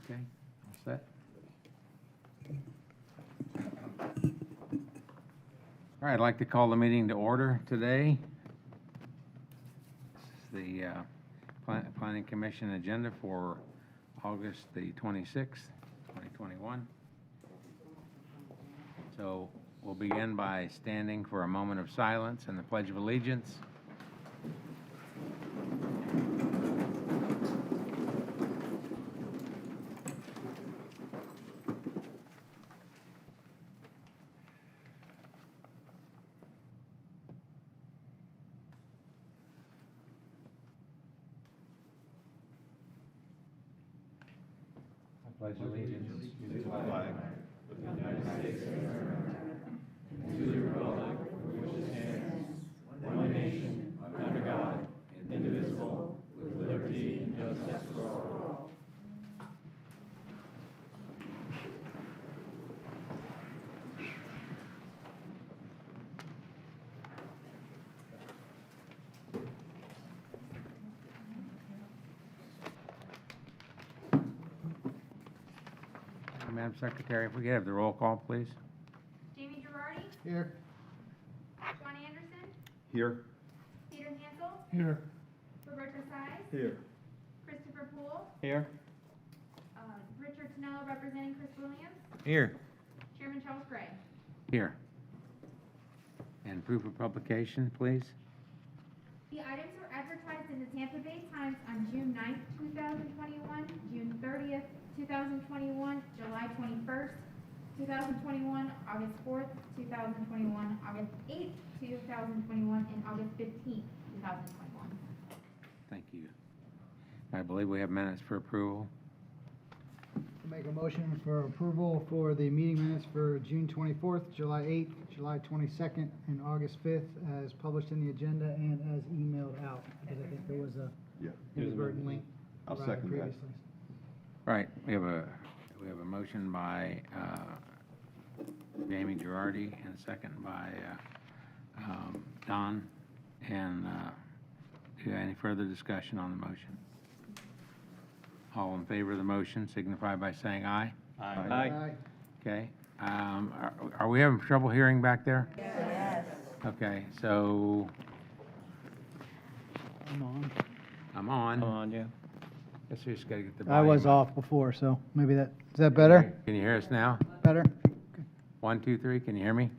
Okay, all set. All right, I'd like to call the meeting to order today. This is the Planning Commission agenda for August the 26th, 2021. So we'll begin by standing for a moment of silence and the Pledge of Allegiance. I pledge allegiance to the flag of the United States of America and to the republic for which it stands, one nation, under God, indivisible, with liberty and justice for all. Madam Secretary, if we could have the roll call, please. Jamie Girardi, Here. John Anderson, Here. Peter Hansel, Here. Roberta Size, Here. Christopher Poole, Here. Richard Tonello representing Chris Williams, Here. Chairman Charles Gray. Here. And proof of publication, please. The items were advertised in the Tampa Bay Times on June 9th, 2021, June 30th, 2021, July 21st, 2021, August 4th, 2021, August 8th, 2021, and August 15th, 2021. Thank you. I believe we have minutes for approval. Make a motion for approval for the meeting minutes for June 24th, July 8th, July 22nd, and August 5th as published in the agenda and as emailed out, because I think there was a inadvertent link. I'll provided second that. previously. Right, we have a motion by Jamie Girardi and a second by Don. And do you have any further discussion on the motion? All in favor of the motion signify by saying aye. Aye. Okay. Are we having trouble hearing back there? Yes. Okay, so I'm on. I'm on. Come on, yeah. Guess we just gotta get the I was volume up. off before, so maybe is that better? Can you hear us now? Better? 1, 2, 3, can you hear me?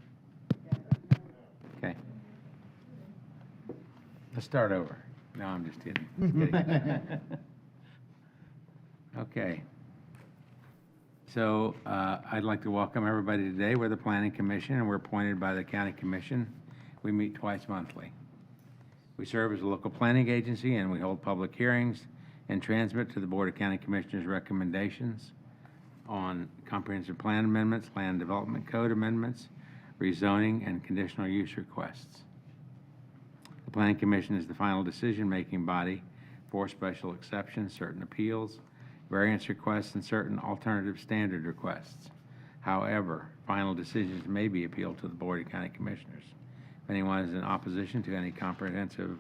Okay. Let's start over. No, I'm just kidding. Just kidding. Okay. So I'd like to welcome everybody today. We're the Planning Commission, and we're appointed by the County Commission. We meet twice monthly. We serve as a local planning agency, and we hold public hearings and transmit to the Board of County Commissioners recommendations on comprehensive plan amendments, land development code amendments, rezoning, and conditional use requests. The Planning Commission is the final decision-making body for special exceptions, certain appeals, variance requests, and certain alternative standard requests. However, final decisions may be appealed to the Board of County Commissioners. If anyone is in opposition to any comprehensive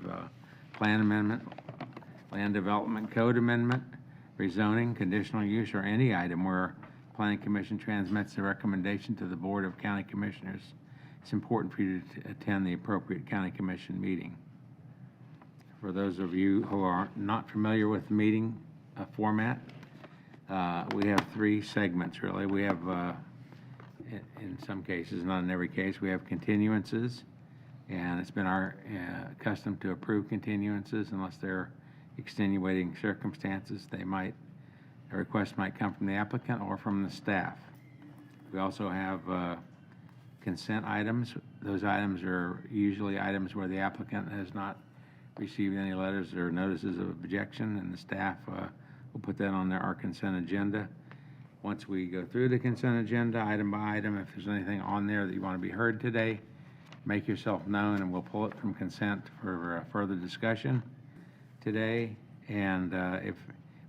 plan amendment, land development code amendment, rezoning, conditional use, or any item where Planning Commission transmits a recommendation to the Board of County Commissioners, it's important for you to attend the appropriate County Commission meeting. For those of you who are not familiar with the meeting format, we have 3 segments, really. We have, in some cases, not in every case, we have continuances, and it's been our custom to approve continuances unless they're extenuating circumstances. A request might come from the applicant or from the staff. We also have consent items. Those items are usually items where the applicant has not received any letters or notices of objection, and the staff will put that on our consent agenda. Once we go through the consent agenda, item by item, if there's anything on there that you want to be heard today, make yourself known, and we'll pull it from consent for further discussion today. And if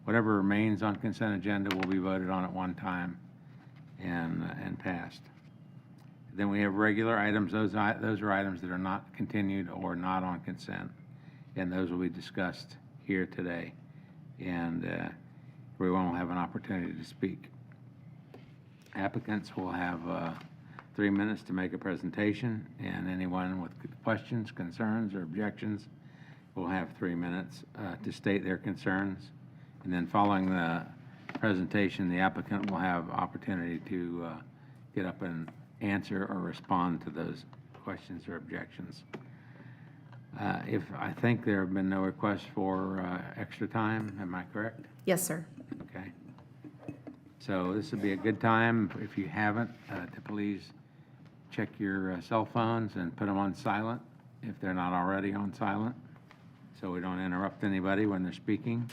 whatever remains on consent agenda will be voted on at one time and passed. Then we have regular items. Those are items that are not continued or not on consent, and those will be discussed here today. And everyone will have an opportunity to speak. Applicants will have 3 minutes to make a presentation, and anyone with questions, concerns, or objections will have 3 minutes to state their concerns. And then following the presentation, the applicant will have opportunity to get up and answer or respond to those questions or objections. If I think there have been no requests for extra time, am I correct? Yes, sir. Okay. So this would be a good time, if you haven't, to please check your cell phones and put them on silent if they're not already on silent, so we don't interrupt anybody when they're speaking.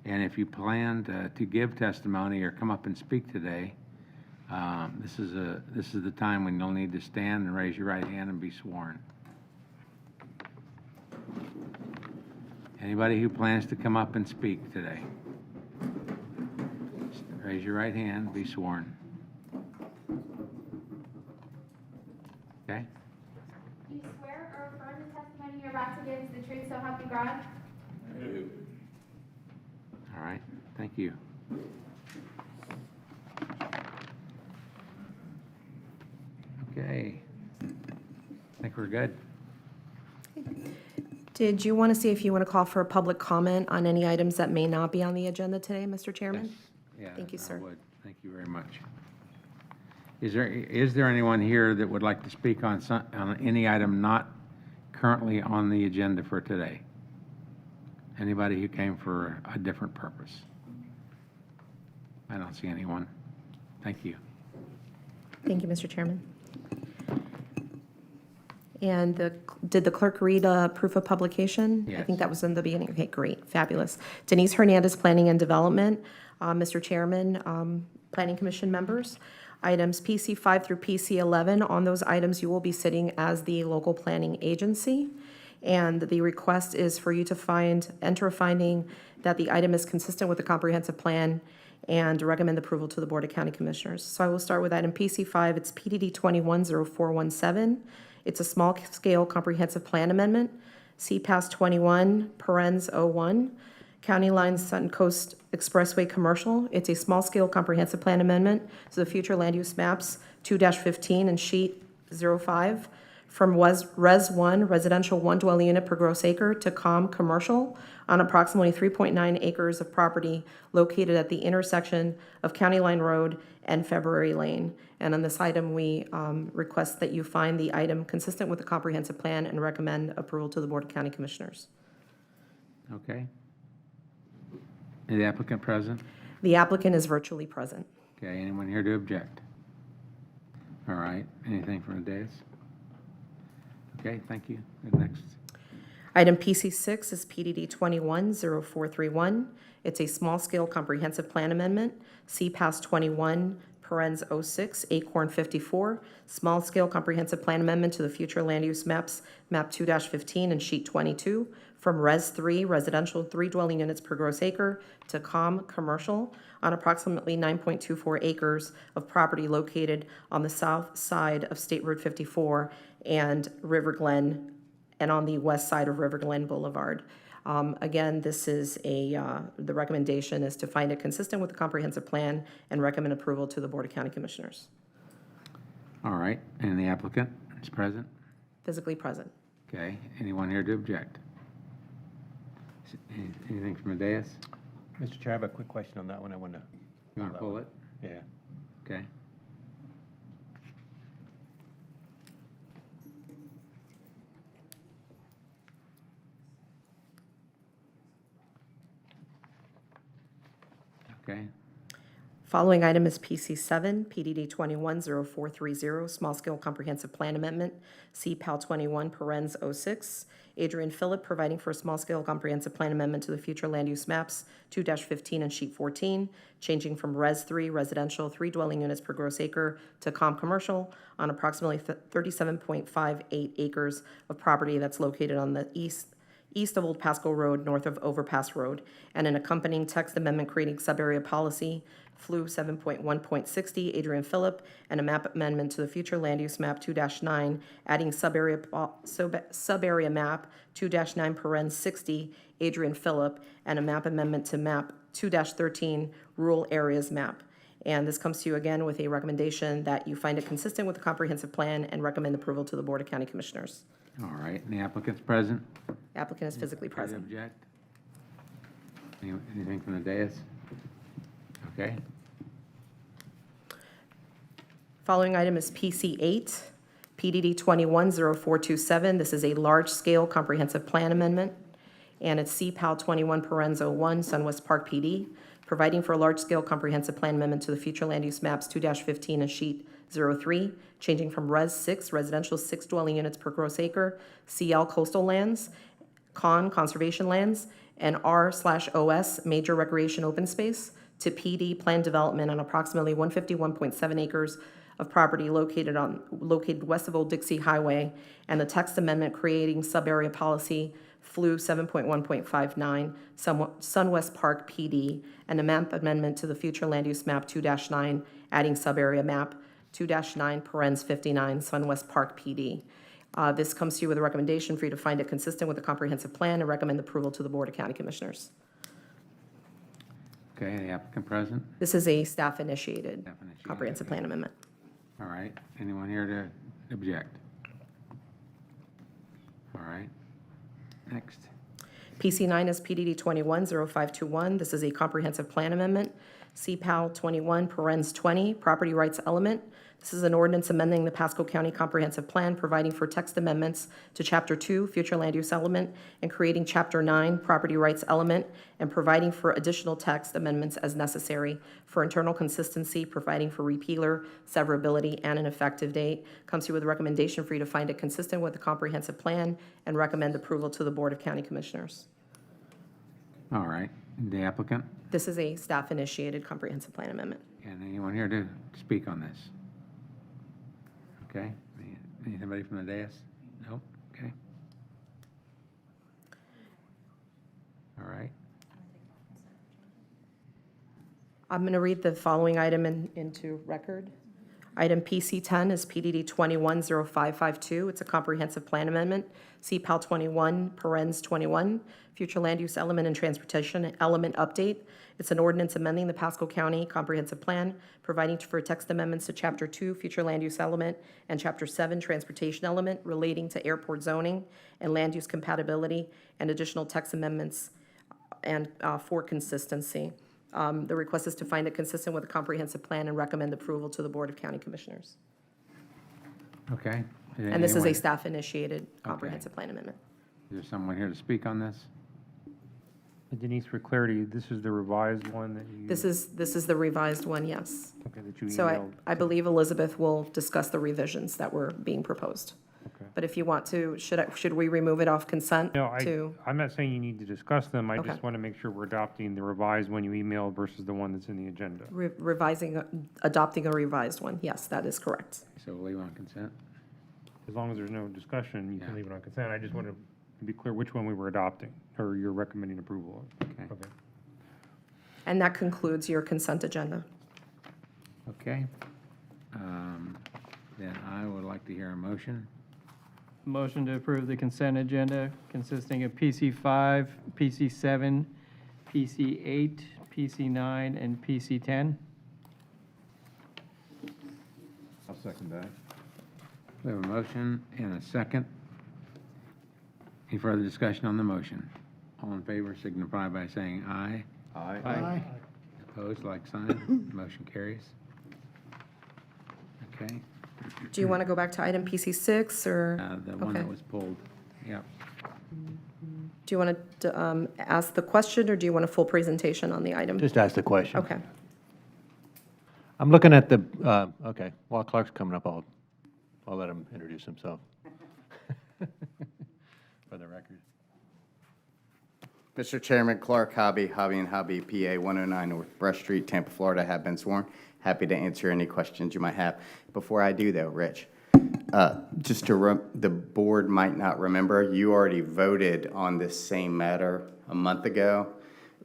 And if you plan to give testimony or come up and speak today, this is the time when you'll need to stand and raise your right hand and be sworn. Anybody who plans to come up and speak today, raise your right hand, be sworn. Okay? Do you swear or affirm the testimony you're about to give is the truth, so help you God? All right, thank you. Okay, I think we're good. Did you want to see if you want to call for a public comment on any items that may not be on the agenda today, Mr. Chairman? Yes. Yeah, Thank you, I sir. would. Thank you very much. Is there anyone here that would like to speak on any item not currently on the agenda for today? Anybody who came for a different purpose? I don't see anyone. Thank you. Thank you, Mr. Chairman. And did the clerk read proof of publication? I Yes. think that was in the beginning. Okay, great, fabulous. Denise Hernandez, Planning and Development. Mr. Chairman, Planning Commission members, items PC 5 through PC 11, on those items you will be sitting as the local planning agency. And the request is for you to enter a finding that the item is consistent with the comprehensive plan and recommend approval to the Board of County Commissioners. So I will start with item PC 5. It's PDD 210417. It's a small-scale comprehensive plan amendment, CPAS 21, parens 01, County Line Sun Coast Expressway Commercial. It's a small-scale comprehensive plan amendment to the future land use maps 2-15 and sheet 05 from Res 1, residential 1 dwelling unit per gross acre, to COM commercial on approximately 3.9 acres of property located at the intersection of County Line Road and February Lane. And on this item, we request that you find the item consistent with the comprehensive plan and recommend approval to the Board of County Commissioners. Okay. Is the applicant present? The applicant is virtually present. Okay, anyone here to object? All right, anything from the dais? Okay, thank you. Next. Item PC 6 is PDD 210431. It's a small-scale comprehensive plan amendment, CPAS 21, parens 06, Acorn 54, small-scale comprehensive plan amendment to the future land use maps, map 2-15 and sheet 22, from Res 3, residential 3 dwelling units per gross acre, to COM commercial on approximately 9.24 acres of property located on the south side of State Road 54 and River Glen, and on the west side of River Glen Boulevard. Again, this is the recommendation is to find it consistent with the comprehensive plan and recommend approval to the Board of County Commissioners. All right, and the applicant is present? Physically present. Okay, anyone here to object? Anything from the dais? Mr. Chair, I have a quick question on that one. I want to. You want to pull it? Yeah. Okay. Okay, Following item is PC 7, PDD 210430, small-scale comprehensive plan amendment, CPAL 21, parens 06. Adrian Phillip, providing for a small-scale comprehensive plan amendment to the future land use maps 2-15 and sheet 14, changing from Res 3, residential 3 dwelling units per gross acre, to COM commercial on approximately 37.58 acres of property that's located on the east of Old Pasco Road, north of Overpass Road, and an accompanying text amendment creating sub-area policy, FLU 7.1.60, Adrian Phillip, and a map amendment to the future land use map 2-9, adding sub-area map 2-9 parens 60, Adrian Phillip, and a map amendment to map 2-13 rural areas map. And this comes to you again with a recommendation that you find it consistent with the comprehensive plan and recommend approval to the Board of County Commissioners. All right, and the applicant's present? Applicant is physically Care to present. object? Anything from the dais? Okay, Following item is PC 8, PDD 210427. This is a large-scale comprehensive plan amendment, and it's CPAL 21 Parenzo 1, Sunwest Park PD, providing for a large-scale comprehensive plan amendment to the future land use maps 2-15 and sheet 03, changing from Res 6, residential 6 dwelling units per gross acre, CL coastal lands, conservation lands, and R/OS major recreation open space, to PD planned development on approximately 151.7 acres of property located west of Old Dixie Highway, and the text amendment creating sub-area policy FLU 7.1.59 Sunwest Park PD, and a map amendment to the future land use map 2-9, adding sub-area map 2-9 parens 59 Sunwest Park PD. This comes to you with a recommendation for you to find it consistent with the comprehensive plan and recommend approval to the Board of County Commissioners. okay, the applicant present? This is a staff-initiated Staff-initiated, comprehensive okay. plan amendment. All right, anyone here to object? All right, next. PC 9 is PDD 210521. This is a comprehensive plan amendment. CPAL 21 parens 20, property rights element. This is an ordinance amending the Pasco County Comprehensive Plan, providing for text amendments to Chapter 2, future land use element, and creating Chapter 9, property rights element, and providing for additional text amendments as necessary for internal consistency, providing for repealer, severability, and an effective date. Comes to you with a recommendation for you to find it consistent with the comprehensive plan and recommend approval to the Board of County Commissioners. All right, the applicant, This is a staff-initiated comprehensive plan amendment. and anyone here to speak on this? Okay, anybody from the dais? Nope, okay. All right, I'm going to read the following item into record. Item PC 10 is PDD 210552. It's a comprehensive plan amendment. CPAL 21 parens 21, future land use element and transportation element update. It's an ordinance amending the Pasco County Comprehensive Plan, providing for text amendments to Chapter 2, future land use element, and Chapter 7, transportation element, relating to airport zoning and land use compatibility, and additional text amendments and for consistency. The request is to find it consistent with the comprehensive plan and recommend approval to the Board of County Commissioners. okay. And this is a Anyone- staff-initiated comprehensive plan amendment. Is there someone here to speak on this? Denise, for clarity, this is the revised one that you. This is the revised one, yes. Okay, that you So emailed. I believe Elizabeth will discuss the revisions that were being proposed. Okay. But if you want to, should we remove it off consent No, to? I'm not saying you need to discuss them. I Okay. just want to make sure we're adopting the revised one you emailed versus the one that's in the agenda. Adopting a revised one? Yes, that is correct. So we'll leave on consent? As long as there's no discussion, you can Yeah. leave it on consent. I just want to be clear which one we were adopting, or you're recommending approval of. Okay. Okay. And that concludes your consent agenda. Okay. Then I would like to hear a motion. Motion to approve the consent agenda consisting of PC 5, PC 7, PC 8, PC 9, and PC 10. I'll second that. We have a motion and a second. Any further discussion on the motion? All in favor signify by saying aye. Aye. Aye. Opposed, like sign. Motion carries. Okay, Do you want to go back to item PC 6, or the one that Okay. was pulled. Yep. do you want to ask the question, or do you want a full presentation on the item? Just ask the question. Okay. I'm looking at the, okay, while Clark's coming up, I'll let him introduce himself. For the record. Mr. Chairman, Clark Hobby, Hobby and Hobby, PA 109 North Brush Street, Tampa, Florida, have been sworn. Happy to answer any questions you might have. Before I do though, Rich, just to, the board might not remember, you already voted on this same matter a month ago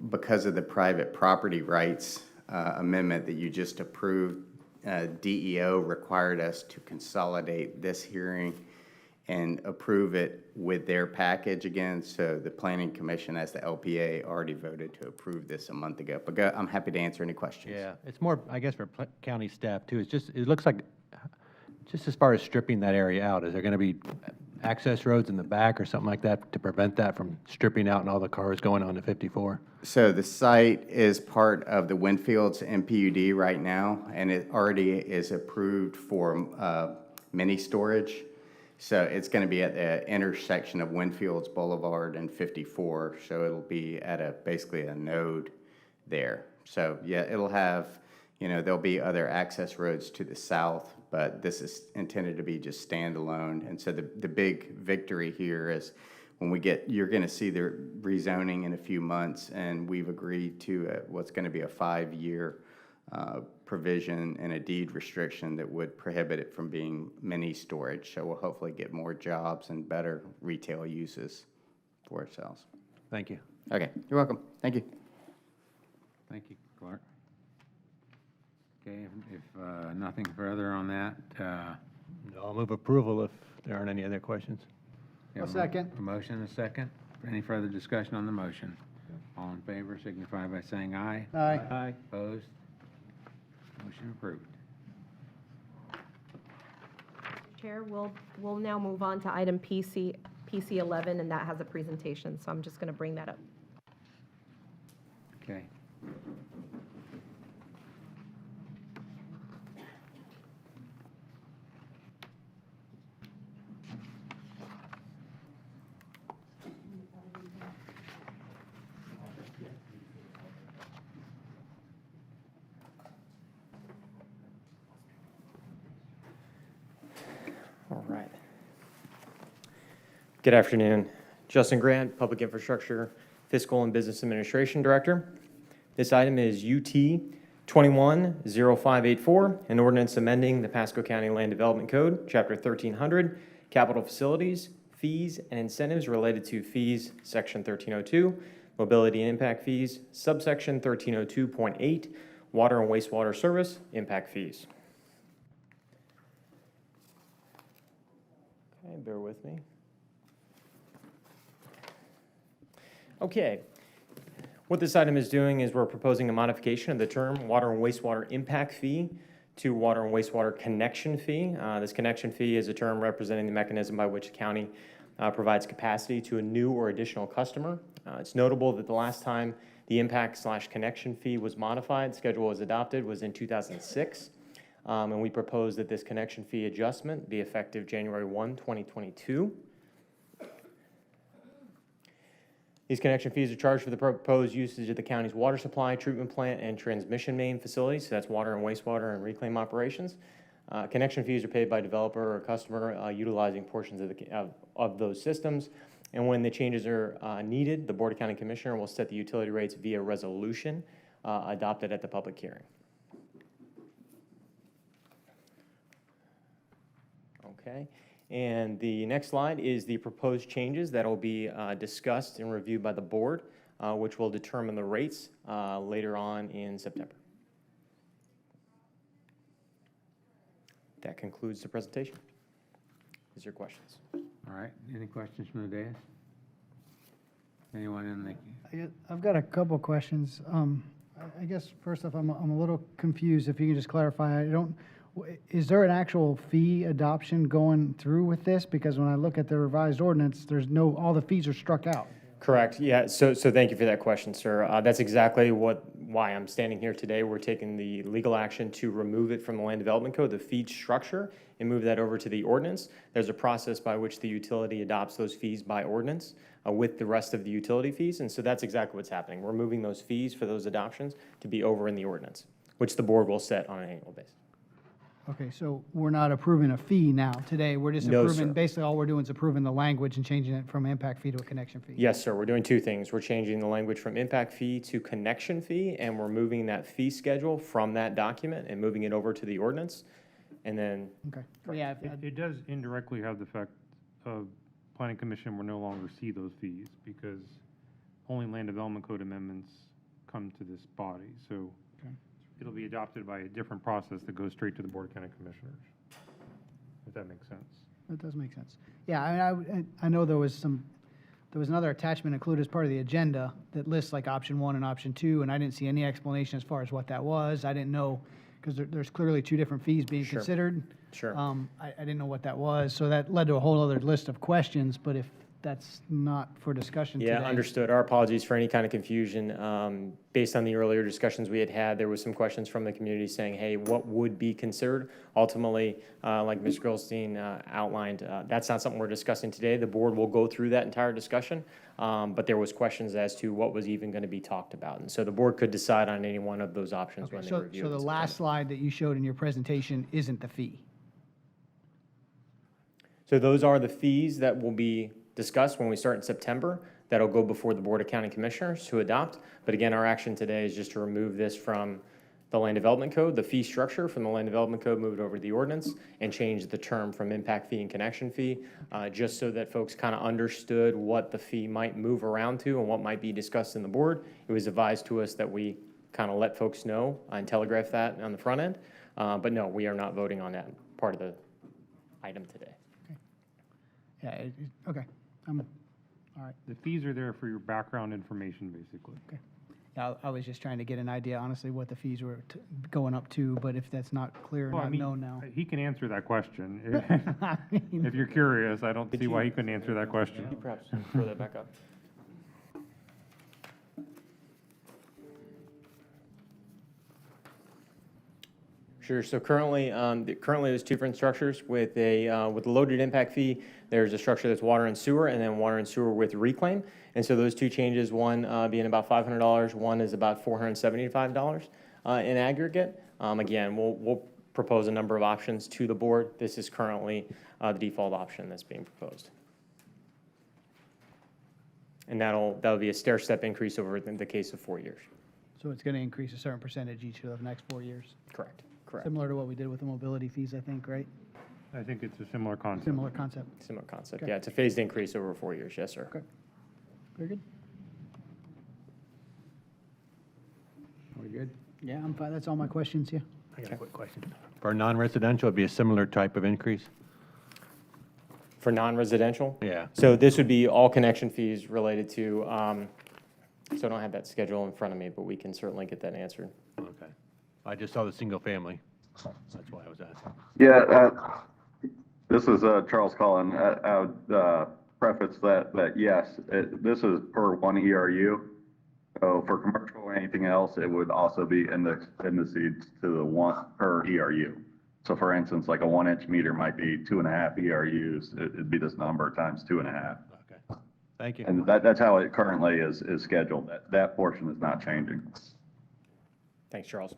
because of the private property rights amendment that you just approved. DEO required us to consolidate this hearing and approve it with their package again. So the Planning Commission, as the LPA, already voted to approve this a month ago. But I'm happy to answer any questions. Yeah, it's more, I guess, for county staff too. It's just, it looks like, just as far as stripping that area out, is there going to be access roads in the back or something like that to prevent that from stripping out and all the cars going onto 54? So the site is part of the Winfield's MPUD right now, and it already is approved for mini storage. So it's going to be at the intersection of Winfield's Boulevard and 54. So it'll be at basically a node there. So yeah, it'll have, there'll be other access roads to the south, but this is intended to be just standalone. And so the big victory here is when you're going to see the rezoning in a few months, and we've agreed to what's going to be a 5-year provision and a deed restriction that would prohibit it from being mini storage. So we'll hopefully get more jobs and better retail uses for ourselves. Thank you. Okay, you're welcome. Thank you. Thank you, Clark. Okay, if nothing further on that, I'll move approval if there aren't any other questions. we have I'll second. A motion and a second. Any further discussion on the motion? All in favor signify by saying aye. Aye. Aye. Opposed? Motion approved. Chair, we'll now move on to item PC 11, and that has a presentation, so I'm just going to bring that up. Okay. All right. Good afternoon. Justin Grant, Public Infrastructure, Fiscal and Business Administration Director. This item is UT 210584, an ordinance amending the Pasco County Land Development Code, Chapter 1300, Capital Facilities, Fees and Incentives related to Fees, Section 1302, Mobility and Impact Fees, Subsection 1302.8, Water and Wastewater Service, Impact Fees. Okay, bear with me. Okay, what this item is doing is we're proposing a modification of the term water and wastewater impact fee to water and wastewater connection fee. This connection fee is a term representing the mechanism by which the county provides capacity to a new or additional customer. It's notable that the last time the impact/connection fee was modified, schedule was adopted, was in 2006. And we propose that this connection fee adjustment be effective January 1, 2022. These connection fees are charged for the proposed usage of the county's water supply, treatment plant, and transmission main facilities. So that's water and wastewater and reclaim operations. Connection fees are paid by developer or customer utilizing portions of those systems. And when the changes are needed, the Board of County Commissioner will set the utility rates via resolution adopted at the public hearing. Okay, and the next slide is the proposed changes that will be discussed and reviewed by the board, which will determine the rates later on in September. That concludes the presentation. Is there questions? All right. Any questions from the dais? Anyone in the? I've got a couple questions. I guess first off, I'm a little confused. If you can just clarify, is there an actual fee adoption going through with this? Because when I look at the revised ordinance, all the fees are struck out. Correct. Yeah. So thank you for that question, sir. That's exactly why I'm standing here today. We're taking the legal action to remove it from the Land Development Code, the fee structure, and move that over to the ordinance. There's a process by which the utility adopts those fees by ordinance with the rest of the utility fees, and so that's exactly what's happening. We're moving those fees for those adoptions to be over in the ordinance, which the board will set on an annual basis. Okay, so we're not approving a fee now today. We're just No, approving, sir. basically all we're doing is approving the language and changing it from impact fee to a connection fee. Yes, sir. We're doing two things. We're changing the language from impact fee to connection fee, and we're moving that fee schedule from that document and moving it over to the ordinance. And then, Okay. Yeah, It does indirectly have the effect of Planning Commission will no longer see those fees because only Land Development Code amendments come to this body. So Okay. it'll be adopted by a different process that goes straight to the Board of County Commissioners, if that makes sense. that does make sense. Yeah, I know there was another attachment included as part of the agenda that lists like option 1 and option 2, and I didn't see any explanation as far as what that was. I didn't know, because there's clearly 2 different fees being Sure. considered. Sure. I didn't know what that was, so that led to a whole other list of questions, but if that's not for discussion today. Yeah, understood. Our apologies for any kind of confusion. Based on the earlier discussions we had, there was some questions from the community saying, hey, what would be considered? Ultimately, like Ms. Grillstein outlined, that's not something we're discussing today. The board will go through that entire discussion, but there was questions as to what was even going to be talked about. And so the board could decide on any one of those options when they So review the it. last slide that you showed in your presentation isn't the fee? So those are the fees that will be discussed when we start in September. That'll go before the Board of County Commissioners to adopt. But again, our action today is just to remove this from the Land Development Code, the fee structure from the Land Development Code, move it over to the ordinance, and change the term from impact fee and connection fee, just so that folks kind of understood what the fee might move around to and what might be discussed in the board. It was advised to us that we kind of let folks know and telegraph that on the front end. But no, we are not voting on that part of the item today. Yeah, okay, all right. The fees are there for your background information, basically. Yeah, I was just trying to get an idea, honestly, what the fees were going up to, but if that's not clear, Well, I not mean, known now. He can answer that question. I mean, If you're curious, I don't Could see why you- he couldn't answer that question. Could you perhaps throw that back up? Sure. So currently, there's 2 different structures with a loaded impact fee. There's a structure that's water and sewer, and then water and sewer with reclaim. And so those 2 changes, one being about $500, one is about $475 in aggregate. Again, we'll propose a number of options to the board. This is currently the default option that's being proposed. And that'll be a stair-step increase over in the case of 4 years. So it's going to increase a certain percentage each of the next 4 years? Correct. Similar to what we did with the mobility fees, I think, right? I think it's a similar concept. Similar concept. Similar concept. Okay. Yeah, it's a phased increase over 4 years. Yes, sir. Okay. Very good. Are we good? Yeah, I'm fine. That's all my questions, yeah. I got a quick question. For non-residential, it'd be a similar type of increase? For non-residential? Yeah. So this would be all connection fees related to, so I don't have that schedule in front of me, but we can certainly get that answered. Okay. I just saw the single family. That's why I was asking. Yeah, this is Charles Cullen. I would preface that yes, this is per 1 ERU. So for commercial or anything else, it would also be indices to the 1 per ERU. So for instance, like a 1-inch meter might be 2.5 ERUs. It'd be this number times 2.5. Okay. Thank you. And that's how it currently is scheduled. That portion is not changing. Thanks, Charles.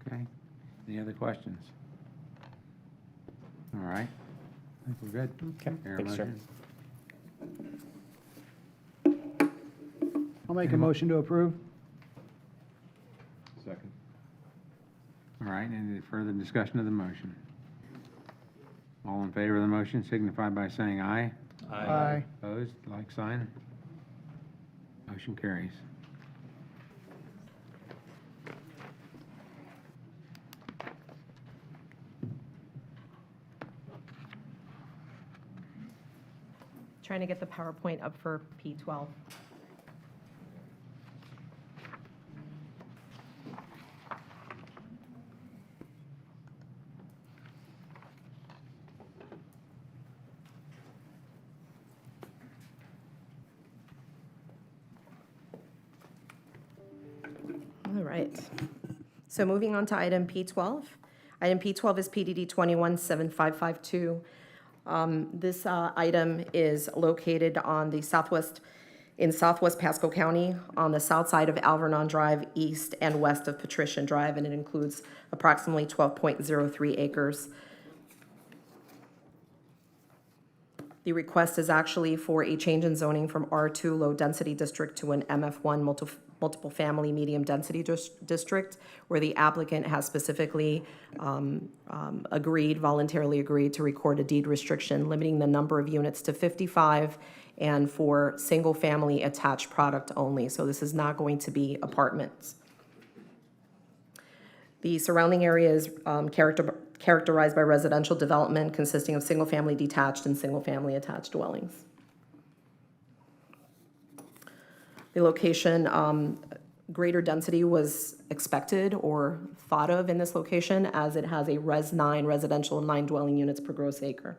Okay. Any other questions? All right. I think we're good. Okay. Hear a Thanks, sir. motion? I'll make a motion to approve. Second. All right, any further discussion of the motion? All in favor of the motion signify by saying aye. Aye. Opposed, like sign. Motion carries. Trying to get the PowerPoint up for P12. All right. So moving on to item P12. Item P12 is PDD 217552. This item is located on the southwest Pasco County, on the south side of Alvernon Drive, east and west of Patrician Drive, and it includes approximately 12.03 acres. The request is actually for a change in zoning from R2 Low Density District to an MF1 Multiple Family Medium Density District, where the applicant has specifically voluntarily agreed to record a deed restriction limiting the number of units to 55 and for single-family attached product only. So this is not going to be apartments. The surrounding area is characterized by residential development consisting of single-family detached and single-family attached dwellings. The location, greater density was expected or thought of in this location as it has a Res 9 residential 9 dwelling units per gross acre.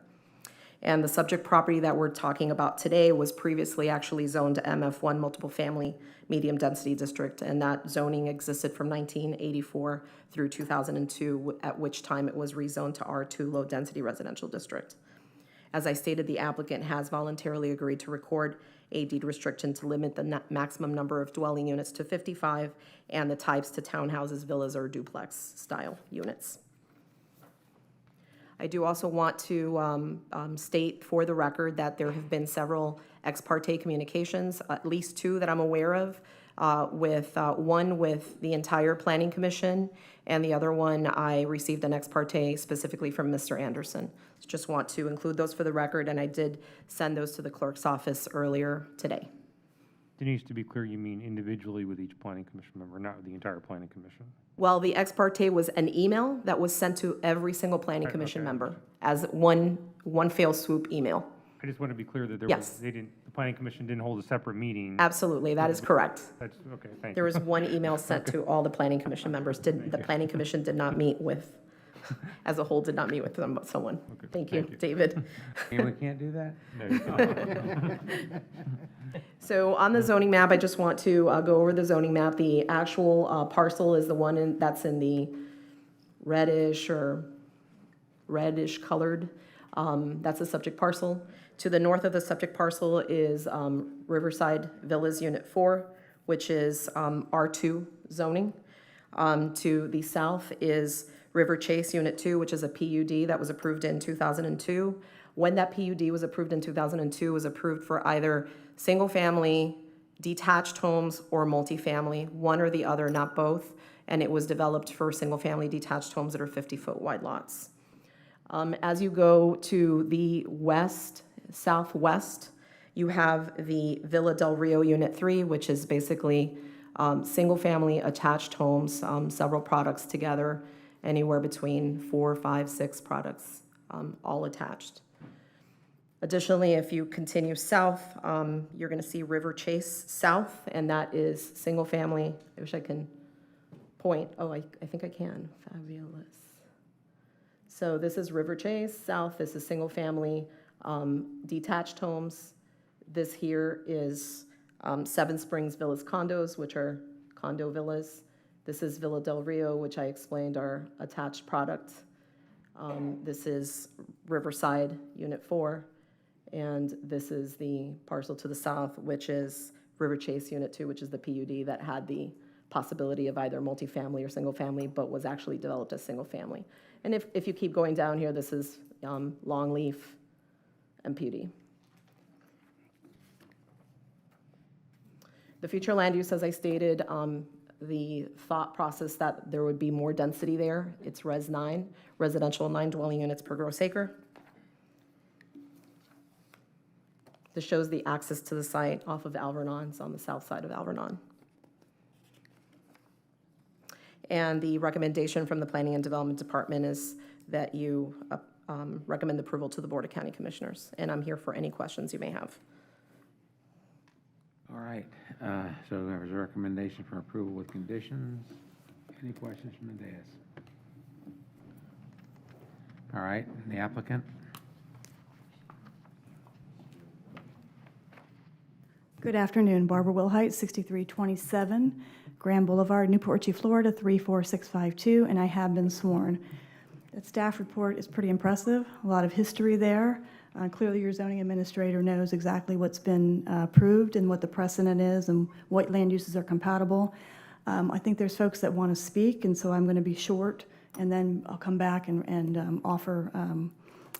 And the subject property that we're talking about today was previously actually zoned to MF1 multiple family medium density district, and that zoning existed from 1984 through 2002, at which time it was rezoned to R2 low density residential district. As I stated, the applicant has voluntarily agreed to record a deed restriction to limit the maximum number of dwelling units to 55 and the types to townhouses, villas, or duplex style units. I do also want to state for the record that there have been several ex parte communications, at least 2 that I'm aware of, with one with the entire Planning Commission, and the other one I received an ex parte specifically from Mr. Anderson. Just want to include those for the record, and I did send those to the clerk's office earlier today. Denise, to be clear, you mean individually with each planning commission member, not with the entire planning commission? Well, the ex parte was an email that was sent to every single Planning Right, Commission okay. member as one fail swoop email. I just want to be clear that there Yes. was, the planning commission didn't hold a separate meeting. Absolutely, that is correct. That's, okay, thank There you. was one email sent to all the Planning Commission members. The Planning Commission did not meet with, as a whole, did not meet with someone. Okay, Thank you, thank you. David. And we can't do that? No, you can't. So on the zoning map, I just want to go over the zoning map. The actual parcel is the one that's in the reddish or reddish colored. That's the subject parcel. To the north of the subject parcel is Riverside Villas Unit 4, which is R2 zoning. To the south is River Chase Unit 2, which is a PUD that was approved in 2002. When that PUD was approved in 2002, it was approved for either single-family, detached homes, or multifamily, one or the other, not both, and it was developed for single-family detached homes that are 50-foot wide lots. As you go to the west, southwest, you have the Villa del Rio Unit 3, which is basically single-family attached homes, several products together, anywhere between 4, 5, 6 products, all attached. Additionally, if you continue south, you're going to see River Chase South, and that is single-family. I wish I can point. Oh, I think I can. Fabulous. So this is River Chase South. This is single-family detached homes. This here is Seven Springs Villas condos, which are condo villas. This is Villa del Rio, which I explained are attached product. This is Riverside Unit 4. And this is the parcel to the south, which is River Chase Unit 2, which is the PUD that had the possibility of either multifamily or single-family, but was actually developed as single-family. And if you keep going down here, this is Longleaf and PUD. The future land use, as I stated, the thought process that there would be more density there. It's Res 9, residential 9 dwelling units per gross acre. This shows the access to the site off of Alvernon. It's on the south side of Alvernon. And the recommendation from the Planning and Development Department is that you recommend approval to the Board of County Commissioners. And I'm here for any questions you may have. All right, so there was a recommendation for approval with conditions. Any questions from the dais? All right, the applicant? Good afternoon, Barbara Wilhite, 6327 Grand Boulevard, Newport Richey, Florida, 34652, and I have been sworn. That staff report is pretty impressive, a lot of history there. Clearly, your zoning administrator knows exactly what's been approved and what the precedent is and what land uses are compatible. I think there's folks that want to speak, and so I'm going to be short, and then I'll come back and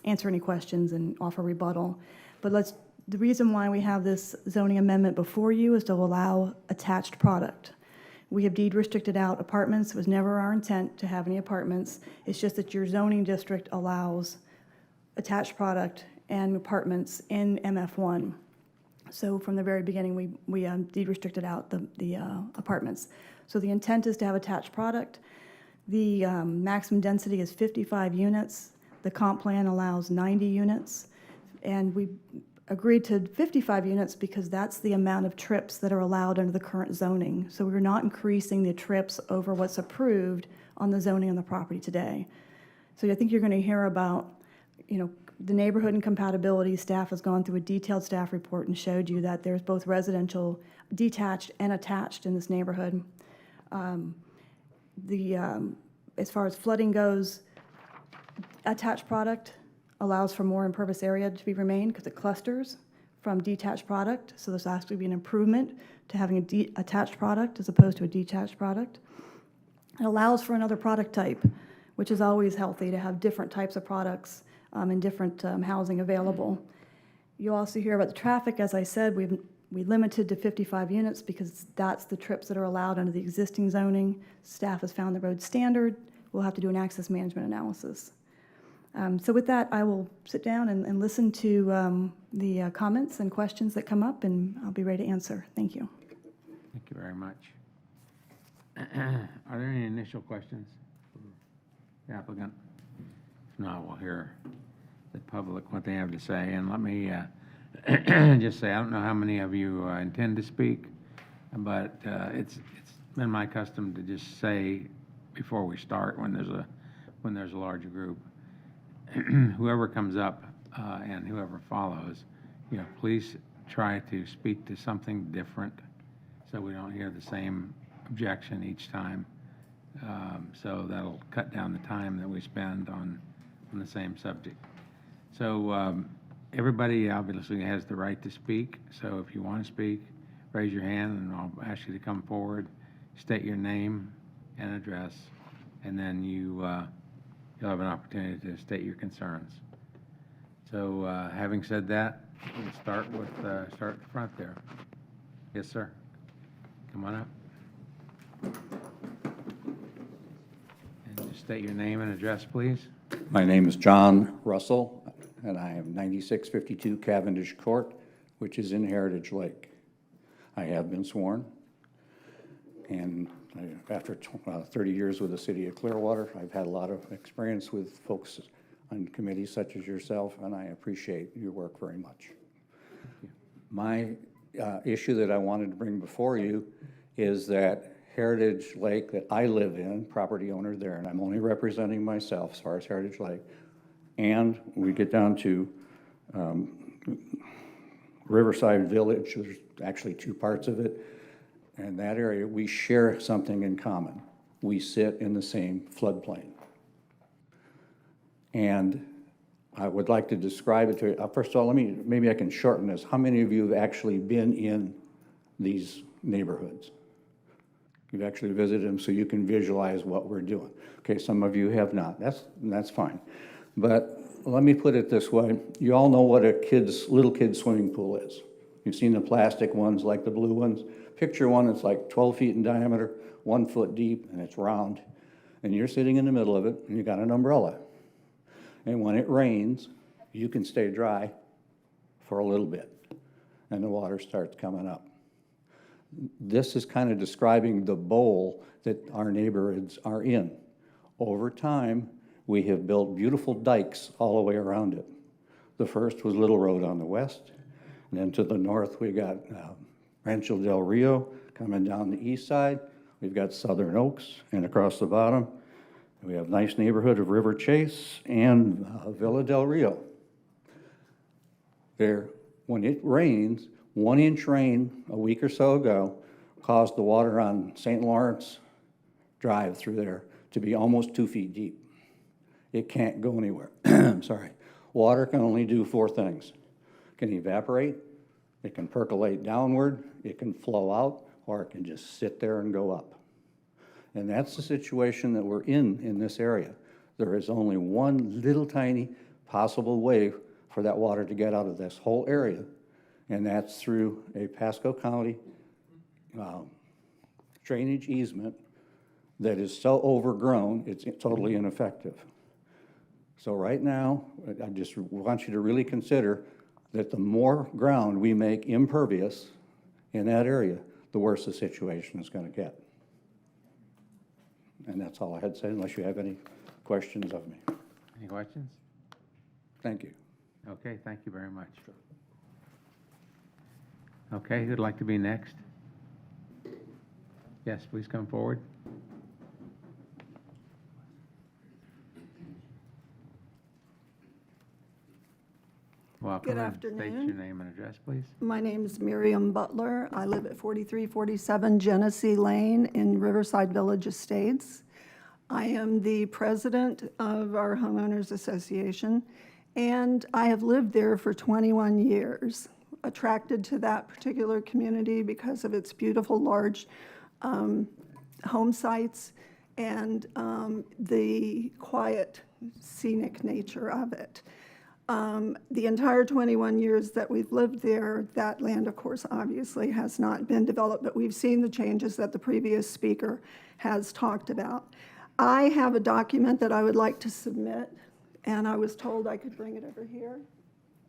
answer any questions and offer rebuttal. But the reason why we have this zoning amendment before you is to allow attached product. We have deed restricted out apartments. It was never our intent to have any apartments. It's just that your zoning district allows attached product and apartments in MF1. So from the very beginning, we deed restricted out the apartments. So the intent is to have attached product. The maximum density is 55 units. The comp plan allows 90 units. And we agreed to 55 units because that's the amount of trips that are allowed under the current zoning. So we're not increasing the trips over what's approved on the zoning on the property today. So I think you're going to hear about, the neighborhood and compatibility. Staff has gone through a detailed staff report and showed you that there's both residential, detached, and attached in this neighborhood. As far as flooding goes, attached product allows for more impervious area to be remained because it clusters from detached product. So this has to be an improvement to having a attached product as opposed to a detached product. It allows for another product type, which is always healthy to have different types of products and different housing available. You also hear about the traffic. As I said, we limited to 55 units because that's the trips that are allowed under the existing zoning. Staff has found the road standard. We'll have to do an access management analysis. So with that, I will sit down and listen to the comments and questions that come up, and I'll be ready to answer. Thank you. Thank you very much. Are there any initial questions for the applicant? If not, we'll hear the public what they have to say. And let me just say, I don't know how many of you intend to speak, but it's been my custom to just say before we start when there's a larger group, whoever comes up and whoever follows, please try to speak to something different so we don't hear the same objection each time. So that'll cut down the time that we spend on the same subject. So everybody obviously has the right to speak. So if you want to speak, raise your hand and I'll ask you to come forward, state your name and address, and then you'll have an opportunity to state your concerns. So having said that, we'll start at the front there. Yes, sir. Come on up. And just state your name and address, please. My name is John Russell, and I am 9652 Cavendish Court, which is in Heritage Lake. I have been sworn, and after 30 years with the city of Clearwater, I've had a lot of experience with folks on committees such as yourself, and I appreciate your work very much. My issue that I wanted to bring before you is that Heritage Lake that I live in, property owner there, and I'm only representing myself as far as Heritage Lake, and we get down to Riverside Village. There's actually two parts of it. And that area, we share something in common. We sit in the same floodplain. And I would like to describe it to you. First of all, maybe I can shorten this. How many of you have actually been in these neighborhoods? You've actually visited them so you can visualize what we're doing. Okay, some of you have not. That's fine. But let me put it this way. You all know what a little kid's swimming pool is. You've seen the plastic ones like the blue ones. Picture one that's like 12 feet in diameter, 1 foot deep, and it's round. And you're sitting in the middle of it, and you got an umbrella. And when it rains, you can stay dry for a little bit, and the water starts coming up. This is kind of describing the bowl that our neighborhoods are in. Over time, we have built beautiful dikes all the way around it. The first was Little Road on the west, and then to the north we got Rancho del Rio coming down the east side. We've got Southern Oaks, and across the bottom we have nice neighborhood of River Chase and Villa del Rio. There, when it rains, 1 inch rain a week or so ago caused the water on St. Lawrence Drive through there to be almost 2 feet deep. It can't go anywhere. I'm sorry. Water can only do 4 things. It can evaporate, it can percolate downward, it can flow out, or it can just sit there and go up. And that's the situation that we're in this area. There is only one little tiny possible way for that water to get out of this whole area, and that's through a Pasco County drainage easement that is so overgrown, it's totally ineffective. So right now, I just want you to really consider that the more ground we make impervious in that area, the worse the situation is going to get. And that's all I had to say, unless you have any questions of me. Any questions? Thank you. Okay, thank you very much. Okay, who'd like to be next? Yes, please come forward. Welcome. Good and State afternoon. your name and address, please. My name is Miriam Butler. I live at 4347 Genesee Lane in Riverside Village Estates. I am the president of our homeowners association, and I have lived there for 21 years, attracted to that particular community because of its beautiful large home sites and the quiet, scenic nature of it. The entire 21 years that we've lived there, that land, of course, obviously has not been developed, but we've seen the changes that the previous speaker has talked about. I have a document that I would like to submit, and I was told I could bring it over here.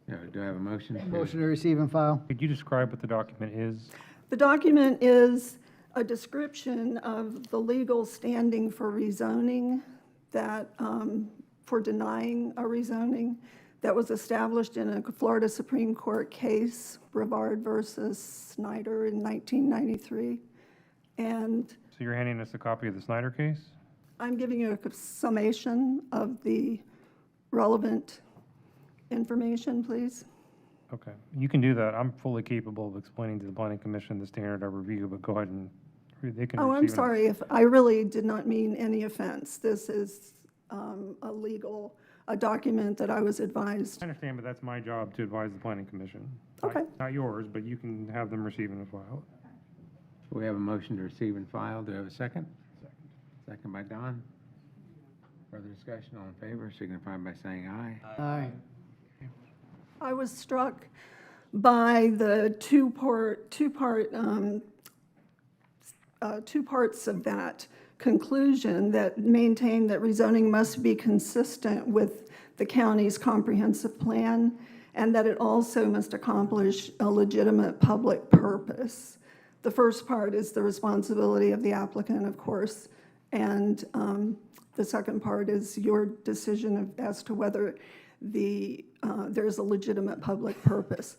Yeah, do I have a motion? Motion to receive and file. Could you describe what the document is? The document is a description of the legal standing for rezoning that, for denying a rezoning that was established in a Florida Supreme Court case, Brevard versus Snyder in 1993. And So you're handing us a copy of the Snyder case? I'm giving you a summation of the relevant information, please. Okay, you can do that. I'm fully capable of explaining to the planning commission the standard of review, but go ahead and, they can Oh, I'm receive it. sorry if, I really did not mean any offense. This is a document that I was advised. I understand, but that's my job to advise the planning commission. Okay. Not yours, but you can have them receive and file. We have a motion to receive and file. Do I have a second? Second by Don. Further discussion, all in favor, signify by saying aye. Aye. I was struck by the two parts of that conclusion that maintain that rezoning must be consistent with the county's comprehensive plan and that it also must accomplish a legitimate public purpose. The first part is the responsibility of the applicant, of course, and the second part is your decision as to whether there's a legitimate public purpose.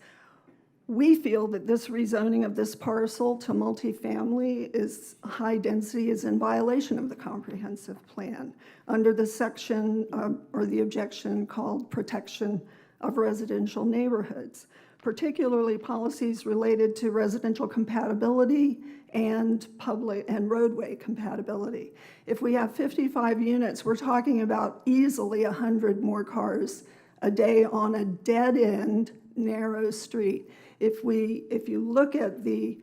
We feel that this rezoning of this parcel to multifamily is high density is in violation of the comprehensive plan under the section or the objection called protection of residential neighborhoods, particularly policies related to residential compatibility and public and roadway compatibility. If we have 55 units, we're talking about easily 100 more cars a day on a dead-end, narrow street. If you look at the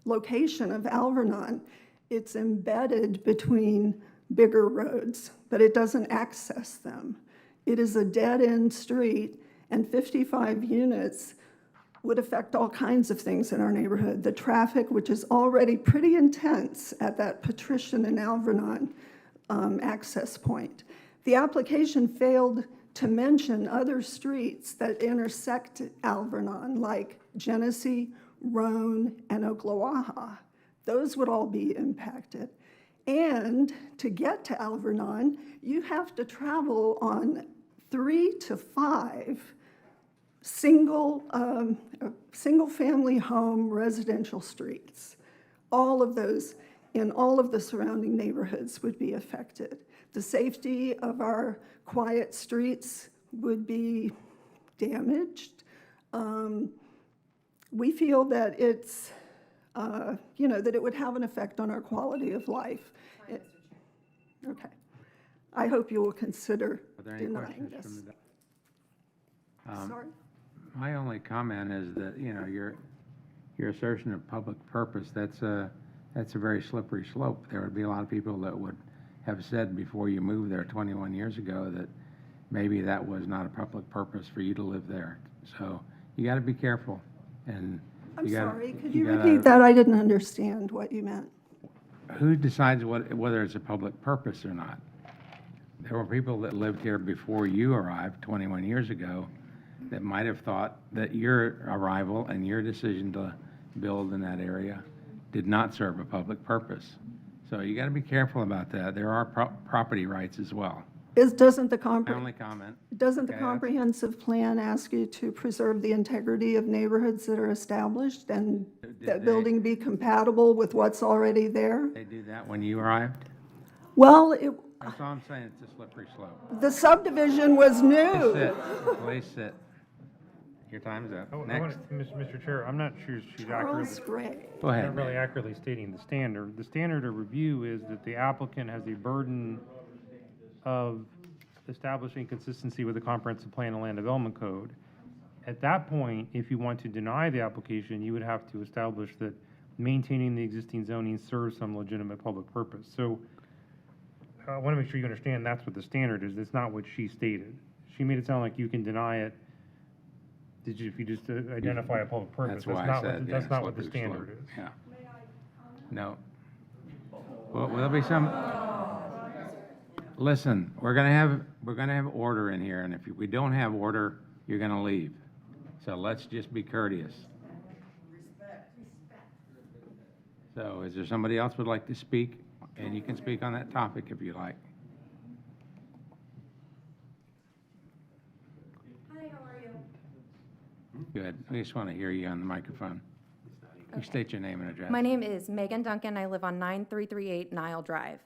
location of Alvernon, it's embedded between bigger roads, but it doesn't access them. It is a dead-end street, and 55 units would affect all kinds of things in our neighborhood. The traffic, which is already pretty intense at that Patrician and Alvernon access point. The application failed to mention other streets that intersect Alvernon, like Genesee, Roan, and Oklawaha. Those would all be impacted. And to get to Alvernon, you have to travel on 3 to 5 single-family home residential streets. All of those in all of the surrounding neighborhoods would be affected. The safety of our quiet streets would be damaged. We feel that it's, that it would have an effect on our quality of life. Okay. I hope you will consider Are there any denying questions this. from the? Sorry? My only comment is that, your assertion of public purpose, that's a very slippery slope. There would be a lot of people that would have said before you moved there 21 years ago that maybe that was not a public purpose for you to live there. So you got to be careful. And I'm you gotta, sorry, could you gotta- repeat that? I didn't understand what you meant. Who decides whether it's a public purpose or not? There were people that lived here before you arrived 21 years ago that might have thought that your arrival and your decision to build in that area did not serve a public purpose. So you got to be careful about that. There are property rights as well. Doesn't the My only comment. Doesn't the Okay, that's- comprehensive plan ask you to preserve the integrity of neighborhoods that are established and Did that they- building be compatible with what's already there? They do that when you arrived? Well, That's all I'm saying, it's a slippery slope. the subdivision was Please new. sit, please sit. Your time's up. I Next. want, Mr. Chair, I'm not sure she's Charles accurately, Gray. Go not ahead. really accurately stating the standard. The standard of review is that the applicant has a burden of establishing consistency with the comprehensive plan and land development code. At that point, if you want to deny the application, you would have to establish that maintaining the existing zoning serves some legitimate public purpose. So I want to make sure you understand that's what the standard is. That's not what she stated. She made it sound like you can deny it. Did you, if you just identify a public purpose? That's why I said, yeah, That's not what the slippery slope. standard is. Yeah. No. Well, there'll be some, listen, we're gonna have order in here, and if we don't have order, you're gonna leave. So let's just be courteous. So is there somebody else would like to speak? And you can speak on that topic if you like. Hi, how are you? Good. We just want to hear you on the microphone. You state your name and address. My name is Megan Duncan. I live on 9338 Nile Drive.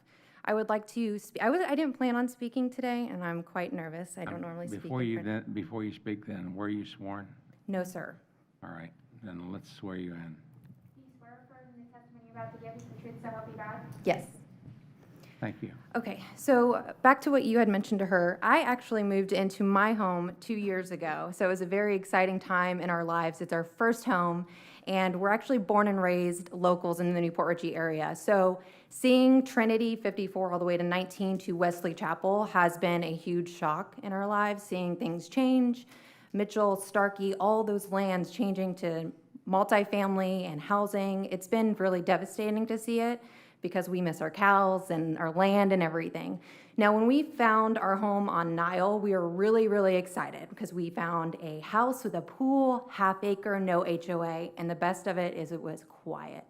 I would like to speak. I didn't plan on speaking today, and I'm quite nervous. I don't normally speak. Before you speak then, were you sworn? No, sir. All right, then let's swear you in. Do you swear affirm the testimony you're about to give is the truth, so help you God? Yes. Thank you. Okay, so back to what you had mentioned to her. I actually moved into my home 2 years ago, so it was a very exciting time in our lives. It's our first home, and we're actually born and raised locals in the Newport Richey area. So seeing Trinity 54 all the way to 19 to Wesley Chapel has been a huge shock in our lives, seeing things change. Mitchell, Starkey, all those lands changing to multifamily and housing. It's been really devastating to see it, because we miss our cows and our land and everything. Now, when we found our home on Nile, we were really, really excited because we found a house with a pool, half acre, no HOA, and the best of it is it was quiet.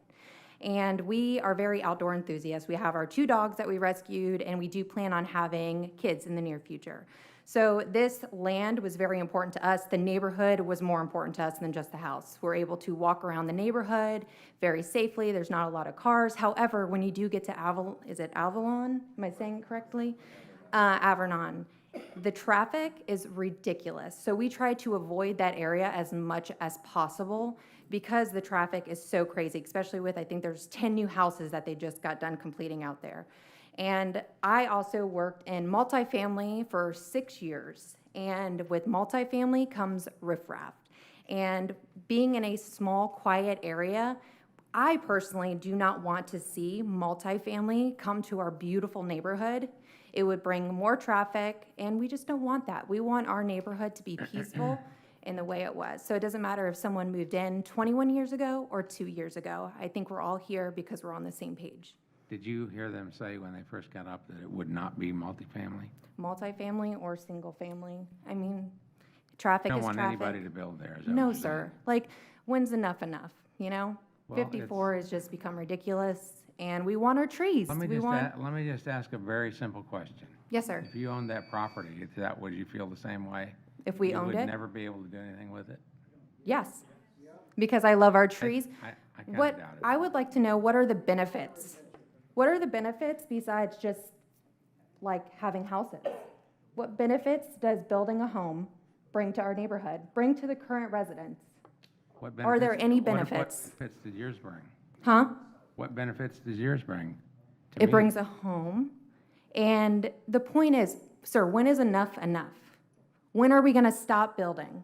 And we are very outdoor enthusiasts. We have our 2 dogs that we rescued, and we do plan on having kids in the near future. So this land was very important to us. The neighborhood was more important to us than just the house. We're able to walk around the neighborhood very safely. There's not a lot of cars. However, when you do get to Avalon? Am I saying it correctly? Avernon. The traffic is ridiculous. So we try to avoid that area as much as possible because the traffic is so crazy, especially with, I think there's 10 new houses that they just got done completing out there. And I also worked in multifamily for 6 years. And with multifamily comes riffraff. And being in a small, quiet area, I personally do not want to see multifamily come to our beautiful neighborhood. It would bring more traffic, and we just don't want that. We want our neighborhood to be peaceful in the way it was. So it doesn't matter if someone moved in 21 years ago or 2 years ago. I think we're all here because we're on the same page. Did you hear them say when they first got up that it would not be multifamily? Multifamily or single family. I mean, traffic Don't is want traffic. anybody to build there, is that what No, you're sir. Like, when's enough, you know? Well, 54 has just become ridiculous, and we want our trees. Let me just ask a very simple question. Yes, sir. If you owned that property, would you feel the same way? If we You owned would it? never be able to do anything with it? Yes, because I love our trees. I kind of What doubt it. I would like to know, what are the benefits? What are the benefits besides just like having houses? What benefits does building a home bring to our neighborhood, bring to the current residents? What Are there any What benefits? benefits did yours bring? Huh? What benefits does yours bring? to It me? brings a home. And the point is, sir, when is enough enough? When are we going to stop building?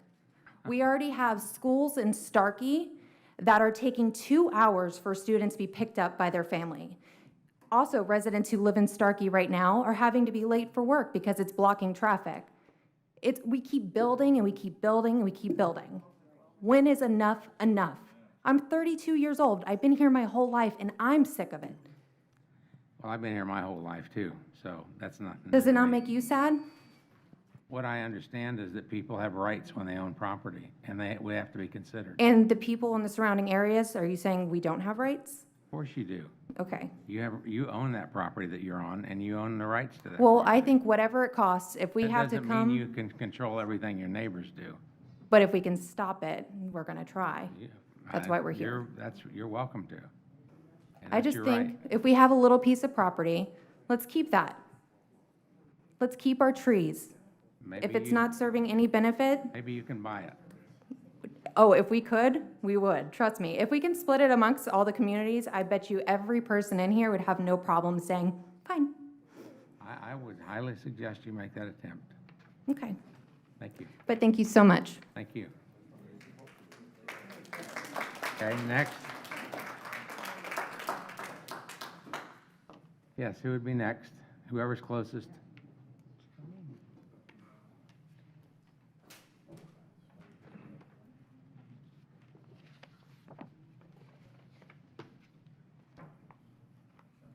We already have schools in Starkey that are taking 2 hours for students to be picked up by their family. Also, residents who live in Starkey right now are having to be late for work because it's blocking traffic. We keep building and we keep building and we keep building. When is enough enough? I'm 32 years old. I've been here my whole life and I'm sick of it. Well, I've been here my whole life too, so that's not. Does it not make you sad? What I understand is that people have rights when they own property, and we have to be considered. And the people in the surrounding areas, are you saying we don't have rights? Of course you do. Okay. You own that property that you're on, and you own the rights to that. Well, I think whatever it costs, if we That have to doesn't mean you come, can control everything your neighbors do. but if we can stop it, we're gonna try. Yeah, That's why we're here. You're welcome to. And I that's just your think right. if we have a little piece of property, let's keep that. Let's keep our trees. If Maybe it's you- not serving any benefit, Maybe you can buy it. oh, if we could, we would, trust me. If we can split it amongst all the communities, I bet you every person in here would have no problem saying, fine, I would highly suggest you make that attempt. okay. Thank you. But thank you so much. Thank you. Okay, next. Yes, who would be next? Whoever's closest.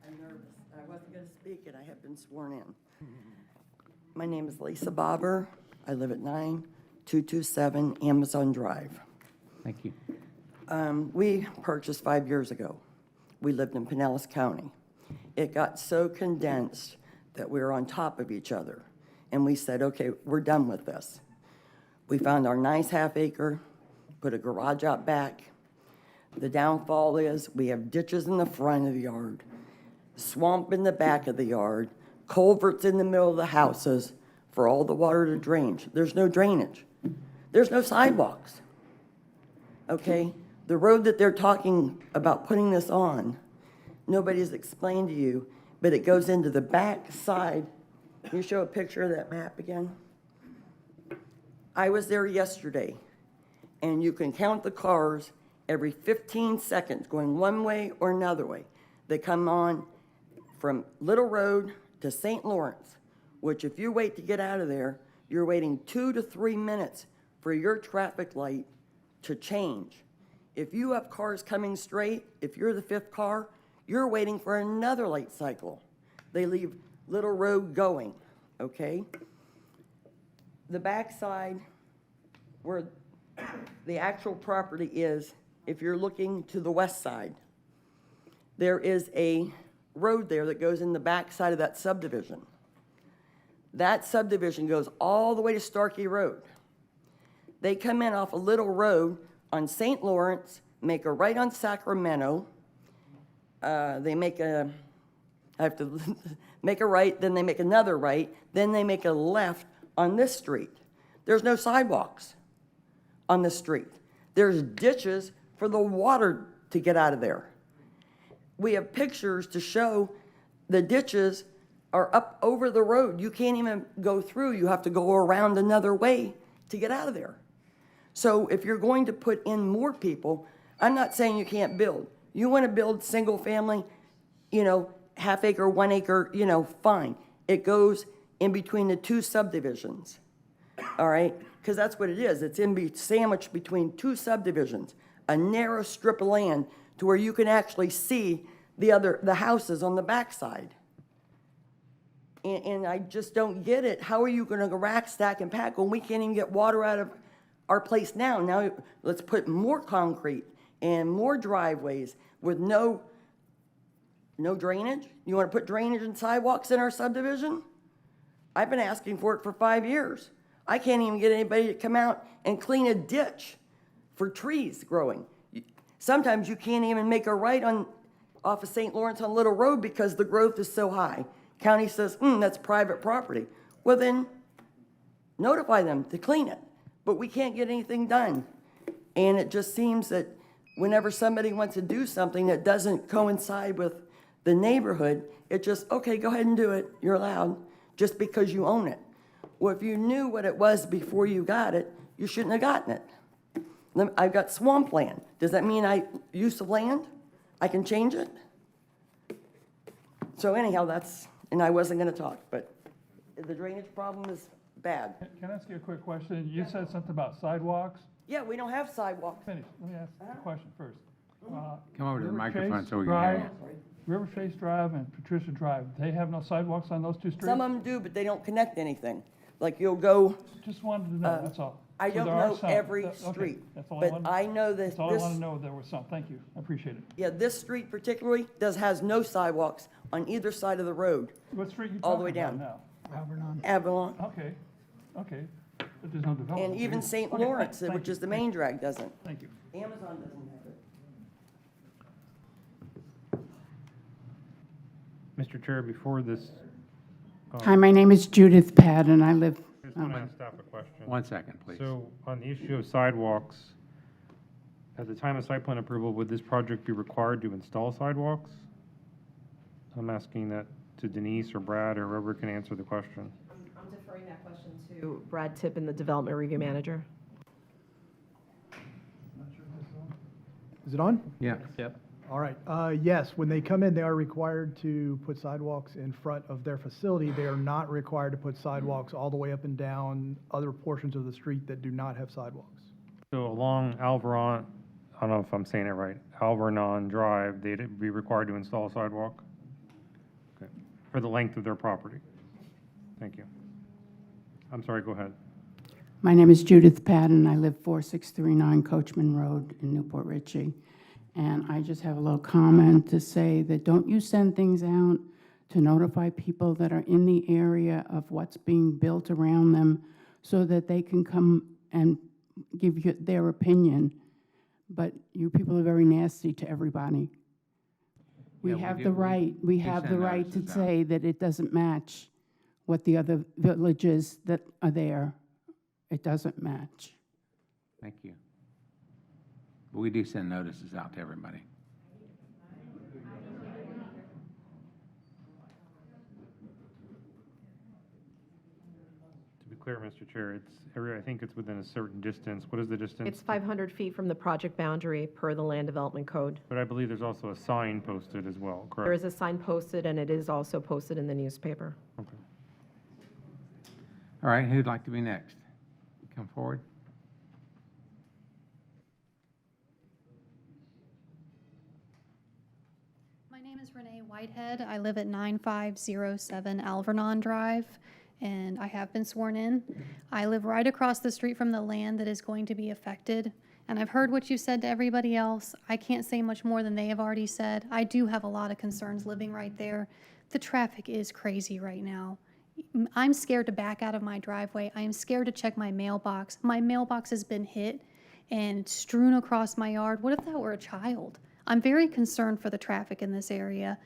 I'm nervous. I wasn't going to speak, and I have been sworn in. My name is Lisa Bobber. I live at 9227 Amazon Drive. Thank you. We purchased 5 years ago. We lived in Pinellas County. It got so condensed that we were on top of each other, and we said, okay, we're done with this. We found our nice half acre, put a garage out back. The downfall is we have ditches in the front of the yard, swamp in the back of the yard, culverts in the middle of the houses for all the water to drain. There's no drainage. There's no sidewalks. Okay? The road that they're talking about putting this on, nobody's explained to you, but it goes into the back side. Can you show a picture of that map again? I was there yesterday, and you can count the cars every 15 seconds going one way or another way. They come on from Little Road to St. Lawrence, which if you wait to get out of there, you're waiting 2 to 3 minutes for your traffic light to change. If you have cars coming straight, if you're the fifth car, you're waiting for another light cycle. They leave Little Road going, okay? The backside where the actual property is, if you're looking to the west side, there is a road there that goes in the backside of that subdivision. That subdivision goes all the way to Starkey Road. They come in off a Little Road on St. Lawrence, make a right on Sacramento. They make a, I have to make a right, then they make another right, then they make a left on this street. There's no sidewalks on this street. There's ditches for the water to get out of there. We have pictures to show the ditches are up over the road. You can't even go through. You have to go around another way to get out of there. So if you're going to put in more people, I'm not saying you can't build. You want to build single family, half acre, 1 acre, fine. It goes in between the two subdivisions, all right? Because that's what it is. It's sandwiched between two subdivisions, a narrow strip of land to where you can actually see the houses on the backside. And I just don't get it. How are you going to rack, stack, and pack when we can't even get water out of our place now? Now let's put more concrete and more driveways with no drainage. You want to put drainage and sidewalks in our subdivision? I've been asking for it for 5 years. I can't even get anybody to come out and clean a ditch for trees growing. Sometimes you can't even make a right off of St. Lawrence on Little Road because the growth is so high. County says, that's private property. Well, then notify them to clean it. But we can't get anything done. And it just seems that whenever somebody wants to do something that doesn't coincide with the neighborhood, it just, okay, go ahead and do it. You're allowed, just because you own it. Well, if you knew what it was before you got it, you shouldn't have gotten it. I've got swampland. Does that mean use of land? I can change it? So anyhow, and I wasn't going to talk, but the drainage problem is bad. Can I ask you a quick question? You said something about sidewalks. Yeah, we don't have sidewalks. Finish. Let me ask a question first. Come over to the River microphone Chase so we can hear Drive, River Chase Drive and Patricia Drive, they have no sidewalks on those two streets? Some of them do, but they don't connect anything. Like you'll go. Just wanted to know, that's all. I So don't there are know some. every Okay, street, that's all I but wanted- I know that That's all I want to this, know, there was some. Thank you, I appreciate it. yeah, this street particularly has no sidewalks on either side of the road, What street you all the way talking about down. now? Alvernon. Avalon, Okay, okay, but there's no development. and even here. St. Okay, Lawrence, thank which you, is the thank main you, drag, doesn't. Thank you. Amazon doesn't have it. Mr. Chair, before this, Hi, my name is Judith Pad, and I live, I just want to ask staff a question. 1 second, please. So on the issue of sidewalks, at the time of site plan approval, would this project be required to install sidewalks? I'm asking that to Denise or Brad or whoever can answer the question. I'm deferring that question to Brad Tippin, the Development Review Manager. Is it on? Yeah. Yep. All right. Yes, when they come in, they are required to put sidewalks in front of their facility. They are not required to put sidewalks all the way up and down other portions of the street that do not have sidewalks. So along Alveron, I don't know if I'm saying it right, Alvernon Drive, they'd be required to install a sidewalk? Okay. For the length of their property? Thank you. I'm sorry, go ahead. my name is Judith Pad, and I live 4639 Coachman Road in Newport Richey. And I just have a little comment to say that don't you send things out to notify people that are in the area of what's being built around them so that they can come and give you their opinion. But you people are very nasty to everybody. We Yeah, we have do- the we right, we do have the send right to notices out. say that it doesn't match what the other villages that are there. It doesn't match. Thank you. But we do send notices out to everybody. To be clear, Mr. Chair, I think it's within a certain distance. What is the distance? It's 500 feet from the project boundary per the Land Development Code. But I believe there's also a sign posted as well, There correct? is a sign posted, and it is also posted in the newspaper. Okay. All right, who'd like to be next? Come forward. My name is Renee Whitehead. I live at 9507 Alvernon Drive, and I have been sworn in. I live right across the street from the land that is going to be affected, and I've heard what you said to everybody else. I can't say much more than they have already said. I do have a lot of concerns living right there. The traffic is crazy right now. I'm scared to back out of my driveway. I am scared to check my mailbox. My mailbox has been hit and strewn across my yard. What if that were a child? I'm very concerned for the traffic in this area,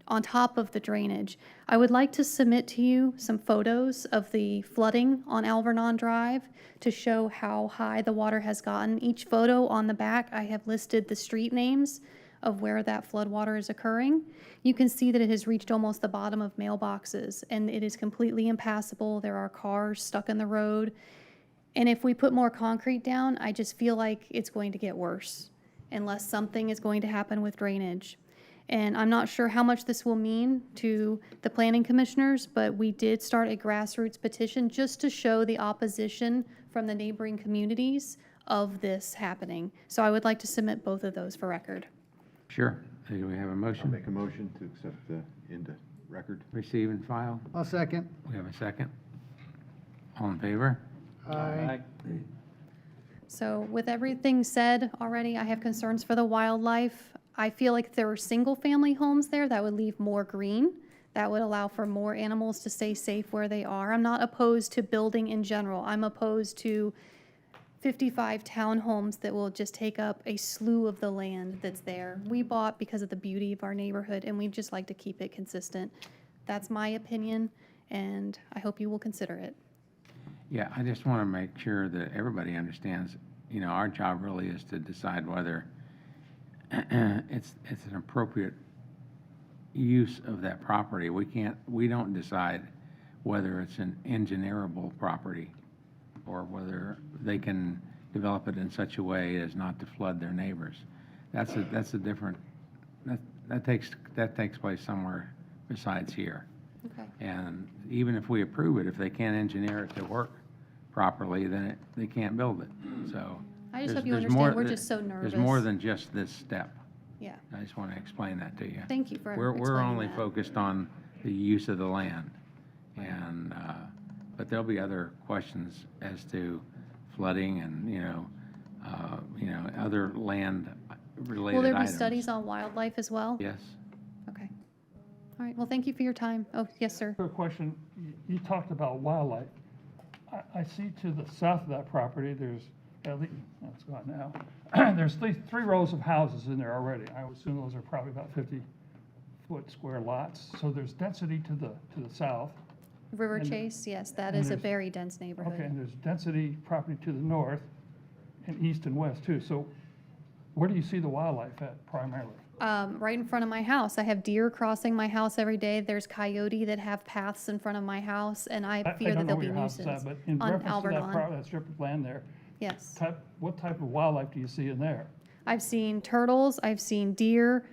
on top of the drainage. I would like to submit to you some photos of the flooding on Alvernon Drive to show how high the water has gotten. Each photo on the back, I have listed the street names of where that floodwater is occurring. You can see that it has reached almost the bottom of mailboxes, and it is completely impassable. There are cars stuck in the road. And if we put more concrete down, I just feel like it's going to get worse unless something is going to happen with drainage. And I'm not sure how much this will mean to the planning commissioners, but we did start a grassroots petition just to show the opposition from the neighboring communities of this happening. So I would like to submit both of those for record. Sure. Do we have a motion? Make a motion to accept the into record. Receive and file. I'll second. We have a second. All in favor? Aye. So with everything said already, I have concerns for the wildlife. I feel like if there were single-family homes there, that would leave more green. That would allow for more animals to stay safe where they are. I'm not opposed to building in general. I'm opposed to 55 townhomes that will just take up a slew of the land that's there. We bought because of the beauty of our neighborhood, and we'd just like to keep it consistent. That's my opinion, and I hope you will consider it. Yeah, I just want to make sure that everybody understands, you know, our job really is to decide whether it's an appropriate use of that property. We don't decide whether it's an engineerable property or whether they can develop it in such a way as not to flood their neighbors. That's a different, that takes place somewhere besides here. Okay. And even if we approve it, if they can't engineer it to work properly, then they can't build it. So I just hope there's you more- understand, we're just so nervous. There's more than just this step. Yeah. I just want to explain that to you. Thank you for We're explaining only that. focused on the use of the land. And, but there'll be other questions as to flooding and, other land-related Will there be items. studies on wildlife as well? Yes. Okay. All right, well, thank you for your time. Oh, yes, sir. Quick question, you talked about wildlife. I see to the south of that property, there's at least, it's gone now, there's three rows of houses in there already. I would assume those are probably about 50-foot square lots. So there's density to the south. River And- Chase, yes, that and is a there's- very dense neighborhood. Okay, and there's density property to the north and east and west too. So where do you see the wildlife at primarily? Right in front of my house. I have deer crossing my house every day. There's coyote that have paths in front of my house, and I fear that don't know there'll where be your house is nuisance. at, but in On reference to Alvernon. that strip of land there, Yes. what type of wildlife do you see in there? I've seen turtles, I've seen deer,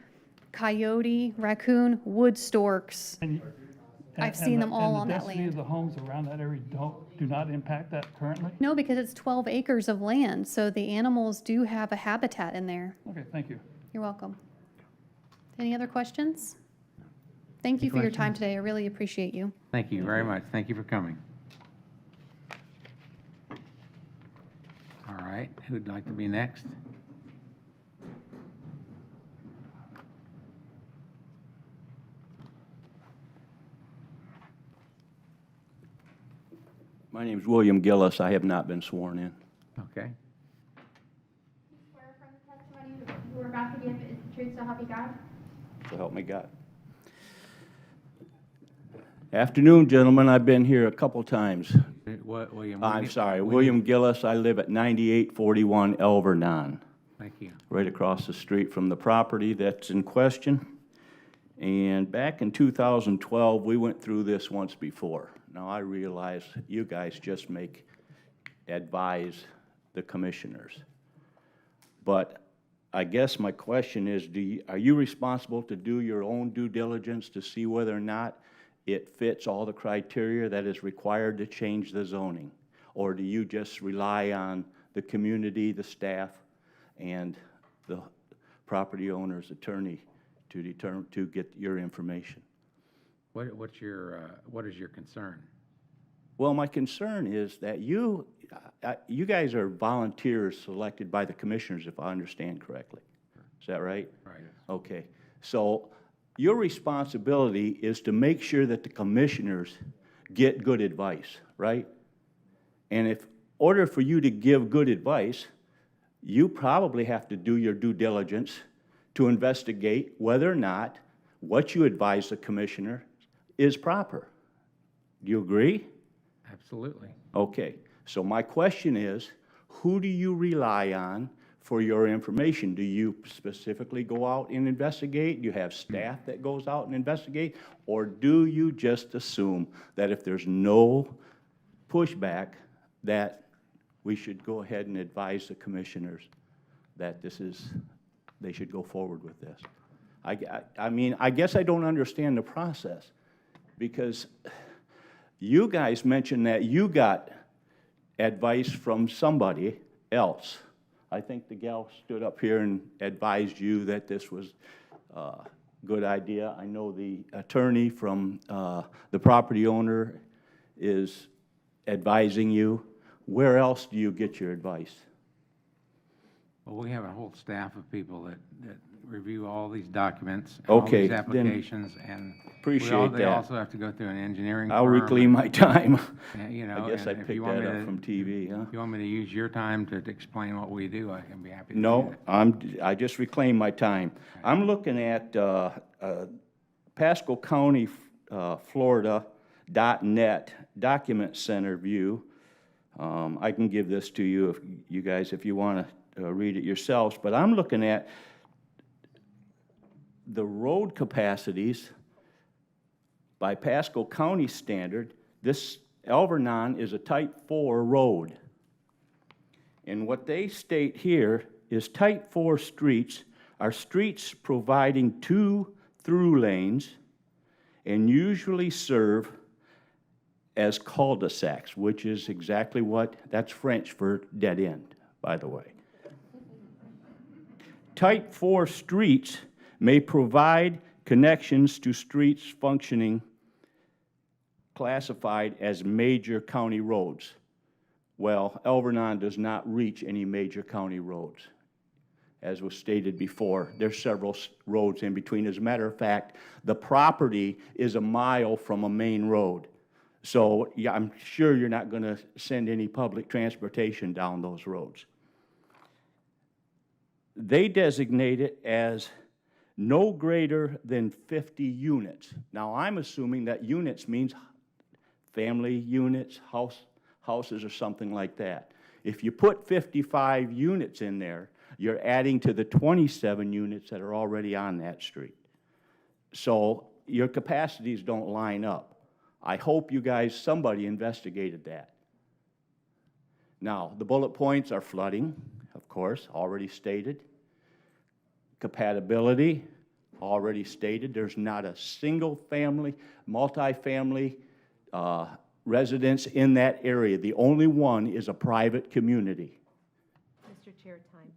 coyote, raccoon, wood storks. I've seen them all on that And the density land. of the homes around that area do not impact that currently? No, because it's 12 acres of land, so the animals do have a habitat in there. Okay, thank you. You're welcome. Any other questions? Thank you for your time today. I really appreciate you. Thank you very much. Thank you for coming. All right, who'd like to be next? My name's William Gillis. I have not been sworn in. Okay. Swear from the testimony you are about to give is the truth, so help you God? So help me God. Afternoon, gentlemen. I've been here a couple times. What, William? I'm sorry, William Gillis. I live at 9841 Alvernon, Thank you. right across the street from the property that's in question. And back in 2012, we went through this once before. Now, I realize you guys just advise the commissioners. But I guess my question is, are you responsible to do your own due diligence to see whether or not it fits all the criteria that is required to change the zoning? Or do you just rely on the community, the staff, and the property owner's attorney to get your information? What is your concern? Well, my concern is that you guys are volunteers selected by the commissioners, if I understand correctly. Is that right? Right. Okay. So your responsibility is to make sure that the commissioners get good advice, right? And in order for you to give good advice, you probably have to do your due diligence to investigate whether or not what you advise the commissioner is proper. Do you agree? Absolutely. Okay. So my question is, who do you rely on for your information? Do you specifically go out and investigate? Do you have staff that goes out and investigate? Or do you just assume that if there's no pushback, that we should go ahead and advise the commissioners that they should go forward with this? I mean, I guess I don't understand the process, because you guys mentioned that you got advice from somebody else. I think the gal stood up here and advised you that this was a good idea. I know the attorney from the property owner is advising you. Where else do you get your advice? Well, we have a whole staff of people that review all these documents, all Okay, these then applications, and appreciate they that. also have to go through an engineering I'll firm. reclaim my time. I guess I picked that up from TV, huh? If you want me to use your time to explain what we do, I can be happy to do No, that. I just reclaimed my time. I'm looking at Pasco County, Florida.net document center view. I can give this to you, if you want to read it yourselves, but I'm looking at the road capacities by Pasco County standard. This Alvernon is a type 4 road. And what they state here is type 4 streets are streets providing 2 through lanes and usually serve as cul-de-sacs, which is exactly that's French for dead end, by the way. Type 4 streets may provide connections to streets functioning classified as major county roads. Well, Alvernon does not reach any major county roads. As was stated before, there's several roads in between. As a matter of fact, the property is a mile from a main road. So, yeah, I'm sure you're not going to send any public transportation down those roads. They designate it as no greater than 50 units. Now, I'm assuming that units means family units, houses, or something like that. If you put 55 units in there, you're adding to the 27 units that are already on that street. So your capacities don't line up. I hope you guys, somebody investigated that. Now, the bullet points are flooding, of course, already stated. Compatibility, already stated. There's not a single family, multifamily residence in that area. The only one is a private community. Mr. Chair, time.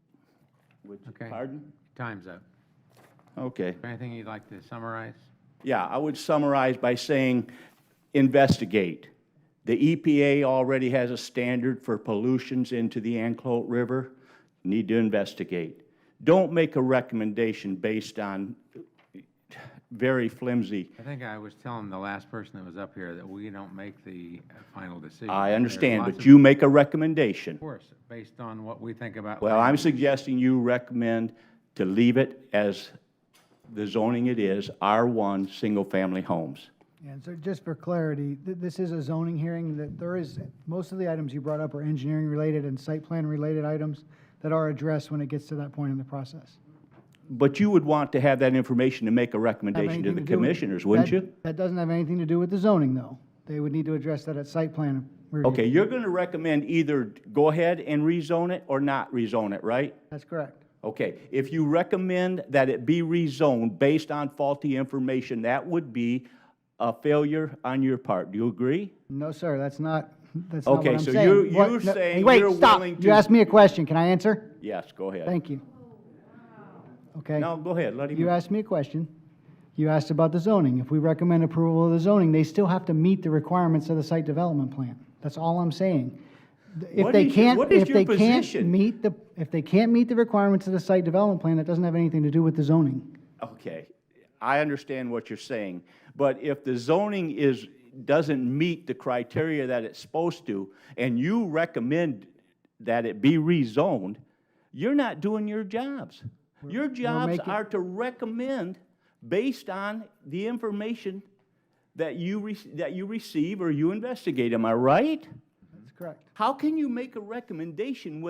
Okay. Pardon? Time's up. Okay. Anything you'd like to summarize? Yeah, I would summarize by saying investigate. The EPA already has a standard for pollutions into the Anclote River. Need to investigate. Don't make a recommendation based on very flimsy. I think I was telling the last person that was up here that we don't make the final decision. I understand, There's but you make a recommendation. Of course, based on what we think about. Well, I'm suggesting you recommend to leave it as the zoning it is, R1, single-family homes. And so just for clarity, this is a zoning hearing, that there is, most of the items you brought up are engineering-related and site plan-related items that are addressed when it gets to that point in the process. But you would want to have that information to make a recommendation to the commissioners, wouldn't you? That doesn't have anything to do with the zoning, though. They would need to address that at site plan review. Okay, you're going to recommend either go ahead and rezone it or not rezone it, right? That's correct. Okay, if you recommend that it be rezoned based on faulty information, that would be a failure on your part. Do you agree? No, sir, that's not what I'm saying. Okay, so you're saying wait, you're stop. willing to... You asked me a question. Can I answer? Yes, go ahead. Thank you. Okay. No, go ahead. Let him... You asked me a question. You asked about the zoning. If we recommend approval of the zoning, they still have to meet the requirements of the site development plan. That's all I'm saying. If they can't meet the requirements of the site development plan, that doesn't have anything to do with the zoning. Okay, I understand what you're saying, but if the zoning doesn't meet the criteria that it's supposed to, and you recommend that it be rezoned, you're not doing your jobs. Your jobs are to recommend based on the information that you receive or you investigate. Am I right? That's correct. How can you make a recommendation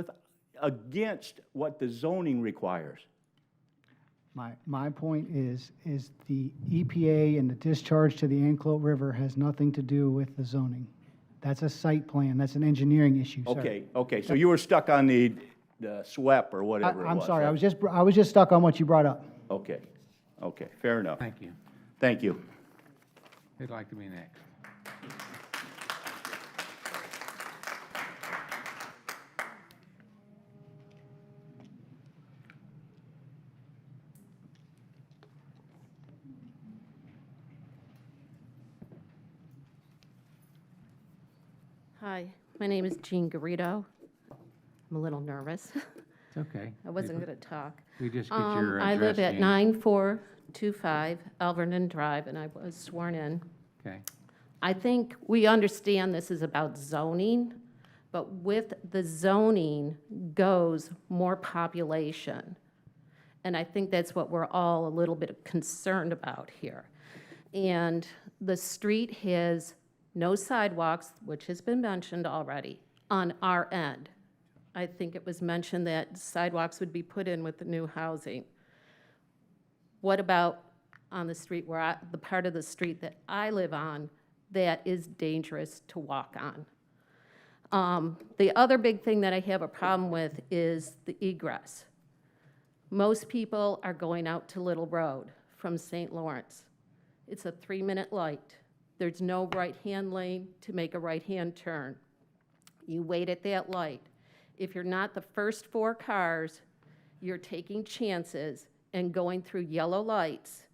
against what the zoning requires? My point is the EPA and the discharge to the Anclote River has nothing to do with the zoning. That's a site plan. That's an engineering issue, sir. Okay, so you were stuck on the SWEP or whatever it was. I'm sorry, right? I was just stuck on what you brought up. Okay, fair enough. Thank you. Thank you. Who'd like to be next? Hi, my name is Jean Garrido. I'm a little nervous. It's okay. I wasn't going to talk. We just get your address. I live at Jean. 9425 Alvernon Drive, and I was sworn in. Okay. I think we understand this is about zoning, but with the zoning goes more population. And I think that's what we're all a little bit concerned about here. And the street has no sidewalks, which has been mentioned already, on our end. I think it was mentioned that sidewalks would be put in with the new housing. What about on the street the part of the street that I live on that is dangerous to walk on? The other big thing that I have a problem with is the egress. Most people are going out to Little Road from St. Lawrence. It's a 3-minute light. There's no right-hand lane to make a right-hand turn. You wait at that light. If you're not the first 4 cars, you're taking chances and going through yellow lights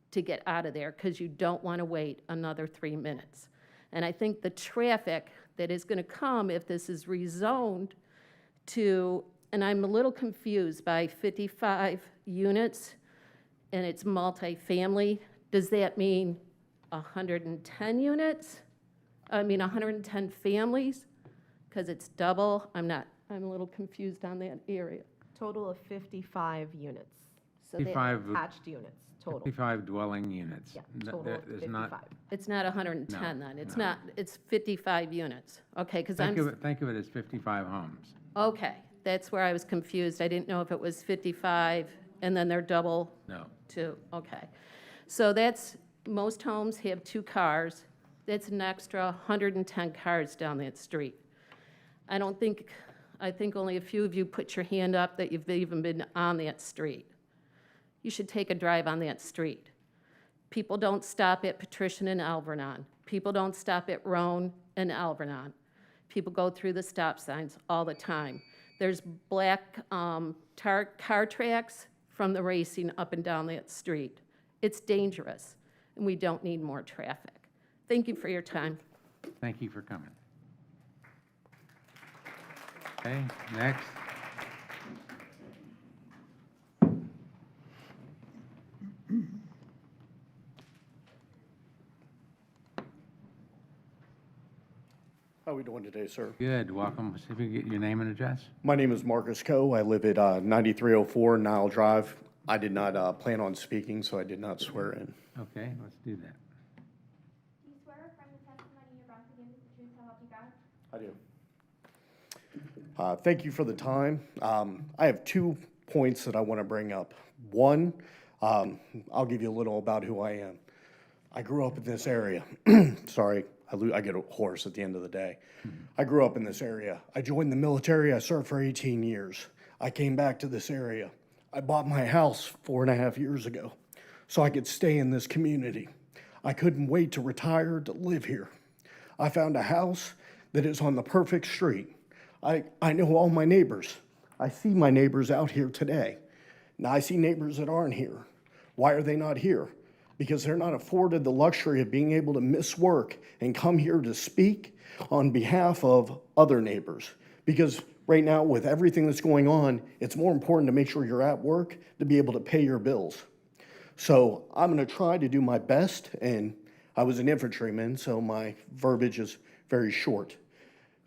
to get out of there because you don't want to wait another 3 minutes. And I think the traffic that is going to come if this is rezoned to, and I'm a little confused by 55 units, and it's multifamily. Does that mean 110 units? I mean, 110 families? Because it's double? I'm a little confused on that area. Total of 55 units. So that- 55 Attached units, total. 55 dwelling units. Yeah, Th- total there- of there's 55. not- It's not 110 then? It's no. not, it's 55 units? Okay, because Think of it as 55 homes. okay, that's where I was confused. I didn't know if it was 55 and then they're double No. two. Okay. So that's, most homes have 2 cars. That's an extra 110 cars down that street. I think only a few of you put your hand up that you've even been on that street. You should take a drive on that street. People don't stop at Patrician and Alvernon. People don't stop at Roan and Alvernon. People go through the stop signs all the time. There's black car tracks from the racing up and down that street. It's dangerous, and we don't need more traffic. Thank you for your time. Thank you for coming. Okay, next. How are we doing today, sir? Good, welcome. See if we can get your name and address. My name is Marcus Coe. I live at 9304 Nile Drive. I did not plan on speaking, so I did not swear in. Okay, let's do that. Do you swear affirm the testimony you're about to give is the truth so help you God? I do. Thank you for the time. I have 2 points that I want to bring up. One, I'll give you a little about who I am. I grew up in this area. Sorry, I get hoarse at the end of the day. I grew up in this area. I joined the military. I served for 18 years. I came back to this area. I bought my house 4.5 years ago so I could stay in this community. I couldn't wait to retire to live here. I found a house that is on the perfect street. I know all my neighbors. I see my neighbors out here today. Now I see neighbors that aren't here. Why are they not here? Because they're not afforded the luxury of being able to miss work and come here to speak on behalf of other neighbors. Because right now, with everything that's going on, it's more important to make sure you're at work to be able to pay your bills. So I'm going to try to do my best, and I was an infantryman, so my verbiage is very short,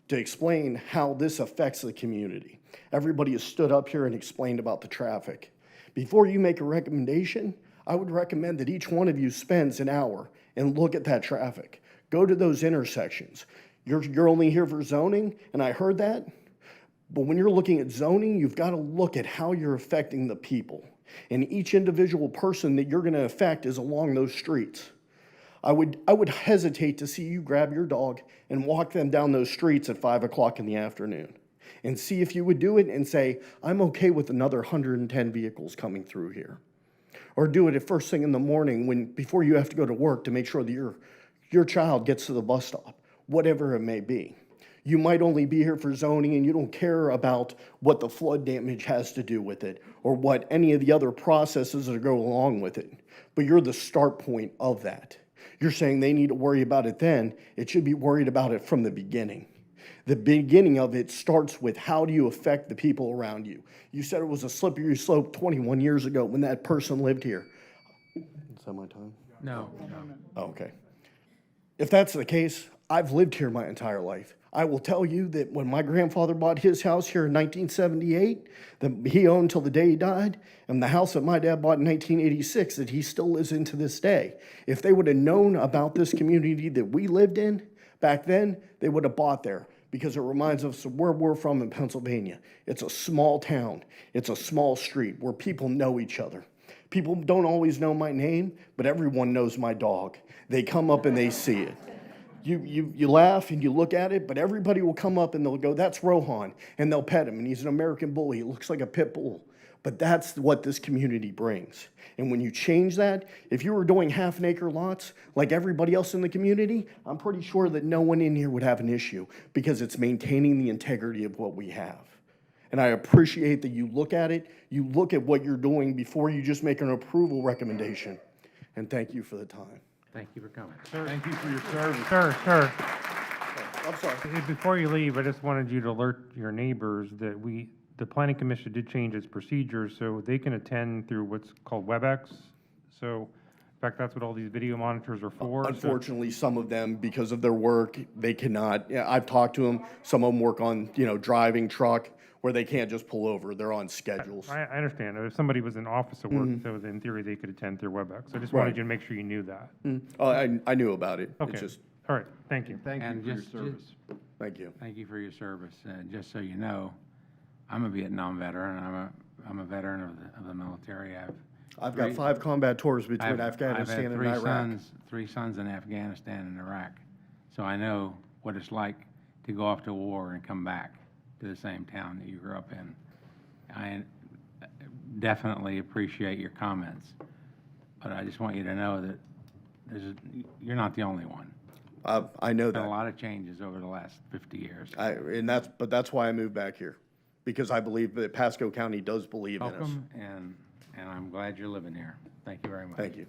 to explain how this affects the community. Everybody has stood up here and explained about the traffic. Before you make a recommendation, I would recommend that each one of you spends an hour and look at that traffic. Go to those intersections. You're only here for zoning, and I heard that, but when you're looking at zoning, you've got to look at how you're affecting the people. And each individual person that you're going to affect is along those streets. I would hesitate to see you grab your dog and walk them down those streets at 5 o'clock in the afternoon and see if you would do it and say, I'm okay with another 110 vehicles coming through here. Or do it at first thing in the morning before you have to go to work to make sure that your child gets to the bus stop, whatever it may be. You might only be here for zoning and you don't care about what the flood damage has to do with it or what any of the other processes that go along with it. But you're the start point of that. You're saying they need to worry about it then. It should be worried about it from the beginning. The beginning of it starts with how do you affect the people around you. You said it was a slippery slope 21 years ago when that person lived here. Is that my time? No. Oh, okay. If that's the case, I've lived here my entire life. I will tell you that when my grandfather bought his house here in 1978, that he owned till the day he died, and the house that my dad bought in 1986 that he still lives in to this day. If they would have known about this community that we lived in back then, they would have bought there because it reminds us of where we're from in Pennsylvania. It's a small town. It's a small street where people know each other. People don't always know my name, but everyone knows my dog. They come up and they see it. You laugh and you look at it, but everybody will come up and they'll go, that's Rohan, and they'll pet him, and he's an American bully. He looks like a pit bull. But that's what this community brings. And when you change that, if you were doing half-acre lots like everybody else in the community, I'm pretty sure that no one in here would have an issue because it's maintaining the integrity of what we have. And I appreciate that you look at it, you look at what you're doing before you just make an approval recommendation. And thank you for the time. Thank you for coming. Sir, thank you for your service. Sir. I'm sorry. Before you leave, I just wanted you to alert your neighbors that the planning commission did change its procedures, so they can attend through what's called Webex. So, in fact, that's what all these video monitors are for. so- Unfortunately, some of them, because of their work, they cannot, yeah, I've talked to them, some of them work on, driving truck, where they can't just pull over, they're on schedules. I understand. If somebody was in office at work, so in theory, they could attend through Webex. I just wanted you to make sure you knew that. I knew about it. Okay. It's just, All right, thank you. Thank you And for your just- service. thank you. Thank you for your service. Just so you know, I'm a Vietnam veteran. I'm a veteran of the military. I've got 5 combat tours between I've Afghanistan had and Iraq. three sons in Afghanistan and Iraq. So I know what it's like to go off to war and come back to the same town that you grew up in. I definitely appreciate your comments, but I just want you to know that you're not the only one. I know Been a that. lot of changes over the last 50 years. But that's why I moved back here, because I believe that Pasco County does believe in us. Welcome, and I'm glad you're living here. Thank you very much. Thank you.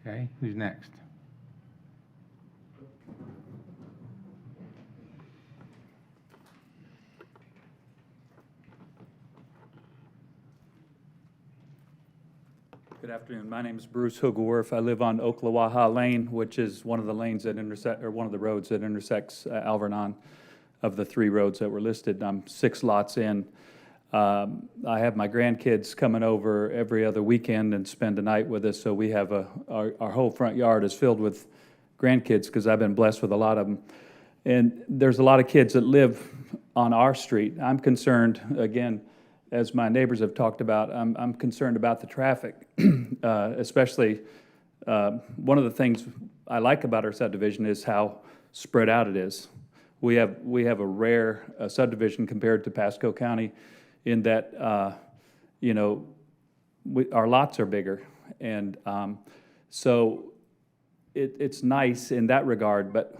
Okay, who's next? Good afternoon. My name is Bruce Hoogelwerf. I live on Oklawaha Lane, which is one of the lanes that intersect, or one of the roads that intersects Alvernon of the 3 roads that were listed. I'm 6 lots in. I have my grandkids coming over every other weekend and spend a night with us, so we have our whole front yard is filled with grandkids because I've been blessed with a lot of them. And there's a lot of kids that live on our street. I'm concerned, again, as my neighbors have talked about, I'm concerned about the traffic, especially one of the things I like about our subdivision is how spread out it is. We have a rare subdivision compared to Pasco County in that, our lots are bigger. And so it's nice in that regard, but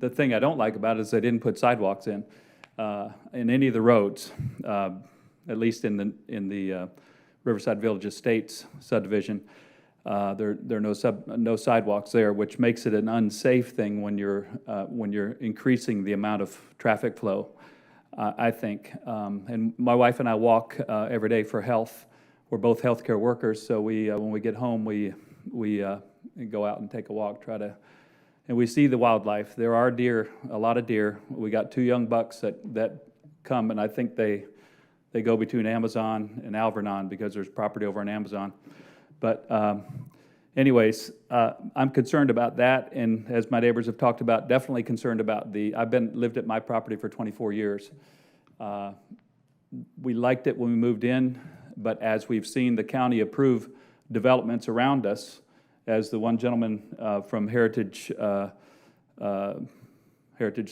the thing I don't like about it is they didn't put sidewalks in any of the roads. At least in the Riverside Village Estates subdivision, there are no sidewalks there, which makes it an unsafe thing when you're increasing the amount of traffic flow, I think. And my wife and I walk every day for health. We're both healthcare workers, so when we get home, we go out and take a walk, and we see the wildlife. There are deer, a lot of deer. We got 2 young bucks that come, and I think they go between Amazon and Alvernon because there's property over in Amazon. But anyways, I'm concerned about that, and as my neighbors have talked about, definitely concerned about I've lived at my property for 24 years. We liked it when we moved in, but as we've seen the county approve developments around us, as the one gentleman from Heritage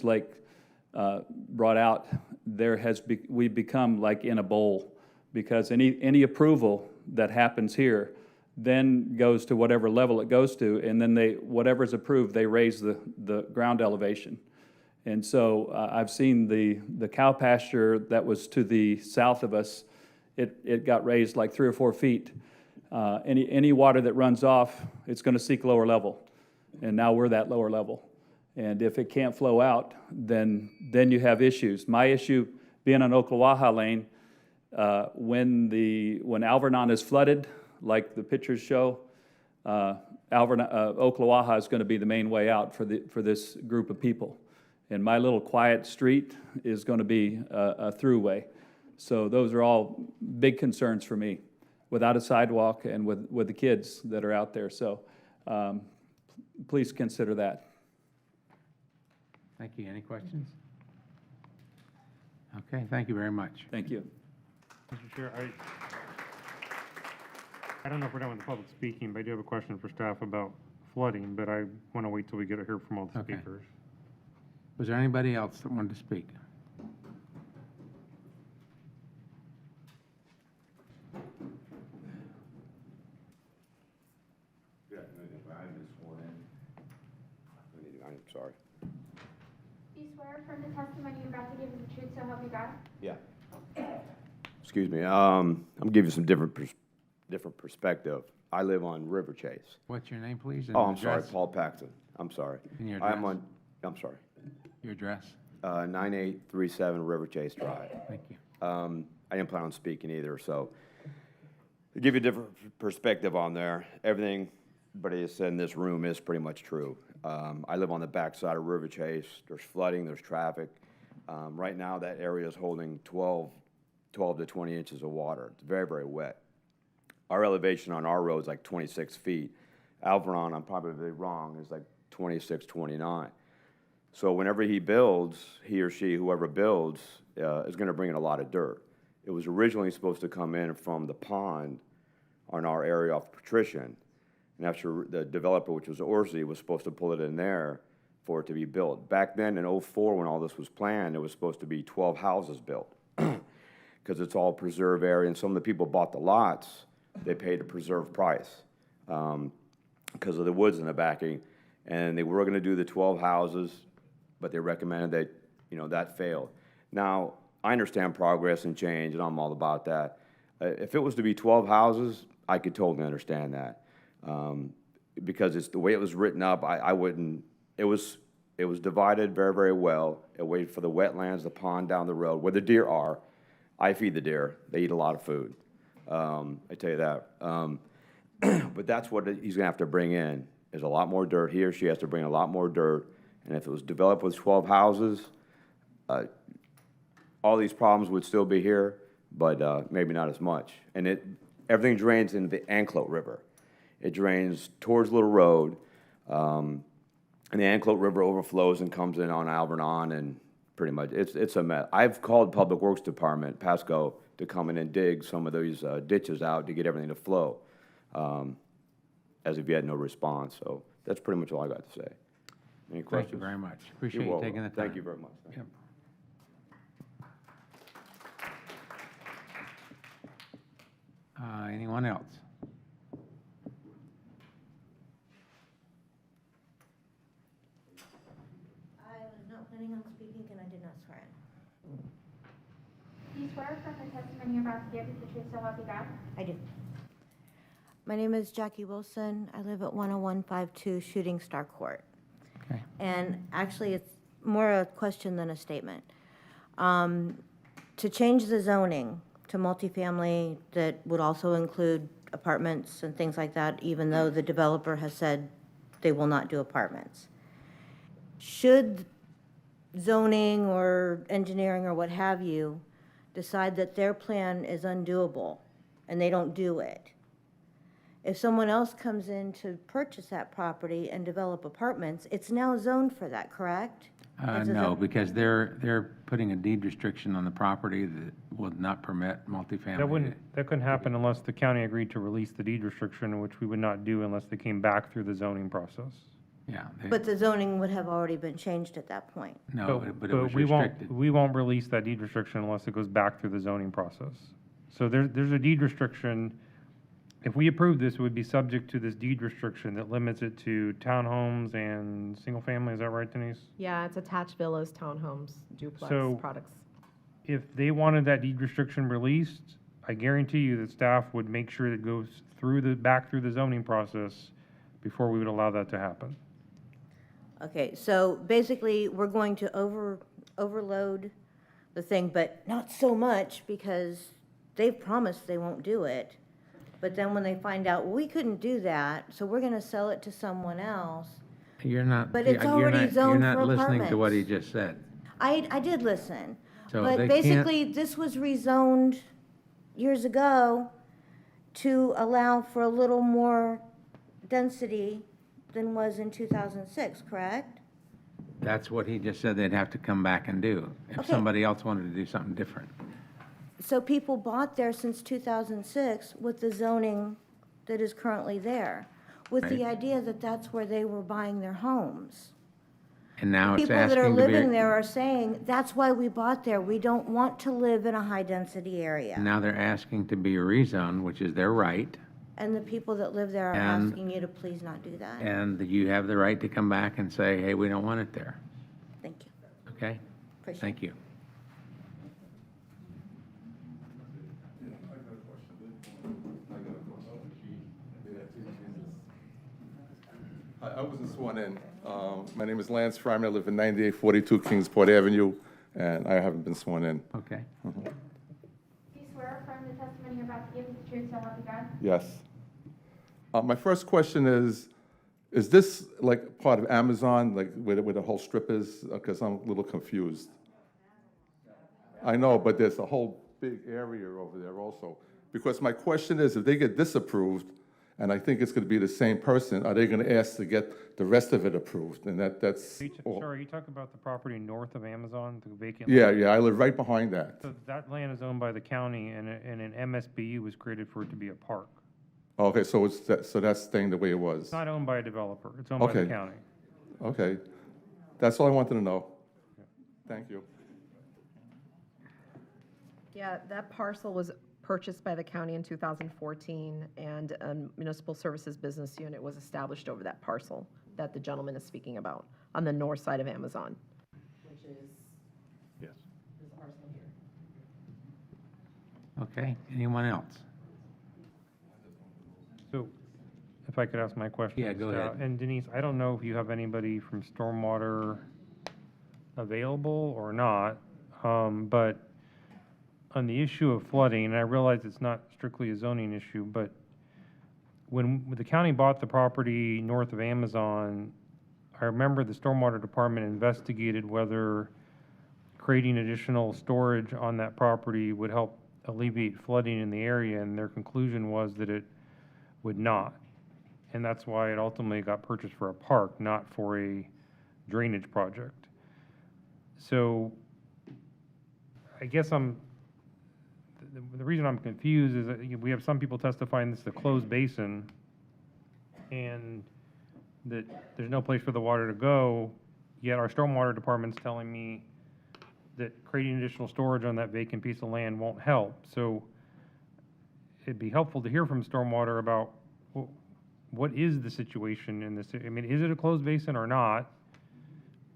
Lake brought out, we've become like in a bowl, because any approval that happens here then goes to whatever level it goes to, and then whatever's approved, they raise the ground elevation. And so I've seen the cow pasture that was to the south of us, it got raised like 3 or 4 feet. Any water that runs off, it's going to seek lower level, and now we're that lower level. And if it can't flow out, then you have issues. My issue being on Oklawaha Lane, when Alvernon is flooded, like the pictures show, Oklawaha is going to be the main way out for this group of people. And my little quiet street is going to be a throughway. So those are all big concerns for me, without a sidewalk and with the kids that are out there. So please consider that. Thank you. Any questions? Okay, thank you very much. Thank you. Mr. Chair, I don't know if we're done with the public speaking, but I do have a question for staff about flooding, but I want to wait till we get to hear from all the Okay. speakers. Was there anybody else that wanted to speak? I'm sorry. Do you swear from the testimony you're about to give is the truth, so help you God? Yeah. Excuse me. I'm giving you some different perspective. I live on River Chase. What's your name, please? and Oh, your I'm sorry, address? Paul Paxton. I'm sorry. And your I'm address? on, I'm sorry, Your address? 9837 River Chase Drive. Thank you. I didn't plan on speaking either, so to give you a different perspective on there, everything everybody has said in this room is pretty much true. I live on the backside of River Chase. There's flooding, there's traffic. Right now, that area is holding 12 to 20 inches of water. It's very, very wet. Our elevation on our road is like 26 feet. Alveron, I'm probably wrong, is like 26, 29. So whenever he builds, he or she, whoever builds, is going to bring in a lot of dirt. It was originally supposed to come in from the pond on our area off Patrician. And after the developer, which was Orsi, was supposed to pull it in there for it to be built. Back then in '04, when all this was planned, it was supposed to be 12 houses built because it's all preserve area. And some of the people bought the lots, they paid a preserve price because of the woods in the backing. And they were going to do the 12 houses, but they recommended that, you know, that failed. Now, I understand progress and change, and I'm all about that. If it was to be 12 houses, I could totally understand that. Because it's the way it was written up, I wouldn't, it was divided very, very well. It waited for the wetlands, the pond down the road, where the deer are. I feed the deer. They eat a lot of food. I tell you that. But that's what he's gonna have to bring in, is a lot more dirt. He or she has to bring a lot more dirt. And if it was developed with 12 houses, all these problems would still be here, but maybe not as much. And everything drains into the Anclote River. It drains towards Little Road, and the Anclote River overflows and comes in on Alvernon, and pretty much it's a mess. I've called Public Works Department, Pasco, to come in and dig some of these ditches out to get everything to flow, as if you had no response. So that's pretty much all I got to say. Any questions? Thank you very much. Appreciate You're you taking the welcome. time. Thank you very much. Yep. Anyone else? I was not planning on speaking, and I did not swear in. Do you swear from the testimony you're about to give is the truth, so help you God? I do. My name is Jackie Wilson. I live at 10152 Shooting Star Court. Okay. And actually, it's more a question than a statement. To change the zoning to multifamily that would also include apartments and things like that, even though the developer has said they will not do apartments. Should zoning or engineering or what have you decide that their plan is undoable and they don't do it, if someone else comes in to purchase that property and develop apartments, it's now zoned for that, correct? No, because they're putting a deed restriction on the property that would not permit multifamily. That couldn't happen unless the county agreed to release the deed restriction, which we would not do unless they came back through the zoning process. Yeah. But the zoning would have already been changed at that point. No, but it was we restricted. we won't release that deed restriction unless it goes back through the zoning process. So there's a deed restriction. If we approve this, it would be subject to this deed restriction that limits it to townhomes and single family. Is that right, Denise? Yeah, it's attached villas, townhomes, duplex So- products. If they wanted that deed restriction released, I guarantee you that staff would make sure it goes back through the zoning process before we would allow that to happen. Okay, so basically, we're going to overload the thing, but not so much because they've promised they won't do it. But then when they find out, well, we couldn't do that, so we're gonna sell it to someone else. You're not. But it's you're already not- zoned You're for not listening to what he apartments. just said. I did listen. So But they basically, this was rezoned years ago to allow for a little more density than was in 2006, correct? That's what he just said they'd have to come back and do if Okay. somebody else wanted to do something different. So people bought there since 2006 with the zoning that is currently there, with the Right. idea that that's where they were buying their homes. And now it's People that are asking to living be, there are saying, that's why we bought there. We don't want to live in a high-density area. now they're asking to be rezoned, which is their right. And the people that live there are And- asking you to please not do that. And you have the right to come back and say, hey, we don't want it there. Thank you. Okay? Appreciate it. Thank you. I wasn't sworn in. My name is Lance Fryman. I live in 9842 Kingsport Avenue, and I haven't been sworn in. Okay. Do you swear affirm the testimony you're about to give is the truth, so help you God? Yes. My first question is this like part of Amazon, like where the whole strip is? Because I'm a little confused. I know, but there's a whole big area over there also. Because my question is, if they get disapproved, and I think it's going to be the same person, are they going to ask to get the rest of it approved? And that's... Sorry, you talk about the property north of Amazon, the vacant Yeah, land? yeah, I live right behind that. So that land is owned by the county, and an MSBU was created for it to be a park. Okay, so that's staying the way it was. It's not owned by a developer, it's owned by the Okay. county. Okay. That's all I wanted to know. Thank you. Yeah, that parcel was purchased by the county in 2014, and a municipal services business unit was established over that parcel that the gentleman is speaking about, on the north side of Amazon, which is Yes. this parcel here. Okay, anyone else? So, if I could ask my question. Yeah, go ahead. And Denise, I don't know if you have anybody from Stormwater available or not, but on the issue of flooding, and I realize it's not strictly a zoning issue, but when the county bought the property north of Amazon, I remember the Stormwater Department investigated whether creating additional storage on that property would help alleviate flooding in the area, and their conclusion was that it would not. And that's why it ultimately got purchased for a park, not for a drainage project. So I guess the reason I'm confused is that we have some people testifying this is a closed basin and that there's no place for the water to go, yet our stormwater department's telling me that creating additional storage on that vacant piece of land won't help. So it'd be helpful to hear from stormwater about what is the situation in this. I mean, is it a closed basin or not?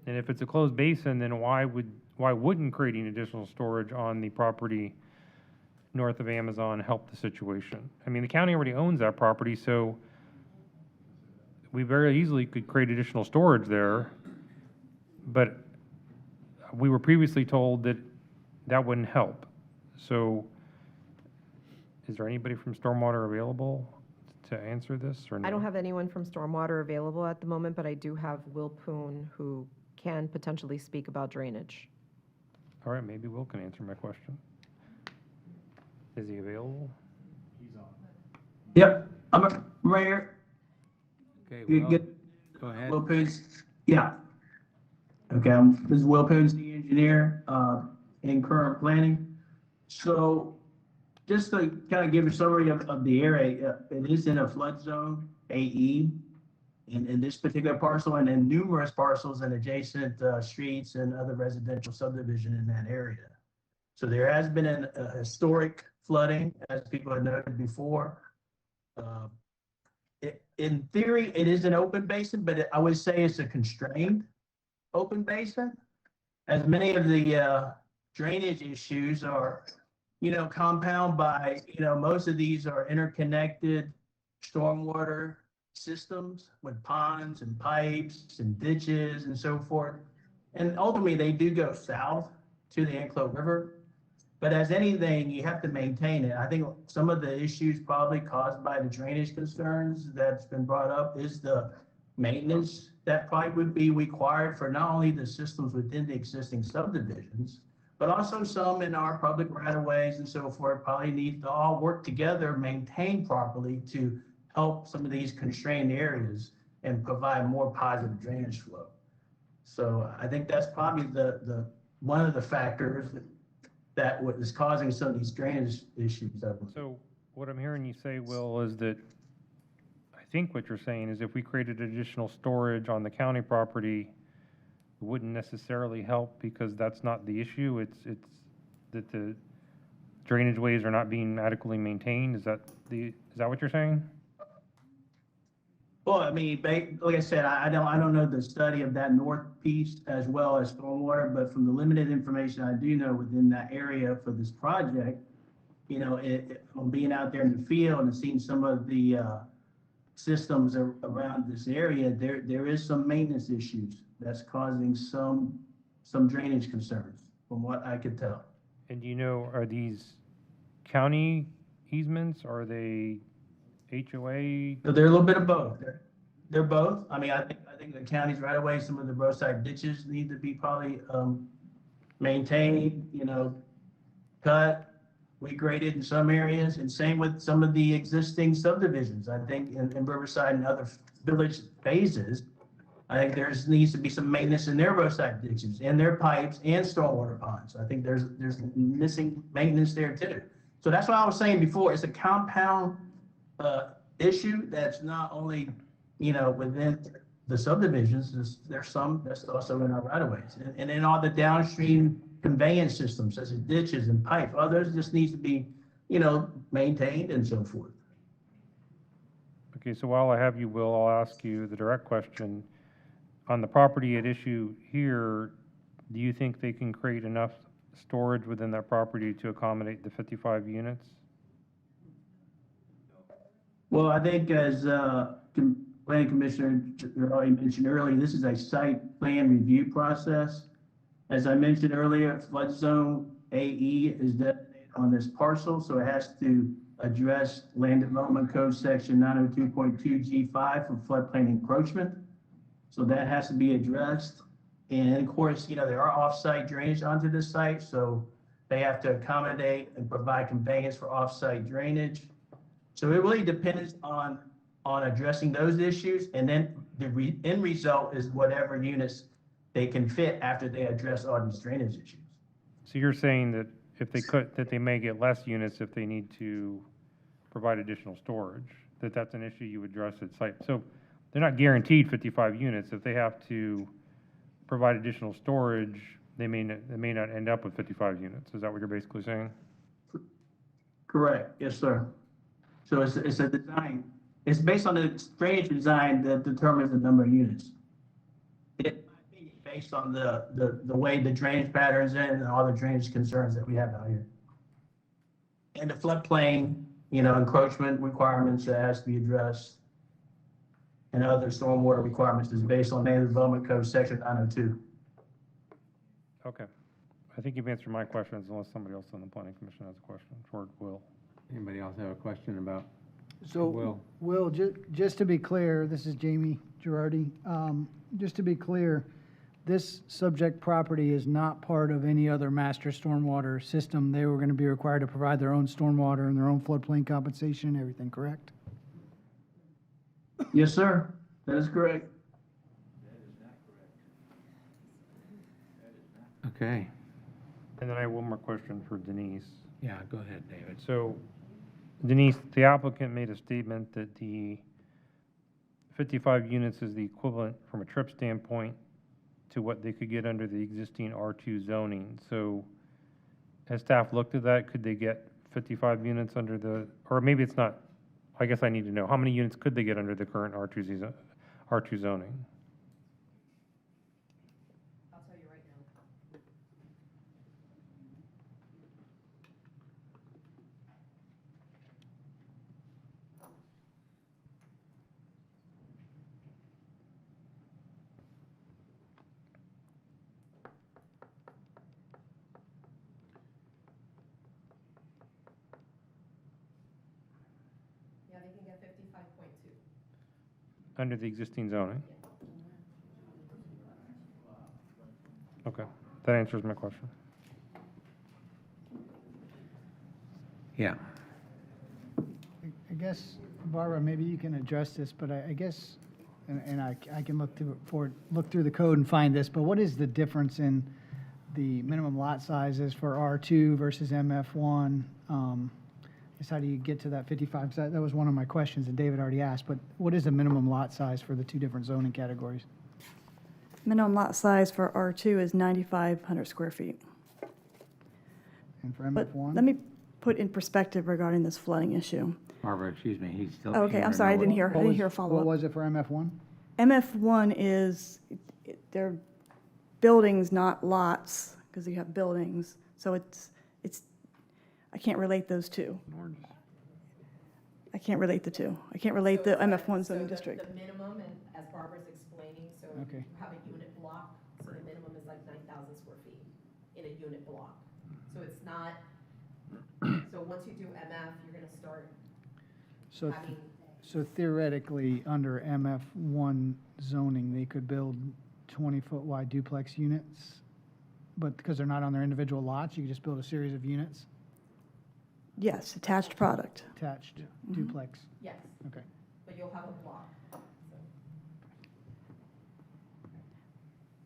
And if it's a closed basin, then why wouldn't creating additional storage on the property north of Amazon help the situation? I mean, the county already owns that property, so we very easily could create additional storage there, but we were previously told that that wouldn't help. So is there anybody from Stormwater available to answer this, or no? I don't have anyone from Stormwater available at the moment, but I do have Will Poon, who can potentially speak about drainage. All right, maybe Will can answer my question. Is he available? Yep, I'm right here. Okay, Good, Will, good. go ahead. Will Poons, yeah. Okay, this is Will Poons, the engineer in current planning. So just to kind of give a summary of the area, it is in a flood zone, AE, in this particular parcel, and in numerous parcels and adjacent streets and other residential subdivision in that area. So there has been a historic flooding, as people have noted before. In theory, it is an open basin, but I would say it's a constrained open basin, as many of the drainage issues are, compound by, most of these are interconnected stormwater systems with ponds and pipes and ditches and so forth. And ultimately, they do go south to the Anclote River. But as anything, you have to maintain it. I think some of the issues probably caused by the drainage concerns that's been brought up is the maintenance that probably would be required for not only the systems within the existing subdivisions, but also some in our public right-of-ways and so forth probably need to all work together, maintain properly to help some of these constrained areas and provide more positive drainage flow. So I think that's probably the one of the factors that what is causing some of these drainage issues. So what I'm hearing you say, Will, is that I think what you're saying is if we created additional storage on the county property, it wouldn't necessarily help because that's not the issue. It's that the drainage ways are not being adequately maintained. Is that what you're saying? Well, I mean, like I said, I don't know the study of that north piece as well as stormwater, but from the limited information I do know within that area for this project, from being out there in the field and seeing some of the systems around this area, there is some maintenance issues that's causing some drainage concerns, from what I could tell. And do you know, are these county easements? Are they HOA? So they're a little bit of both. They're both. I mean, I think the county's right away, some of the roadside ditches need to be probably maintained, cut, regraded in some areas, and same with some of the existing subdivisions. I think in Riverside and other village phases, I think needs to be some maintenance in their roadside ditches, and their pipes, and stormwater ponds. I think there's missing maintenance there too. So that's what I was saying before. It's a compound issue that's not only, within the subdivisions. There's some that's also in our right of ways, and then all the downstream conveyance systems, such as ditches and pipe. Others just needs to be, maintained and so forth. Okay, so while I have you, Will, I'll ask you the direct question. On the property at issue here, do you think they can create enough storage within that property to accommodate the 55 units? Well, I think as Planning Commissioner already mentioned earlier, this is a site plan review process. As I mentioned earlier, flood zone AE is designated on this parcel, so it has to address Land Development Code Section 902.2 G5 for floodplain encroachment. So that has to be addressed. And of course, there are off-site drainage onto this site, so they have to accommodate and provide conveyance for off-site drainage. So it really depends on addressing those issues, and then the end result is whatever units they can fit after they address all these drainage issues. So you're saying that if they could, that they may get less units if they need to provide additional storage, that's an issue you address at site. So they're not guaranteed 55 units. If they have to provide additional storage, they may not end up with 55 units. Is that what you're basically saying? Correct. Yes, sir. So it's a design. It's based on the drainage design that determines the number of units. Based on the way the drainage patterns and all the drainage concerns that we have out here. And the floodplain, encroachment requirements that has to be addressed, and other stormwater requirements is based on Land Development Code Section 902. Okay. I think you've answered my questions, unless somebody else on the Planning Commission has a question for Will. Anybody else have a question about So, Will, just to be clear, this is Jamie Girardi. Just to be clear, this subject property is not part of any other master stormwater system. They were going to be required to provide their own stormwater and their own floodplain compensation and everything, correct? Yes, sir. That is correct. Okay. And then I have one more question for Denise. Yeah, go ahead, David. So Denise, the applicant made a statement that the 55 units is the equivalent from a trip standpoint to what they could get under the existing R2 zoning. So has staff looked at that? Could they get 55 units under the, or maybe it's not, I guess I need to know, how many units could they get under the current R2 zoning? I'll tell you right now. Yeah, they can get 55.2. Under the existing zoning? Okay, that answers my question. Yeah. I guess, Barbara, maybe you can address this, but I guess, and I can look through the code and find this, but what is the difference in the minimum lot sizes for R2 versus MF1? Is how do you get to that 55? 'Cause that was one of my questions that David already asked, but what is the minimum lot size for the two different zoning categories? Minimum lot size for R2 is 9,500 square feet. And for But MF1? let me put in perspective regarding this flooding issue. Barbara, excuse me, he's still. Okay, I'm sorry, I didn't hear a follow-up. What was it for MF1? MF1 is, they're buildings, not lots, because you have buildings. So it's, I can't relate those two. I can't relate the two. I can't relate the MF1 zoning district. The minimum, and as Barbara's explaining, so Okay. you have a unit block, so the minimum is like 9,000 square feet in a unit block. So it's not, so once you do MF, you're gonna start So, having, so theoretically, under MF1 zoning, they could build 20-foot wide duplex units, but because they're not on their individual lots, you could just build a series of units, Yes, attached product. attached duplex. yes, Okay. but you'll have a block.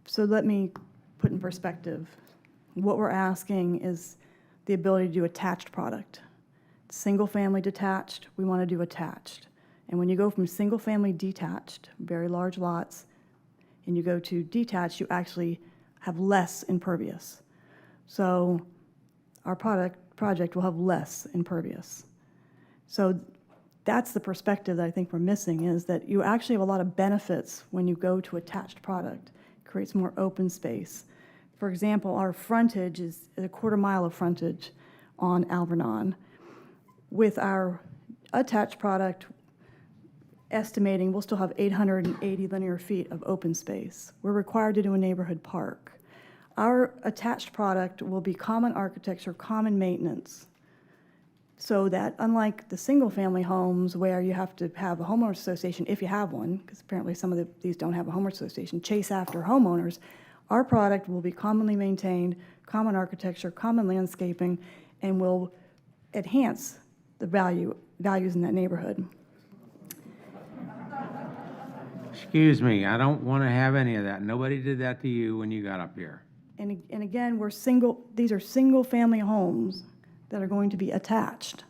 So let me put in perspective. What we're asking is the ability to do attached product. Single-family detached, we want to do attached. And when you go from single-family detached, very large lots, and you go to detached, you actually have less impervious. So our project will have less impervious. So that's the perspective that I think we're missing, is that you actually have a lot of benefits when you go to attached product. It creates more open space. For example, our frontage is a quarter mile of frontage on Alvernon. With our attached product, estimating we'll still have 880 linear feet of open space. We're required to do a neighborhood park. Our attached product will be common architecture, common maintenance, so that unlike the single-family homes where you have to have a homeowners association, if you have one, because apparently some of these don't have a homeowners association, chase after homeowners, our product will be commonly maintained, common architecture, common landscaping, and will enhance the values in that neighborhood. Excuse me, I don't want to have any of that. Nobody did that to you when you got up here. And again, these are single-family homes that are going to be attached.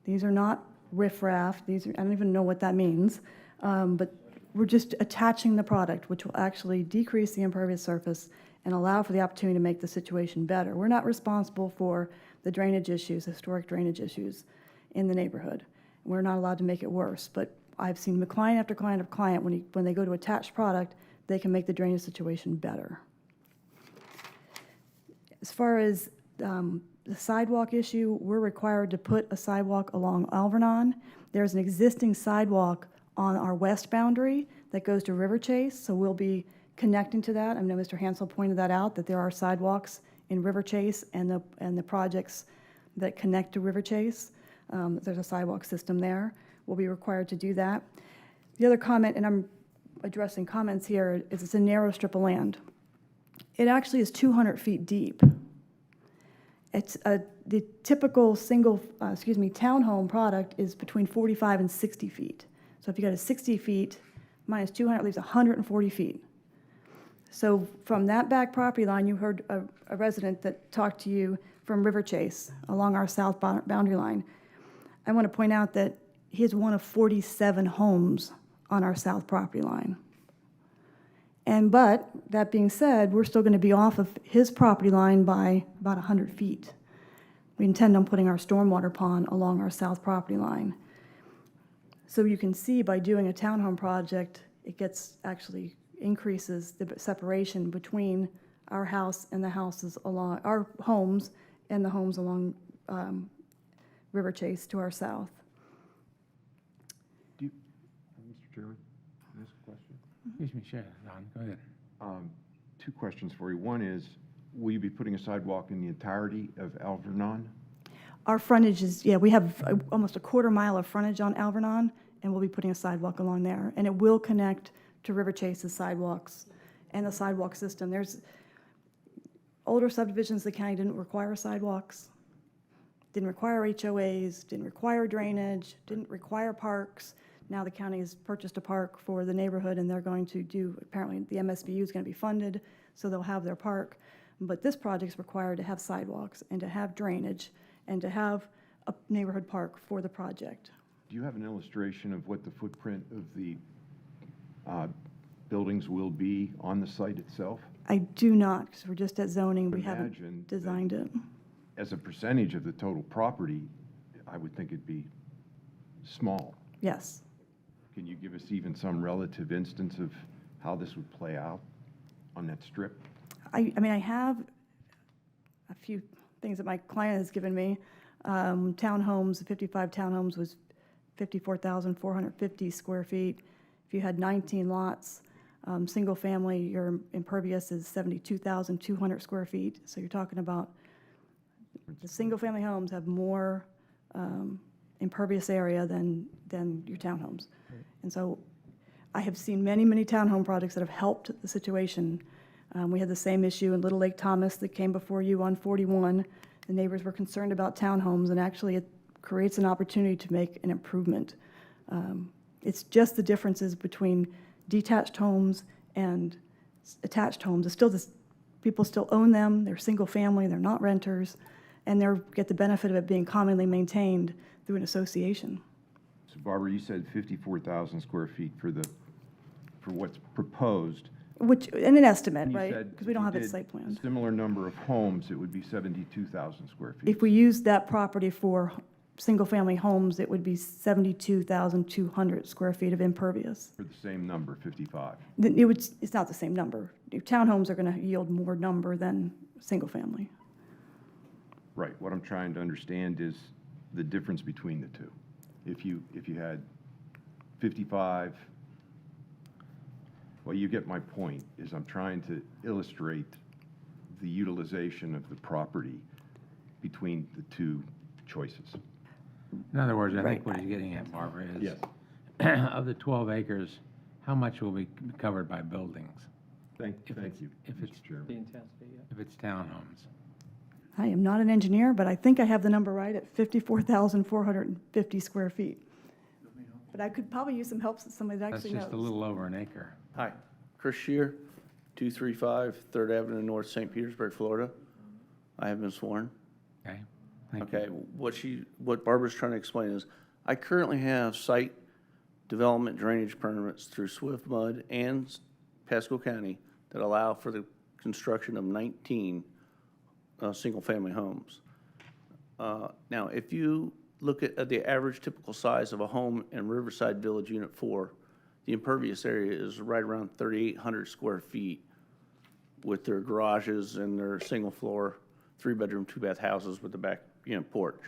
These are not riffraff, I don't even know what that means, but we're just attaching the product, which will actually decrease the impervious surface and allow for the opportunity to make the situation better. We're not responsible for the drainage issues, historic drainage issues in the neighborhood. We're not allowed to make it worse, but I've seen client after client after client, when they go to attached product, they can make the drainage situation better. As far as the sidewalk issue, we're required to put a sidewalk along Alvernon. There's an existing sidewalk on our west boundary that goes to River Chase, so we'll be connecting to that. I know Mr. Hansel pointed that out, that there are sidewalks in River Chase and the projects that connect to River Chase. There's a sidewalk system there. We'll be required to do that. The other comment, and I'm addressing comments here, is it's a narrow strip of land. It actually is 200 feet deep. It's the typical townhome product is between 45 and 60 feet. So if you got a 60 feet minus 200 leaves 140 feet. So from that back property line, you heard a resident that talked to you from River Chase along our south boundary line. I want to point out that he is one of 47 homes on our south property line. But that being said, we're still going to be off of his property line by about 100 feet. We intend on putting our stormwater pond along our south property line. So you can see by doing a townhome project, it actually increases the separation between our house and the houses along, our homes and the homes along River Chase to our south. Mr. Chairman, can I ask a question? Excuse me, Sharon, Don, go ahead. Two questions for you. One is, will you be putting a sidewalk in the entirety of Alvernon? Our frontage is, we have almost a quarter mile of frontage on Alvernon, and we'll be putting a sidewalk along there. And it will connect to River Chase's sidewalks and the sidewalk system. There's older subdivisions, the county didn't require sidewalks, didn't require HOAs, didn't require drainage, didn't require parks. Now the county has purchased a park for the neighborhood, and they're going to do, apparently the MSBU is going to be funded, so they'll have their park. But this project's required to have sidewalks and to have drainage and to have a neighborhood park for the project. Do you have an illustration of what the footprint of the buildings will be on the site itself? I do not, because we're just at zoning, we Imagine haven't designed it. As a percentage of the total property, I would think it'd be small. Yes. Can you give us even some relative instance of how this would play out on that strip? I mean, I have a few things that my client has given me. Townhomes, 55 townhomes was 54,450 square feet. If you had 19 lots, single family, your impervious is 72,200 square feet. So you're talking about the single family homes have more impervious area than your townhomes. And so I have seen many, many townhome projects that have helped the situation. We had the same issue in Little Lake Thomas that came before you on 41. The neighbors were concerned about townhomes, and actually it creates an opportunity to make an improvement. It's just the differences between detached homes and attached homes. It's still this, people still own them, they're single family, they're not renters, and they get the benefit of it being commonly maintained through an association. So Barbara, you said 54,000 square feet for what's proposed. Which, in an estimate, You right? said Because we don't if have you it did site planned. a similar number of homes, it would be 72,000 square feet. If we use that property for single-family homes, it would be 72,200 square feet of impervious. For the same number, 55. It's not the same number. Townhomes are going to yield more number than single-family. Right, what I'm trying to understand is the difference between the two. If you had 55, well, you get my point, is I'm trying to illustrate the utilization of the property between the two choices. In other words, I think what he's getting at, Barbara, is Yes. of the 12 acres, how much will be covered by buildings? Thank you, If Mr. it's, Chairman. if it's townhomes. I am not an engineer, but I think I have the number right at 54,450 square feet. But I could probably use some help from somebody that That's actually knows. just a little over an acre. Hi, Chris Shear, 235 3rd Avenue North, St. Petersburg, Florida. I have been sworn. Okay, thank you. Okay, what Barbara's trying to explain is, I currently have site development drainage permits through SwiftMud and Pasco County that allow for the construction of 19 single-family homes. Now, if you look at the average typical size of a home in Riverside Village Unit 4, the impervious area is right around 3,800 square feet with their garages and their single-floor, 3-bedroom, 2-bath houses with the back, porch.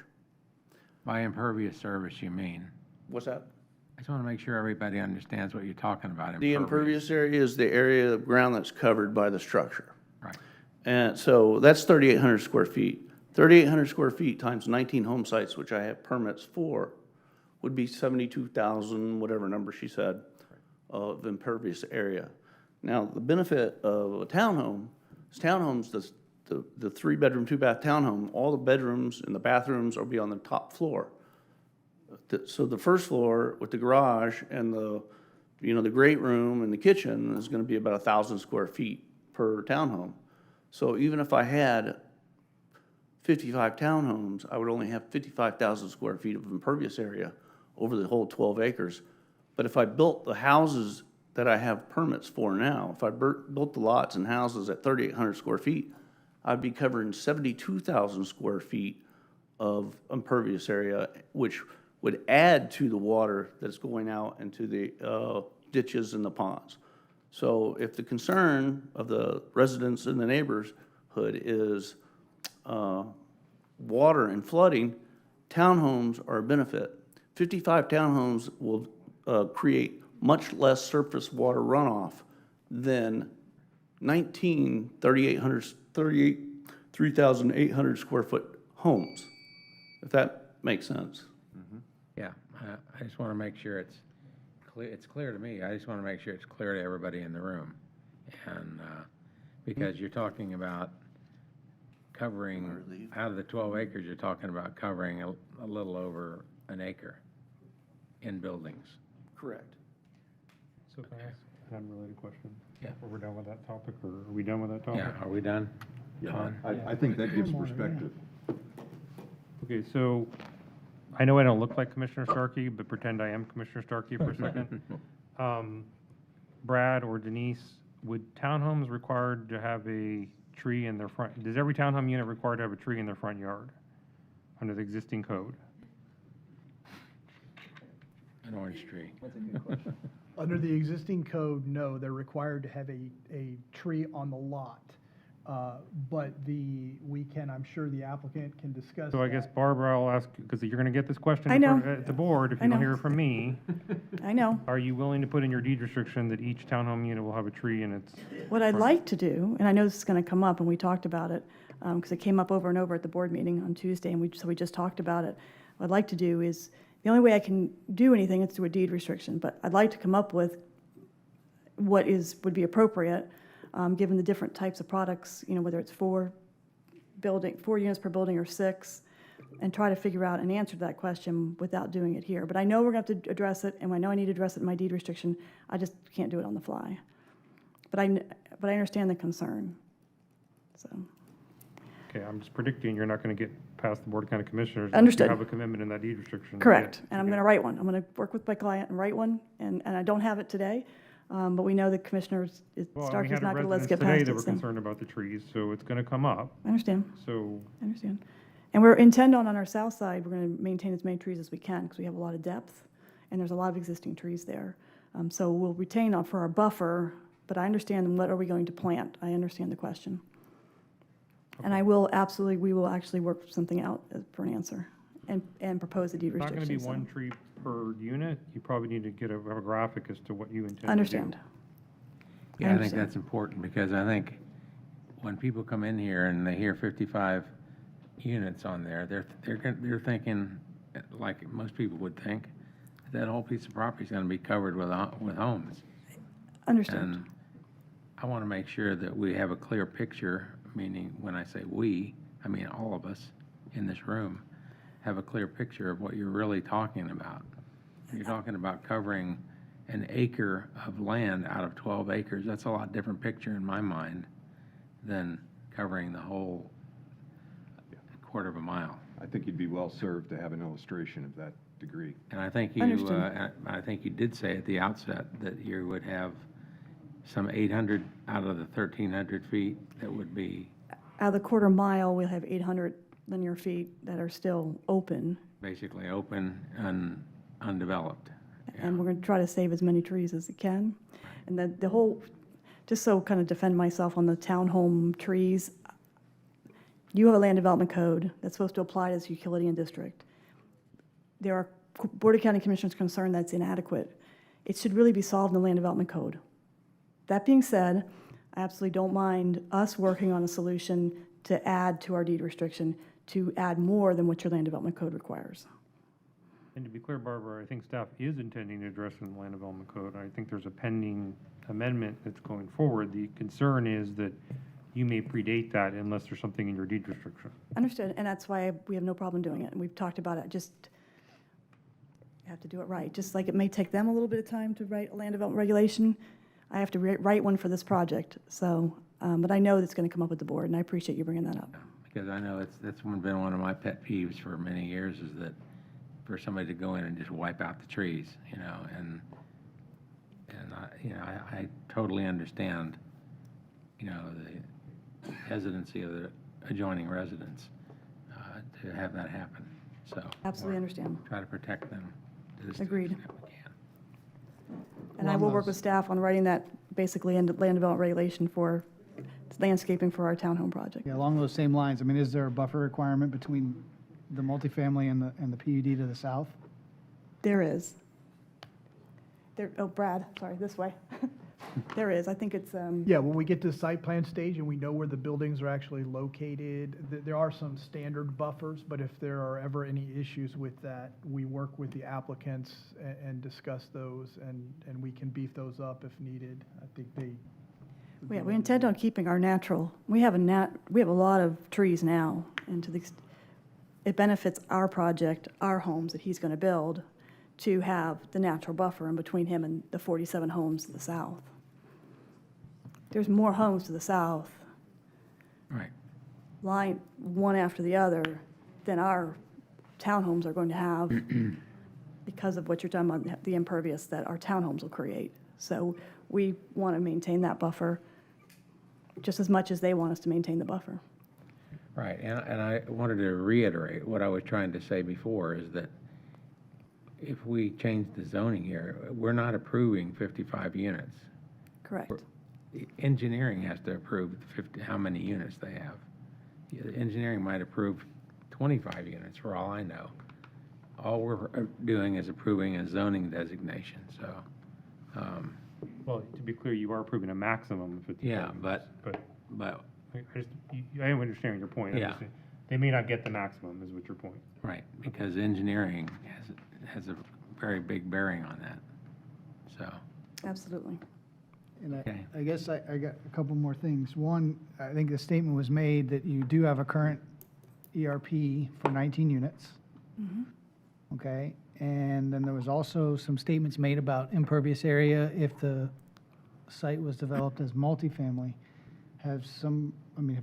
By impervious surface, you mean? What's that? I just want to make sure everybody understands what you're talking about. The impervious area is the area of ground that's covered by the structure. Right. And so that's 3,800 square feet. 3,800 square feet times 19 home sites, which I have permits for, would be 72,000, whatever number she said, of impervious area. Now, the benefit of a townhome is townhomes, the 3-bedroom, 2-bath townhome, all the bedrooms and the bathrooms will be on the top floor. So the first floor with the garage and the great room and the kitchen is going to be about 1,000 square feet per townhome. So even if I had 55 townhomes, I would only have 55,000 square feet of impervious area over the whole 12 acres. But if I built the houses that I have permits for now, if I built the lots and houses at 3,800 square feet, I'd be covering 72,000 square feet of impervious area, which would add to the water that's going out into the ditches and the ponds. So if the concern of the residents in the neighborhood is water and flooding, townhomes are a benefit. 55 townhomes will create much less surface water runoff than 19 3,800 square foot homes, if that makes sense. Yeah, I just want to make sure it's clear. It's clear to me. I just want to make sure it's clear to everybody in the room. And because you're talking about covering, out of the 12 acres, you're talking about covering a little over an acre in buildings. Correct. So can I ask an unrelated question? Yeah. Are we done with that topic, or are we done with that topic? Yeah, are we done? Yeah, I think that gives perspective. Okay, so I know I don't look like Commissioner Starkey, but pretend I am Commissioner Starkey for a second. Brad or Denise, would townhomes required to have a tree in their front, does every townhome unit require to have a tree in their front yard under the existing code? An orange tree. That's a good question. Under the existing code, no, they're required to have a tree on the lot. But I'm sure the applicant can discuss So I guess that. Barbara, I'll ask, because you're gonna get this question I know. at the board if I you don't know. hear from me. I know. Are you willing to put in your deed restriction that each townhome unit will have a tree in its? What I'd like to do, and I know this is going to come up, and we talked about it, because it came up over and over at the board meeting on Tuesday, and so we just talked about it. What I'd like to do is, the only way I can do anything is through a deed restriction, but I'd like to come up with what would be appropriate, given the different types of products, whether it's 4 units per building or 6, and try to figure out an answer to that question without doing it here. But I know we're going to have to address it, and I know I need to address it in my deed restriction. I just can't do it on the fly. But I understand the concern, so. Okay, I'm just predicting you're not gonna get past the Board of County Commissioners. unless Understood. You have a commitment in that deed restriction. Correct, Yeah. and I'm going to write one. I'm going to work with my client and write one, and I don't have it today, but we know the commissioners, Well, and we Starkey's had not going to let us get residents past today it. that were so. concerned about the trees, so it's gonna come up. I understand. So, I understand. And we're intent on our south side, we're going to maintain as many trees as we can, because we have a lot of depth, and there's a lot of existing trees there. So we'll retain for our buffer, but I understand what are we going to plant. I understand the question. And we will actually work something out for an answer and propose a deed it's not restriction. gonna be one tree per unit. You probably need to get a graphic as to what you intend to do. Understand. Yeah, I think understand. that's important, because I think when people come in here and they hear 55 units on there, they're thinking, like most people would think, that whole piece of property is gonna be covered with homes. Understand. And I want to make sure that we have a clear picture, meaning when I say we, I mean all of us in this room, have a clear picture of what you're really talking about. You're talking about covering an acre of land out of 12 acres. That's a lot different picture in my mind than covering the whole quarter of a mile. I think you'd be well-served to have an illustration of that degree. And I think you did say at the outset that you would have some 800 out of the 1,300 feet that would be Out of the quarter mile, we'll have 800 linear feet that are still open, basically open and undeveloped. and we're going to try to save as many trees as we can. And the whole, just so kind of defend myself on the townhome trees, you have a land development code that's supposed to apply to this utility and district. There are Board of County Commissioners concerned that's inadequate. It should really be solved in the land development code. That being said, I absolutely don't mind us working on a solution to add to our deed restriction, to add more than what your land development code requires. And to be clear, Barbara, I think staff is intending to address in the land development code. I think there's a pending amendment that's going forward. The concern is that you may predate that unless there's something in your deed restriction. Understood, and that's why we have no problem doing it, and we've talked about it, just you have to do it right. Just like it may take them a little bit of time to write a land development regulation, I have to write one for this project, so, but I know that's going to come up with the board, and I appreciate you bringing that up. Because I know that's been one of my pet peeves for many years, is that for somebody to go in and just wipe out the trees, and I totally understand, the hesitancy of the adjoining residents to have that happen, so. Absolutely understand. Try to protect them to this Agreed. extent we can. And I will work with staff on writing that, basically, land development regulation for landscaping for our townhome project. Yeah, along those same lines, I mean, is there a buffer requirement between the multifamily and the PUD to the south? There is. Brad, sorry, this way. There is, I think it's, Yeah, when we get to the site plan stage and we know where the buildings are actually located, there are some standard buffers, but if there are ever any issues with that, we work with the applicants and discuss those, and we can beef those up if needed. I think they. yeah, we intend on keeping our natural, we have a lot of trees now, and it benefits our project, our homes that he's going to build, to have the natural buffer in between him and the 47 homes to the south. There's more homes to the south, Right. line one after the other, than our townhomes are going to have because of what you're talking about, the impervious that our townhomes will create. So we want to maintain that buffer just as much as they want us to maintain the buffer. Right, and I wanted to reiterate what I was trying to say before, is that if we change the zoning here, we're not approving 55 units. Correct. engineering has to approve 50, how many units they have. Yeah, engineering might approve 25 units, for all I know. All we're doing is approving a zoning designation, so, Well, to be clear, you are approving a maximum of 55 yeah, units, but, I am understanding your point. I'm Yeah. just saying, they may not get the maximum, is what your point. right, because engineering has a very big bearing on that, so. Absolutely. And Okay. I guess I got a couple more things. One, I think the statement was made that you do have a current ERP for 19 units. Okay, and then there was also some statements made about impervious area if the site was developed as multifamily. Have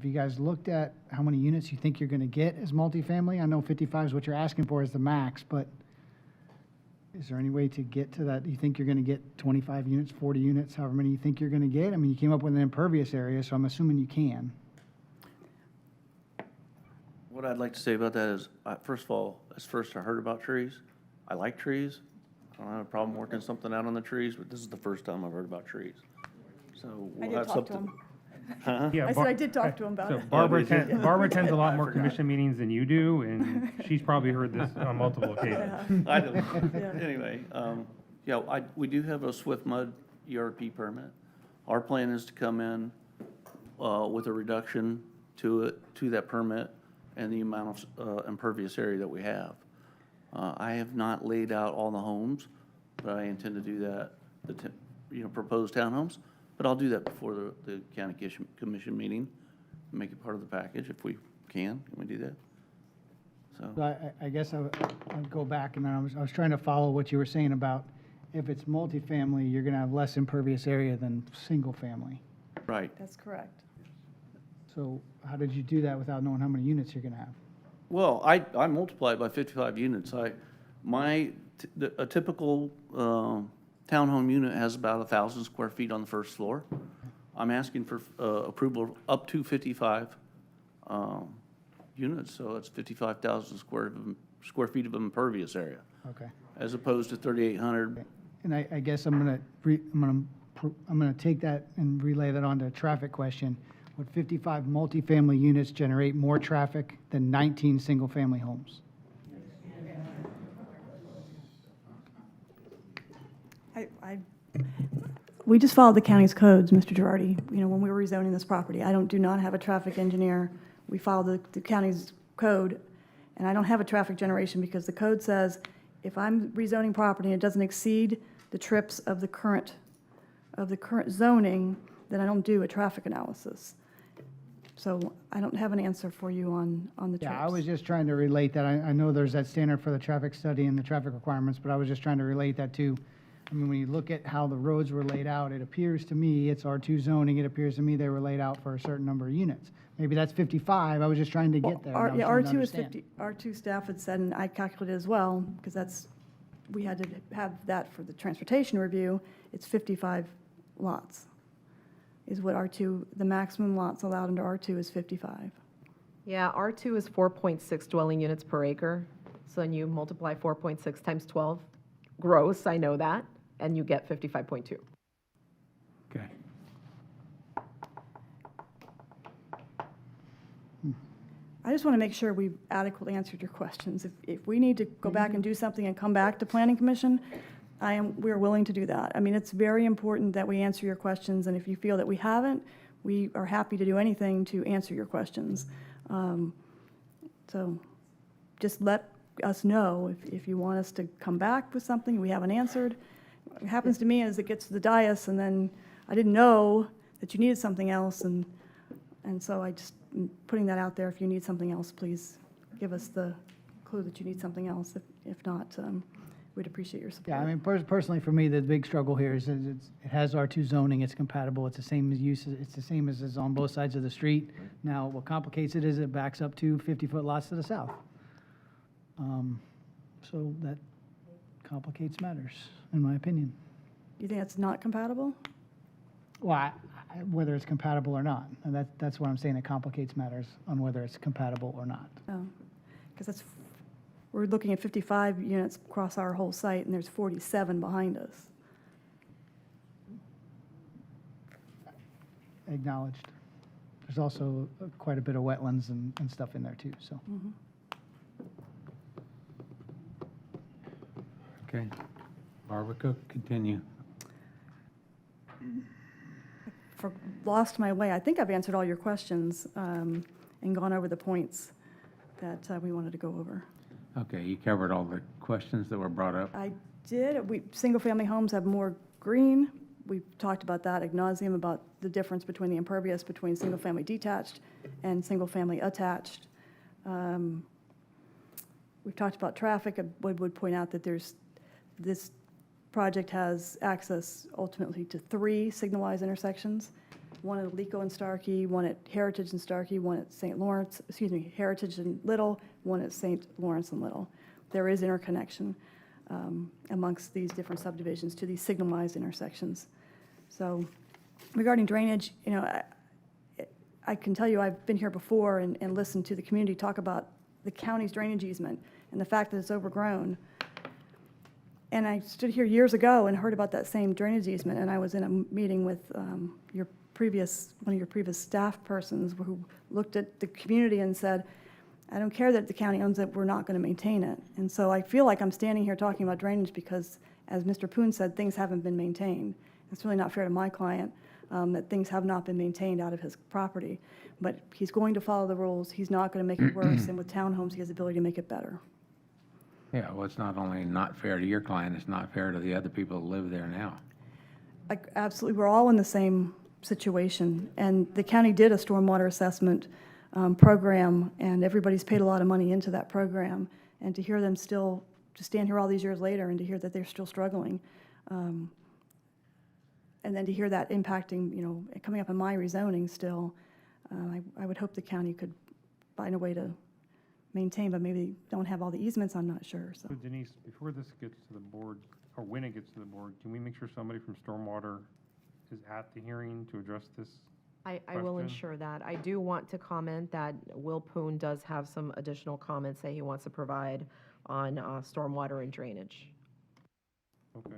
you guys looked at how many units you think you're gonna get as multifamily? I know 55 is what you're asking for as the max, but is there any way to get to that? Do you think you're gonna get 25 units, 40 units, however many you think you're gonna get? I mean, you came up with an impervious area, so I'm assuming you can. What I'd like to say about that is, first of all, I heard about trees. I like trees. I don't have a problem working something out on the trees, but this is the first time I've heard about trees. So I we'll did have talk to something. him. Huh? Yeah, I said I did talk to him about So it. Barbara Yeah. Barbara attends a lot more I forgot. commission meetings than you do, and she's probably heard this on multiple occasions. I don't, Yeah. anyway, we do have a Swift Mud ERP permit. Our plan is to come in, with a reduction to that permit and the amount of, impervious area that we have. I have not laid out all the homes, but I intend to do that, proposed townhomes. But I'll do that before the county commission meeting, make it part of the package if we can we do that? So So, I guess I'd go back, and then I was trying to follow what you were saying about if it's multifamily, you're gonna have less impervious area than single family. right. That's correct. So how did you do that without knowing how many units you're gonna have? Well, I multiplied by 55 units. A typical townhome unit has about 1,000 square feet on the first floor. I'm asking for approval up to 55 units, so it's 55,000 square feet of impervious area, Okay. as opposed to 3,800. And I guess I'm gonna take that and relay that onto a traffic question. Would 55 multifamily units generate more traffic than 19 single-family homes? We just followed the county's codes, Mr. Girardi, when we were rezoning this property. I do not have a traffic engineer. We follow the county's code, and I don't have a traffic generation because the code says if I'm rezoning property and it doesn't exceed the trips of the current zoning, then I don't do a traffic analysis. So I don't have an answer for you on the trips. Yeah, I was just trying to relate that. I know there's that standard for the traffic study and the traffic requirements, but I was just trying to relate that to, when you look at how the roads were laid out, it appears to me, it's R2 zoning, it appears to me they were laid out for a certain number of units. Maybe that's 55, I was just trying to get there. and I was trying to R2 is understand. 50, R2 staff had said, and I calculated as well, because we had to have that for the transportation review, it's 55 lots, is what R2, the maximum lots allowed under R2 is 55. Yeah, R2 is 4.6 dwelling units per acre. So then you multiply 4.6 times 12, gross, I know that, and you get 55.2. Okay. I just want to make sure we've adequately answered your questions. If we need to go back and do something and come back to Planning Commission, we're willing to do that. I mean, it's very important that we answer your questions, and if you feel that we haven't, we are happy to do anything to answer your questions. So just let us know if you want us to come back with something we haven't answered. What happens to me is it gets to the dais, and then I didn't know that you needed something else, and so I just am putting that out there. If you need something else, please give us the clue that you need something else. If not, we'd appreciate your support. Yeah, I mean, personally, for me, the big struggle here is it has R2 zoning, it's compatible, it's the same as use, it's the same as is on both sides of the street. Now, what complicates it is it backs up to 50-foot lots to the south. So that complicates matters, in my opinion. You think that's not compatible? Well, whether it's compatible or not, and that's what I'm saying, it complicates matters on whether it's compatible or not. Oh, because we're looking at 55 units across our whole site, and there's 47 behind us. acknowledged. There's also quite a bit of wetlands and stuff in there too, so. Okay. Barbara Cook, continue. Lost my way. I think I've answered all your questions and gone over the points that we wanted to go over. Okay, you covered all the questions that were brought up. I did. Single-family homes have more green. We've talked about that ad nauseum, about the difference between the impervious between single-family detached and single-family attached. We've talked about traffic. I would point out that this project has access ultimately to 3 signalized intersections, one at Alico and Starkey, one at Heritage and Starkey, one at St. Lawrence, Heritage and Little, one at St. Lawrence and Little. There is interconnection amongst these different subdivisions to these signalized intersections. So regarding drainage, I can tell you I've been here before and listened to the community talk about the county's drainage easement and the fact that it's overgrown. And I stood here years ago and heard about that same drainage easement, and I was in a meeting with one of your previous staff persons who looked at the community and said, I don't care that the county owns it, we're not going to maintain it. And so I feel like I'm standing here talking about drainage because, as Mr. Poon said, things haven't been maintained. It's really not fair to my client that things have not been maintained out of his property. But he's going to follow the rules. He's not going to make it worse. And with townhomes, he has the ability to make it better. Yeah, well, it's not only not fair to your client, it's not fair to the other people who live there now. Absolutely, we're all in the same situation. And the county did a stormwater assessment program, and everybody's paid a lot of money into that program. And to hear them still, to stand here all these years later and to hear that they're still struggling, and then to hear that impacting, coming up in my rezoning still, I would hope the county could find a way to maintain, but maybe don't have all the easements, I'm not sure. So Denise, before this gets to the board, or when it gets to the board, can we make sure somebody from Stormwater is at the hearing to address this? I will ensure that. I do want to comment that Will Poon does have some additional comments that he wants to provide on stormwater and drainage. Okay.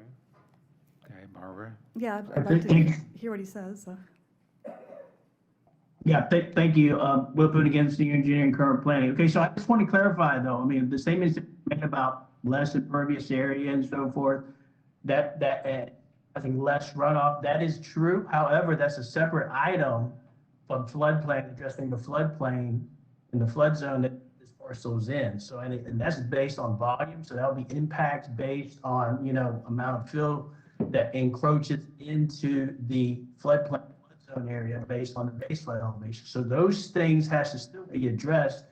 Okay, Barbara? yeah, I'd like to hear what he says. So. Yeah, thank you. Will Poon against the engineering current planning. Okay, so I just want to clarify though, I mean, the statements made about less impervious area and so forth, that I think less runoff, that is true. However, that's a separate item from floodplain, addressing the floodplain in the flood zone that this parcel is in. So, and that's based on volume. So that'll be impacts based on, amount of fill that encroaches into the floodplain zone area based on the base flood elevation. So those things has to still be addressed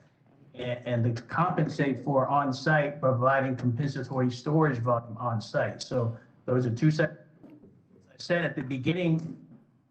and to compensate for on-site, providing compensatory storage volume on-site. So those are two separate. I said at the beginning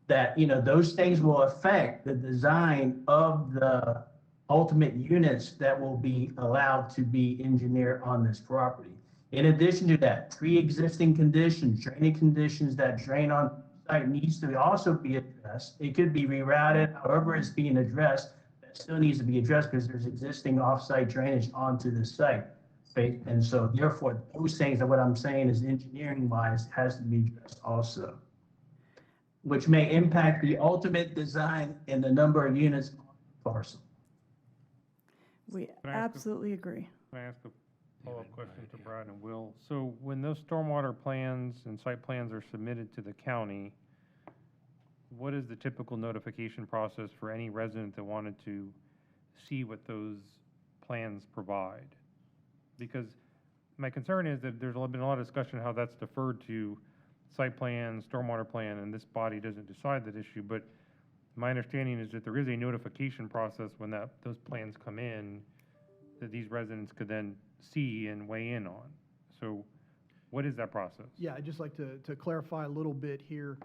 that, those things will affect the design of the ultimate units that will be allowed to be engineered on this property. In addition to that, pre-existing conditions, draining conditions that drain on site needs to also be addressed. It could be rerouted, however it's being addressed, that still needs to be addressed because there's existing off-site drainage onto the site. Okay? And so therefore, those things that what I'm saying is engineering-wise has to be addressed also, which may impact the ultimate design and the number of units on the parcel. We absolutely agree. Can I ask a follow-up question to Brad and Will? So when those stormwater plans and site plans are submitted to the county, what is the typical notification process for any resident that wanted to see what those plans provide? Because my concern is that there's been a lot of discussion how that's deferred to site plan, stormwater plan, and this body doesn't decide that issue. But my understanding is that there is a notification process when those plans come in that these residents could then see and weigh in on. So what is that process? Yeah, I'd just like to clarify a little bit here.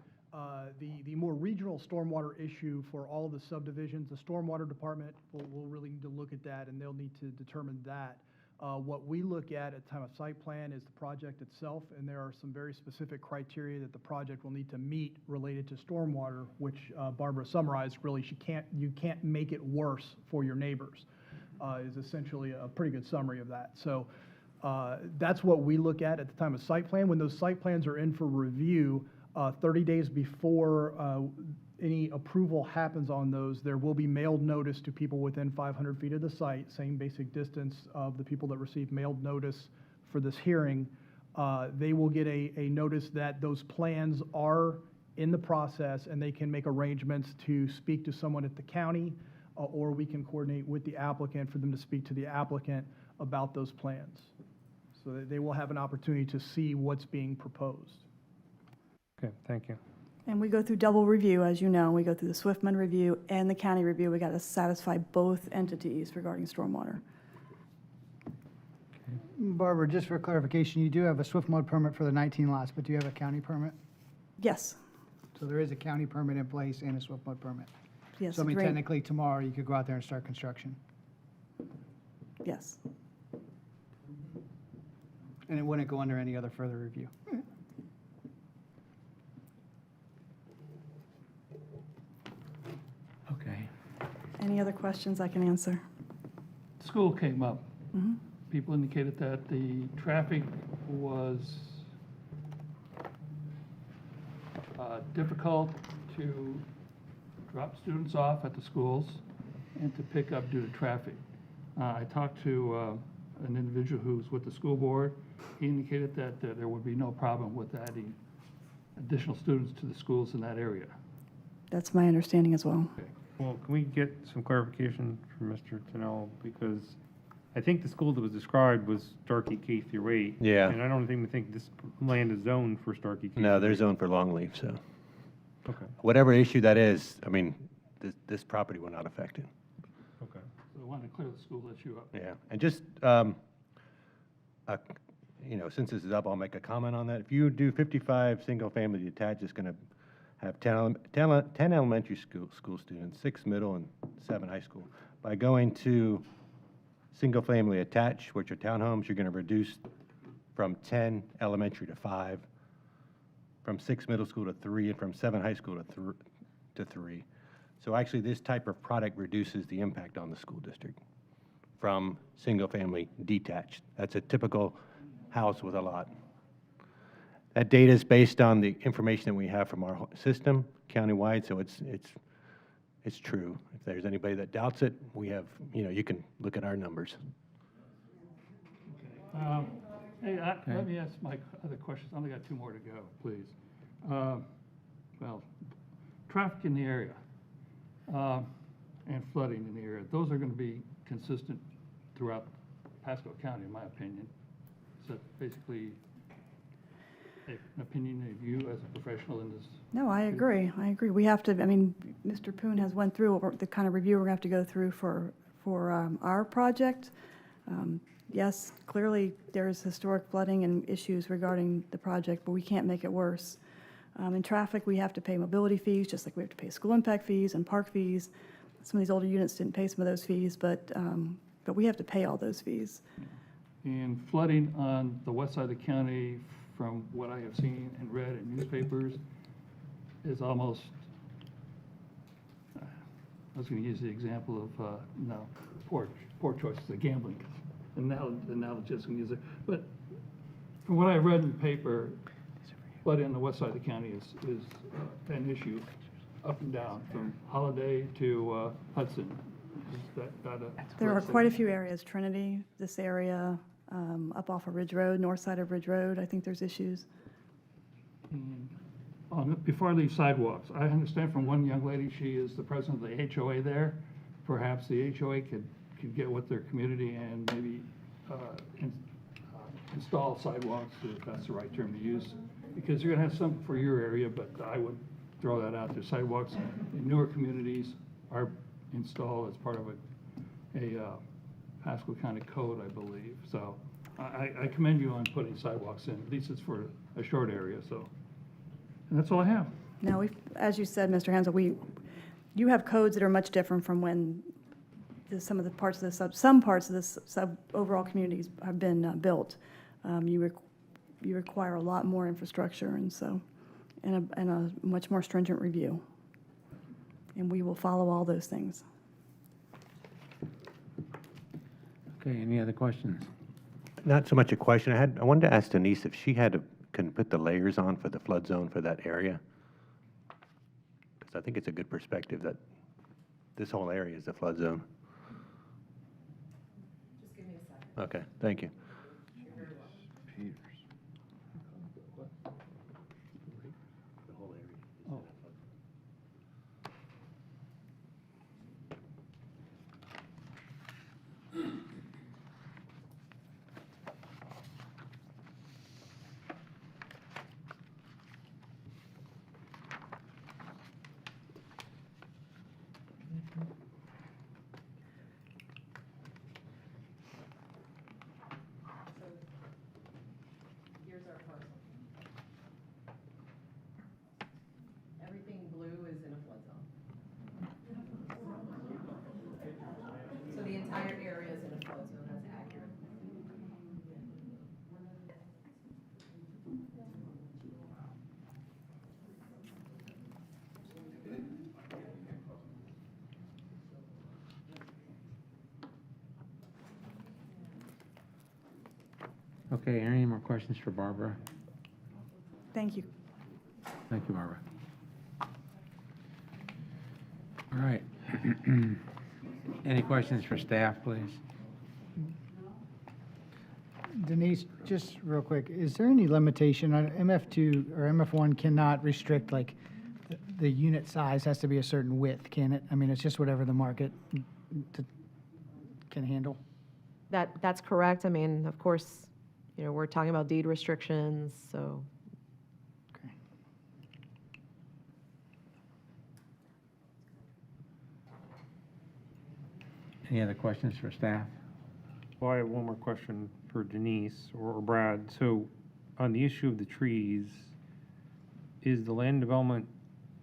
The more regional stormwater issue for all of the subdivisions, the stormwater department will really need to look at that, and they'll need to determine that. What we look at the time of site plan is the project itself, and there are some very specific criteria that the project will need to meet related to stormwater, which Barbara summarized. Really, you can't make it worse for your neighbors, is essentially a pretty good summary of that. So that's what we look at the time of site plan. When those site plans are in for review, 30 days before any approval happens on those, there will be mailed notice to people within 500 feet of the site, same basic distance of the people that receive mailed notice for this hearing. They will get a notice that those plans are in the process, and they can make arrangements to speak to someone at the county, or we can coordinate with the applicant for them to speak to the applicant about those plans. So that they will have an opportunity to see what's being proposed. Okay, thank you. And we go through double review, as you know. We go through the Swiftman review and the county review. We got to satisfy both entities regarding stormwater. Barbara, just for clarification, you do have a Swift mode permit for the 19 lots, but do you have a county permit? Yes. So there is a county permit in place and a Swift mode permit? Yes. So I mean, great. technically tomorrow you could go out there and start construction? Yes. And it wouldn't go under any other further review? Okay. Any other questions I can answer? School came up. Mhm. People indicated that the traffic was difficult to drop students off at the schools and to pick up due to traffic. I talked to an individual who's with the school board. He indicated that there would be no problem with adding additional students to the schools in that area. That's my understanding as well. Well, can we get some clarification from Mr. Tennell? Because I think the school that was described was Starkey K through 8. Yeah. And I don't even think this land is zoned for Starkey K. No, they're zoned for Longleaf, so. Okay. Whatever issue that is, I mean, this property will not affect it. Okay. So I wanted to clear the school issue up. Yeah, and just, you know, since this is up, I'll make a comment on that. If you do 55 single-family detached, it's going to have 10 elementary school students, 6 middle, and 7 high school. By going to single-family attached, which are townhomes, you're going to reduce from 10 elementary to 5, from 6 middle school to 3, and from 7 high school to 3. So actually, this type of product reduces the impact on the school district from single-family detached. That's a typical house with a lot. That data is based on the information that we have from our system countywide, so it's true. If there's anybody that doubts it, we have, you know, you can look at our numbers. Hey, let me ask my other questions. I only got 2 more to go, please. Well, traffic in the area and flooding in the area, those are going to be consistent throughout Pasco County, in my opinion. So basically, an opinion of you as a professional in this? No, I agree. I agree. We have to, I mean, Mr. Poon has went through the kind of review we're going to have to go through for our project. Yes, clearly there's historic flooding and issues regarding the project, but we can't make it worse. In traffic, we have to pay mobility fees, just like we have to pay school impact fees and park fees. Some of these older units didn't pay some of those fees, but we have to pay all those fees. And flooding on the west side of the county, from what I have seen and read in newspapers, is almost, I was going to use the example of, no, poor choice, the gambling analogy I was going to use it. But from what I read in the paper, flooding on the west side of the county is an issue up and down, from Holiday to Hudson. There are quite a few areas, Trinity, this area, up off of Ridge Road, north side of Ridge Road, I think there's issues. Before I leave sidewalks, I understand from one young lady, she is the president of the HOA there. Perhaps the HOA could get with their community and maybe install sidewalks, if that's the right term to use, because you're going to have some for your area, but I would throw that out there. Sidewalks in newer communities are installed as part of a Pasco County code, I believe. So I commend you on putting sidewalks in. At least it's for a short area. So, and that's all I have. Now, as you said, Mr. Hansel, you have codes that are much different from when some parts of the overall communities have been built. You require a lot more infrastructure, and a much more stringent review. And we will follow all those things. Okay, any other questions? Not so much a question. I wanted to ask Denise if she can put the layers on for the flood zone for that area. So I think it's a good perspective that this whole area is a flood zone. Just give me a second. Okay, thank you. Here's our parcel. Everything blue is in a flood zone. So the entire area is in a flood zone, that's accurate. Okay, any more questions for Barbara? Thank you. Thank you, Barbara. All right. Any questions for staff, please? Denise, just real quick, is there any limitation on MF2 or MF1 cannot restrict, like, the unit size has to be a certain width, can it? I mean, it's just whatever the market can handle? That's correct. I mean, of course, you know, we're talking about deed restrictions, so. Any other questions for staff? Well, I have one more question for Denise or Brad. So on the issue of the trees, is the land development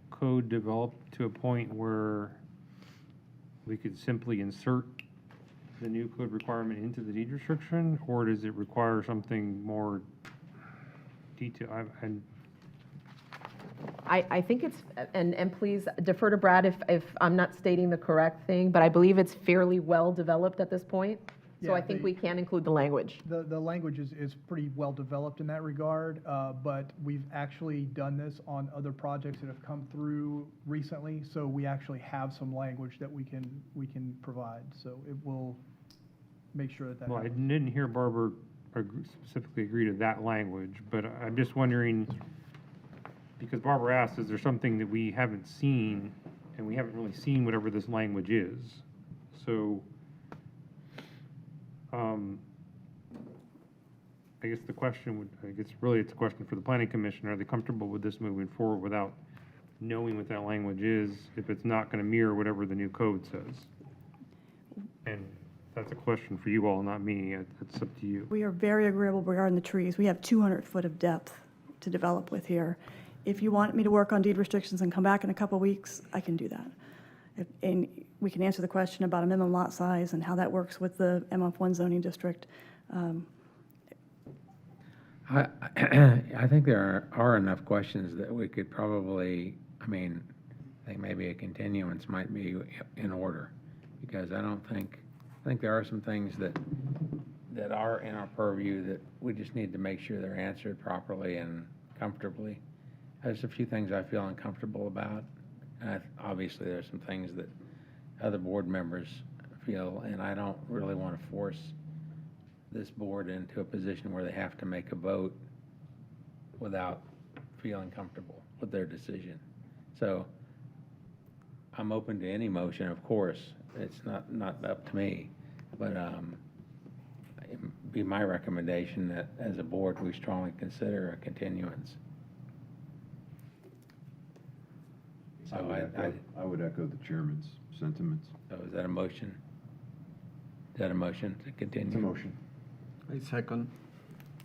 code developed to a point where we could simply insert the new code requirement into the deed restriction, or does it require something more detailed? I think it's, and please defer to Brad if I'm not stating the correct thing, but I believe it's fairly well developed at this point. So Yeah, I think we can include the language. The language is pretty well developed in that regard, but we've actually done this on other projects that have come through recently, so we actually have some language that we can provide, so it will make sure that Well, I happens. didn't hear Barbara specifically agree to that language, but I'm just wondering, because Barbara asked, is there something that we haven't seen, and we haven't really seen whatever this language is? So, I guess the question would, I guess really it's a question for the planning commission, are they comfortable with this moving forward without knowing what that language is, if it's not gonna mirror whatever the new code says? And that's a question for you all, not me, it's up to you. We are very agreeable regarding the trees. We have 200 foot of depth to develop with here. If you want me to work on deed restrictions and come back in a couple of weeks, I can do that. And we can answer the question about a minimum lot size and how that works with the MF1 zoning district. I think there are enough questions that we could probably, I mean, I think maybe a continuance might be in order, because I think there are some things that are in our purview that we just need to make sure they're answered properly and comfortably. There's a few things I feel uncomfortable about. Obviously, there's some things that other board members feel, and I don't really want to force this board into a position where they have to make a vote without feeling comfortable with their decision. So I'm open to any motion, of course. It's not up to me, but it'd be my recommendation that as a board, we strongly consider a continuance. So I would echo the chairman's sentiments. So is that a motion? Is that a motion to continue? It's a motion. I second.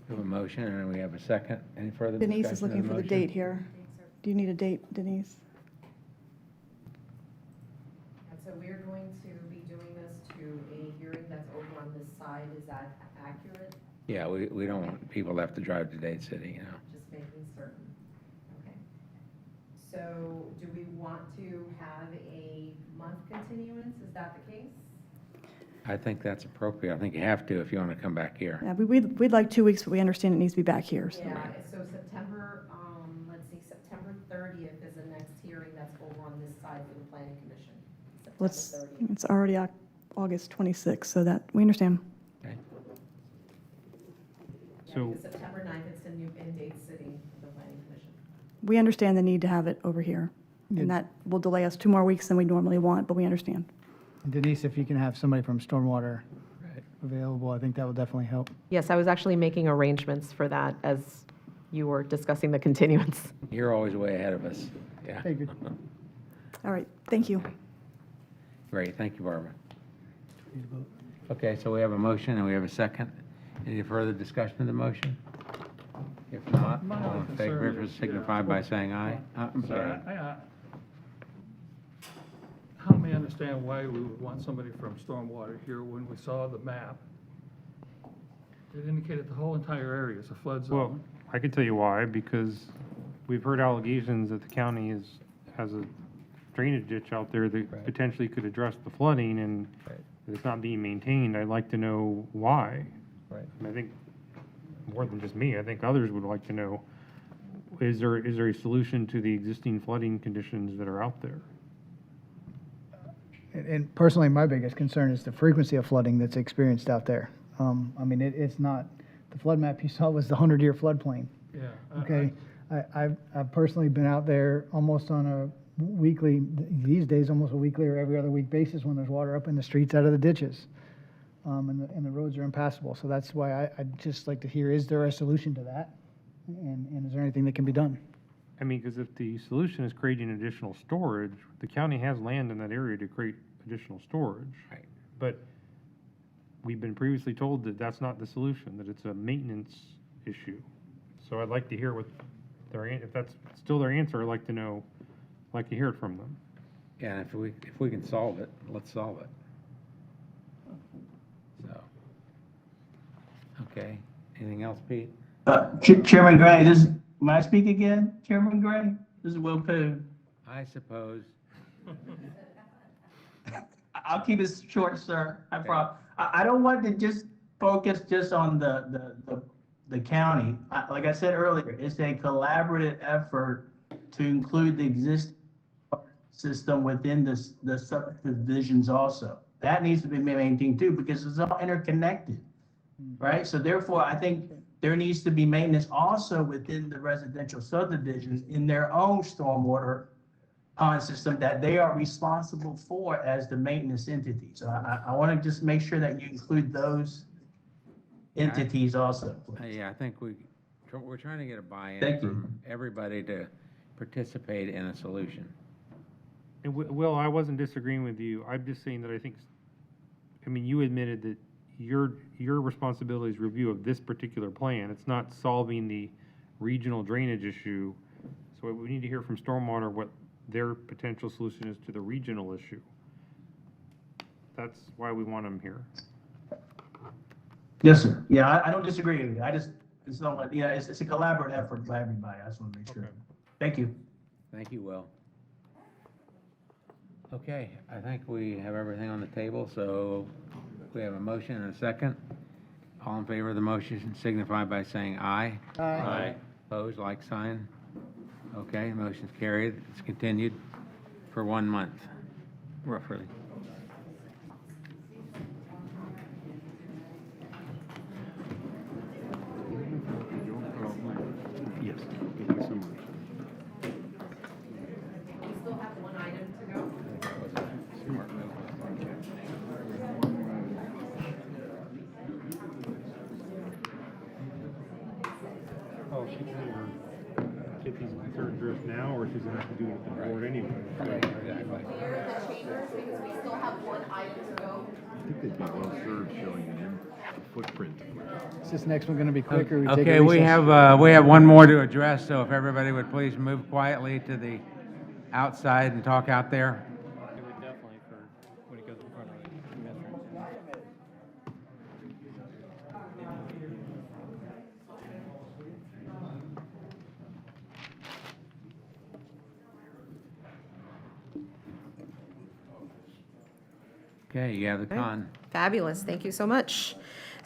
We have a motion, and we have a second. Any further discussion Denise is on looking for the motion? date here. Do you need a date, Denise? And so we are going to be doing this to a hearing that's over on this side. Is that accurate? Yeah, we don't want people to have to drive to Dade City, you know. Just making certain. Okay. So do we want to have a month continuance? Is that the case? I think that's appropriate. I think you have to if you want to come back here. Yeah, we'd like 2 weeks, but we understand it needs to be back here. Yeah, so September, let's see, September 30th is the next hearing that's over on Well, it's already August 26th, so that, we understand. Okay. So, September 9th, it's the new end date sitting for the planning commission. We understand the need to have it over here, and that will delay us 2 more weeks than we normally want, but we understand. Denise, if you can have somebody from Stormwater available, I think that will definitely help. Yes, I was actually making arrangements for that as you were discussing the continuance. You're always way ahead of us. Yeah. Hey, good. All right, thank you. Great, thank you, Barbara. Okay, so we have a motion and we have a second. Any further discussion of the motion? If not, all in favor signify by saying aye. I'm sorry. Help me understand why we would want somebody from Stormwater here when we saw the map. It indicated the whole entire area is a flood zone. well, I can tell you why, because we've heard allegations that the county has a drainage ditch out there that potentially could address the flooding, and it's not being maintained. I'd like to know why. Right. And I think, more than just me, I think others would like to know, is there a solution to the existing flooding conditions that are out there? And personally, my biggest concern is the frequency of flooding that's experienced out there. I mean, it's not, the flood map you saw was the 100-year floodplain. Yeah. Okay, I've personally been out there almost on a weekly, these days, almost a weekly or every other week basis when there's water up in the streets out of the ditches. And the roads are impassable. So that's why I'd just like to hear, is there a solution to that? And is there anything that can be done? I mean, because if the solution is creating additional storage, the county has land in that area to create additional storage. Right. But we've been previously told that that's not the solution, that it's a maintenance issue. So I'd like to hear what if that's still their answer, I'd like to know, like to hear it from them. Yeah, and if we can solve it, let's solve it. So, okay, anything else, Pete? Chairman Gray, may I speak again, Chairman Gray? This is Will Poon. I suppose. I'll keep it short, sir. I don't want to just focus just on the county. Like I said earlier, it's a collaborative effort to include the existing system within the subdivisions also. That needs to be maintained too, because it's all interconnected, right? So therefore, I think there needs to be maintenance also within the residential subdivisions in their own stormwater pond system that they are responsible for as the maintenance entity. So I want to just make sure that you include those entities also. Yeah, I think we're trying to get a buy-in Thank you. from everybody to participate in a solution. And Will, I wasn't disagreeing with you. I'm just saying that I mean, you admitted that your responsibility is review of this particular plan. It's not solving the regional drainage issue. So we need to hear from Stormwater what their potential solution is to the regional issue. That's why we want them here. Yes, sir. Yeah, I don't disagree with you. It's not like, yeah, it's a collaborative effort by everybody. I just want to make sure. Okay. Thank you. Thank you, Will. Okay, I think we have everything on the table, so we have a motion and a second. All in favor of the motion signify by saying aye. Aye. Opposed, like sign. Okay, motion's carried. It's continued for 1 month, roughly. Yes. Thank you so much. We still have one item to go. Smart move. Oh, she can either get these concerns addressed now, or she's gonna have to do it with the board anyway. Exactly. Clear the chambers because we still have one item to go. I think they'd be well served showing an footprint. Is this next one going to be quicker? We take a Okay, we recess? have one more to address, so if everybody would please move quietly to the outside and talk out there. It would definitely for when it goes in front of the commissioners. Okay, you have the con. Fabulous, thank you so much.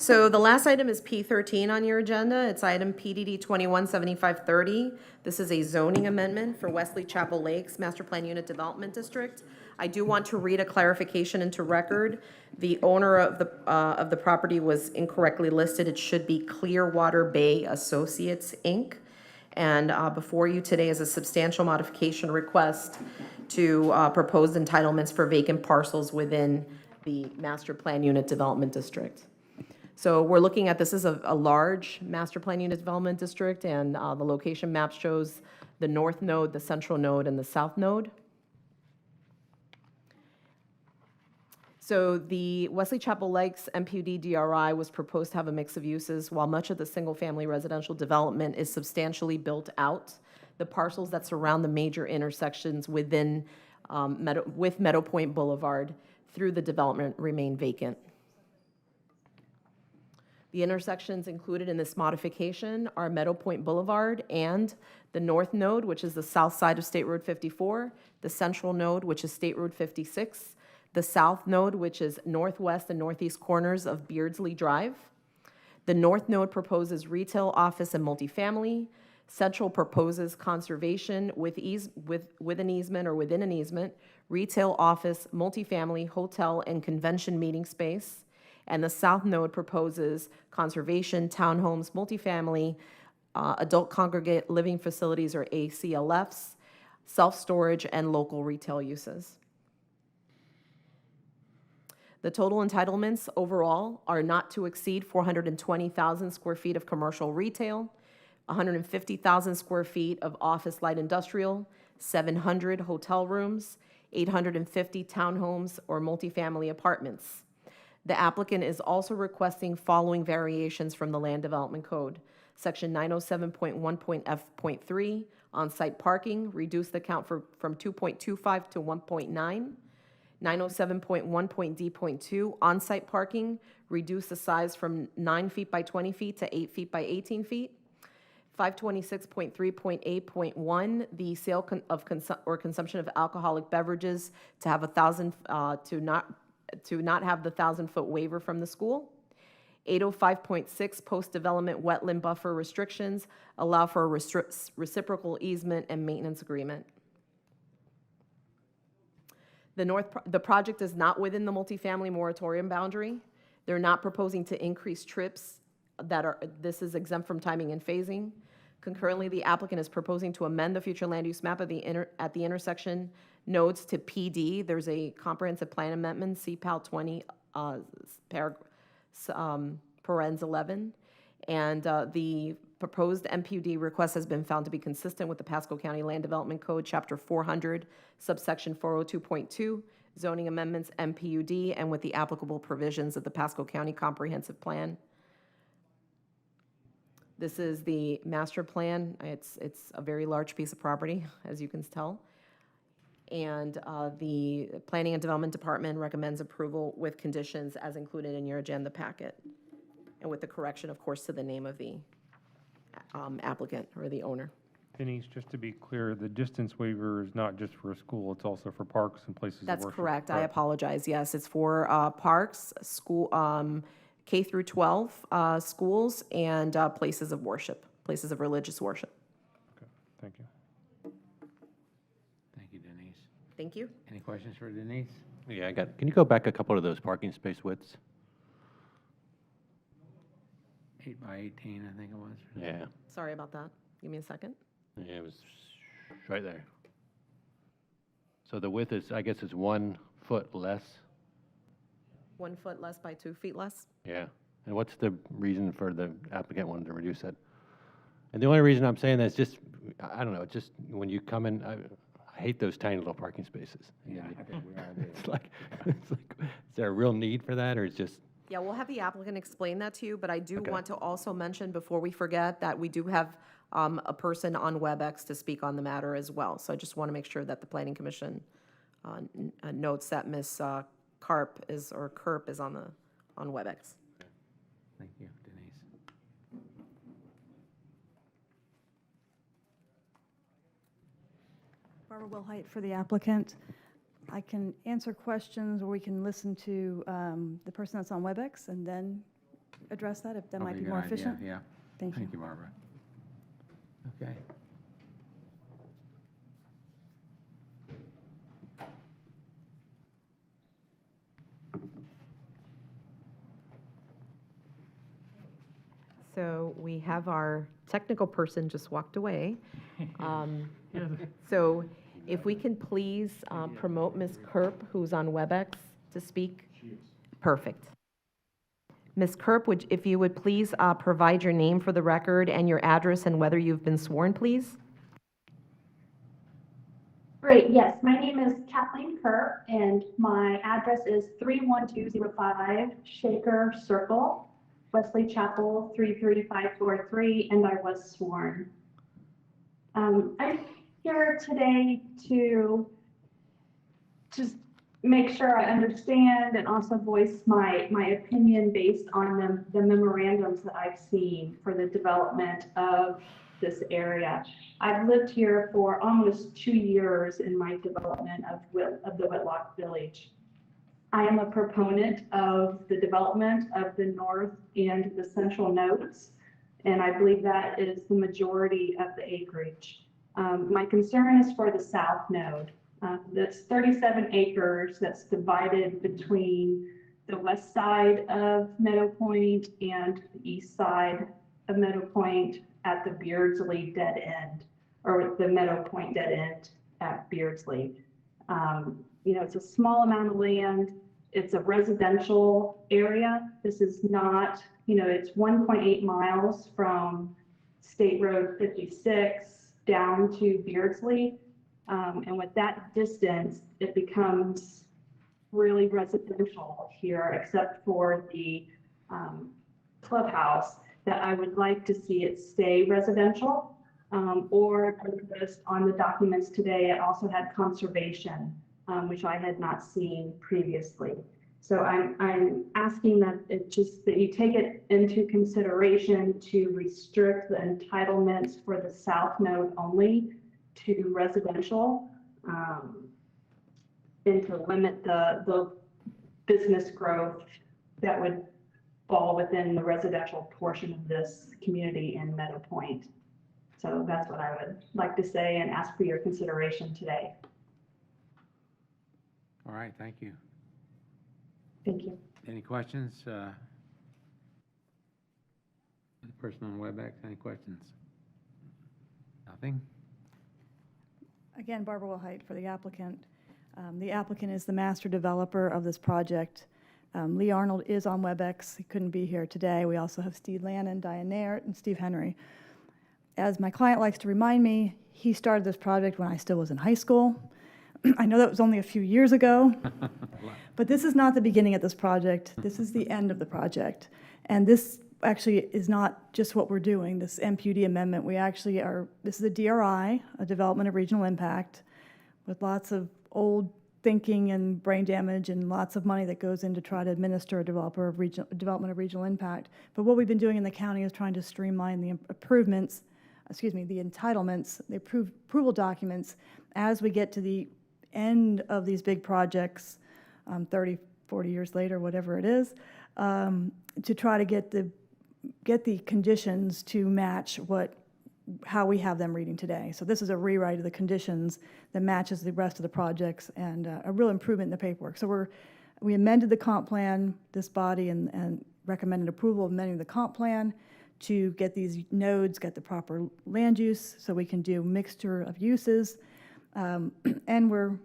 So the last item is P13 on your agenda. It's item PDD 217530. This is a zoning amendment for Wesley Chapel Lakes Master Plan Unit Development District. I do want to read a clarification into record. The owner of the property was incorrectly listed. It should be Clearwater Bay Associates, Inc. And before you today is a substantial modification request to proposed entitlements for vacant parcels within the master plan unit development district. So we're looking at, this is a large master plan unit development district, and the location map shows the north node, the central node, and the south node. So the Wesley Chapel Lakes MPUD DRI was proposed to have a mix of uses. While much of the single-family residential development is substantially built out, the parcels that surround the major intersections within with Meadow Point Boulevard through the development remain vacant. The intersections included in this modification are Meadow Point Boulevard and the north node, which is the south side of State Road 54, the central node, which is State Road 56, the south node, which is northwest and northeast corners of Beardsley Drive. The north node proposes retail, office, and multifamily. Central proposes conservation with an easement or within an easement, retail, office, multifamily, hotel, and convention meeting space. And the south node proposes conservation, townhomes, multifamily, adult congregate living facilities or ACLFs, self-storage, and local retail uses. The total entitlements overall are not to exceed 420,000 square feet of commercial retail, 150,000 square feet of office light industrial, 700 hotel rooms, 850 townhomes or multifamily apartments. The applicant is also requesting following variations from the Land Development Code. Section 907.1.f.3, on-site parking, reduce the count from 2.25 to 1.9. 907.1.d.2, on-site parking, reduce the size from 9 feet by 20 feet to 8 feet by 18 feet. 526.3.8.1, the sale of consumption of alcoholic beverages to have to not have the 1,000-foot waiver from the school. 805.6, post-development wetland buffer restrictions, allow for a reciprocal easement and maintenance agreement. The project is not within the multifamily moratorium boundary. They're not proposing to increase trips this is exempt from timing and phasing. Concurrently, the applicant is proposing to amend the future land use map at the intersection nodes to PD. There's a comprehensive plan amendment, CPAL 20, parens 11. And the proposed MPUD request has been found to be consistent with the Pasco County Land Development Code, Chapter 400, subsection 402.2, zoning amendments, MPUD, and with the applicable provisions of the Pasco County Comprehensive Plan. This is the master plan. It's a very large piece of property, as you can tell. And the Planning and Development Department recommends approval with conditions as included in your agenda packet, and with the correction, of course, to the name of the applicant or the owner. Denise, just to be clear, the distance waiver is not just for a school, it's also for parks and places of worship. That's correct. I apologize. Yes, it's for parks, school, K through 12 schools, and places of worship, places of religious worship. Okay, thank you. Thank you, Denise. Thank you. Any questions for Denise? Yeah, can you go back a couple of those parking space widths? 8 by 18, I think it was. Yeah, Sorry about that. Give me a second. yeah, it was right there. So the width is, I guess it's 1 foot less? 1 foot less by 2 feet less. Yeah. And what's the reason for the applicant wanting to reduce that? And the only reason I'm saying that is just, I don't know, it's just when you come in, I hate those tiny little parking spaces. Yeah, I think we are. It's like, is there a real need for that, or it's just? Yeah, we'll have the applicant explain that to you, but I do Okay. want to also mention before we forget that we do have a person on Webex to speak on the matter as well. So I just want to make sure that the Planning Commission notes that Ms. Kerp is on Webex. Thank you, Denise. Barbara Wilhite for the applicant. I can answer questions, or we can listen to the person that's on Webex and then address that, if that might Probably be a more good idea, efficient. Yeah. Thank you. Thank you, Barbara. Okay. So we have our technical person just walked away. So if we can please promote Ms. Kerp, who's on Webex, to speak. Perfect. Ms. Kerp, if you would please provide your name for the record and your address and whether you've been sworn, please. Great, yes. My name is Kathleen Kerr, and my address is 31205 Shaker Circle, Wesley Chapel 33543, and I was sworn. I'm here today to just make sure I understand and also voice my opinion based on the memorandums that I've seen for the development of this area. I've lived here for almost 2 years in my development of the Whitlock Village. I am a proponent of the development of the north and the central nodes, and I believe that is the majority of the acreage. My concern is for the south node. That's 37 acres that's divided between the west side of Meadow Point and the east side of Meadow Point at the Beardsley dead end, or the Meadow Point dead end at Beardsley. You know, it's a small amount of land. It's a residential area. This is not, you know, it's 1.8 miles from State Road 56 down to Beardsley. And with that distance, it becomes really residential here, except for the clubhouse that I would like to see it stay residential. Or just on the documents today, it also had conservation, which I had not seen previously. So I'm asking that that you take it into consideration to restrict the entitlements for the south node only to residential, and to limit the business growth that would fall within the residential portion of this community in Meadow Point. So that's what I would like to say and ask for your consideration today. All right, thank you. Thank you. Any questions? The person on Webex, any questions? Nothing? Again, Barbara Wilhite for the applicant. The applicant is the master developer of this project. Lee Arnold is on Webex. He couldn't be here today. We also have Steve Lannon, Diane Naird, and Steve Henry. As my client likes to remind me, he started this project when I still was in high school. I know that was only a few years ago, but this is not the beginning of this project. This is the end of the project. And this actually is not just what we're doing, this MPUD amendment. We actually are, this is a DRI, a Development of Regional Impact, with lots of old thinking and brain damage and lots of money that goes in to try to administer a development of regional impact. But what we've been doing in the county is trying to streamline the improvements, the entitlements, the approval documents as we get to the end of these big projects, 30, 40 years later, whatever it is, to try to get the conditions to match how we have them reading today. So this is a rewrite of the conditions that matches the rest of the projects and a real improvement in the paperwork. So we amended the comp plan, this body, and recommended approval of amending the comp plan to get these nodes, get the proper land use so we can do mixture of uses. And we're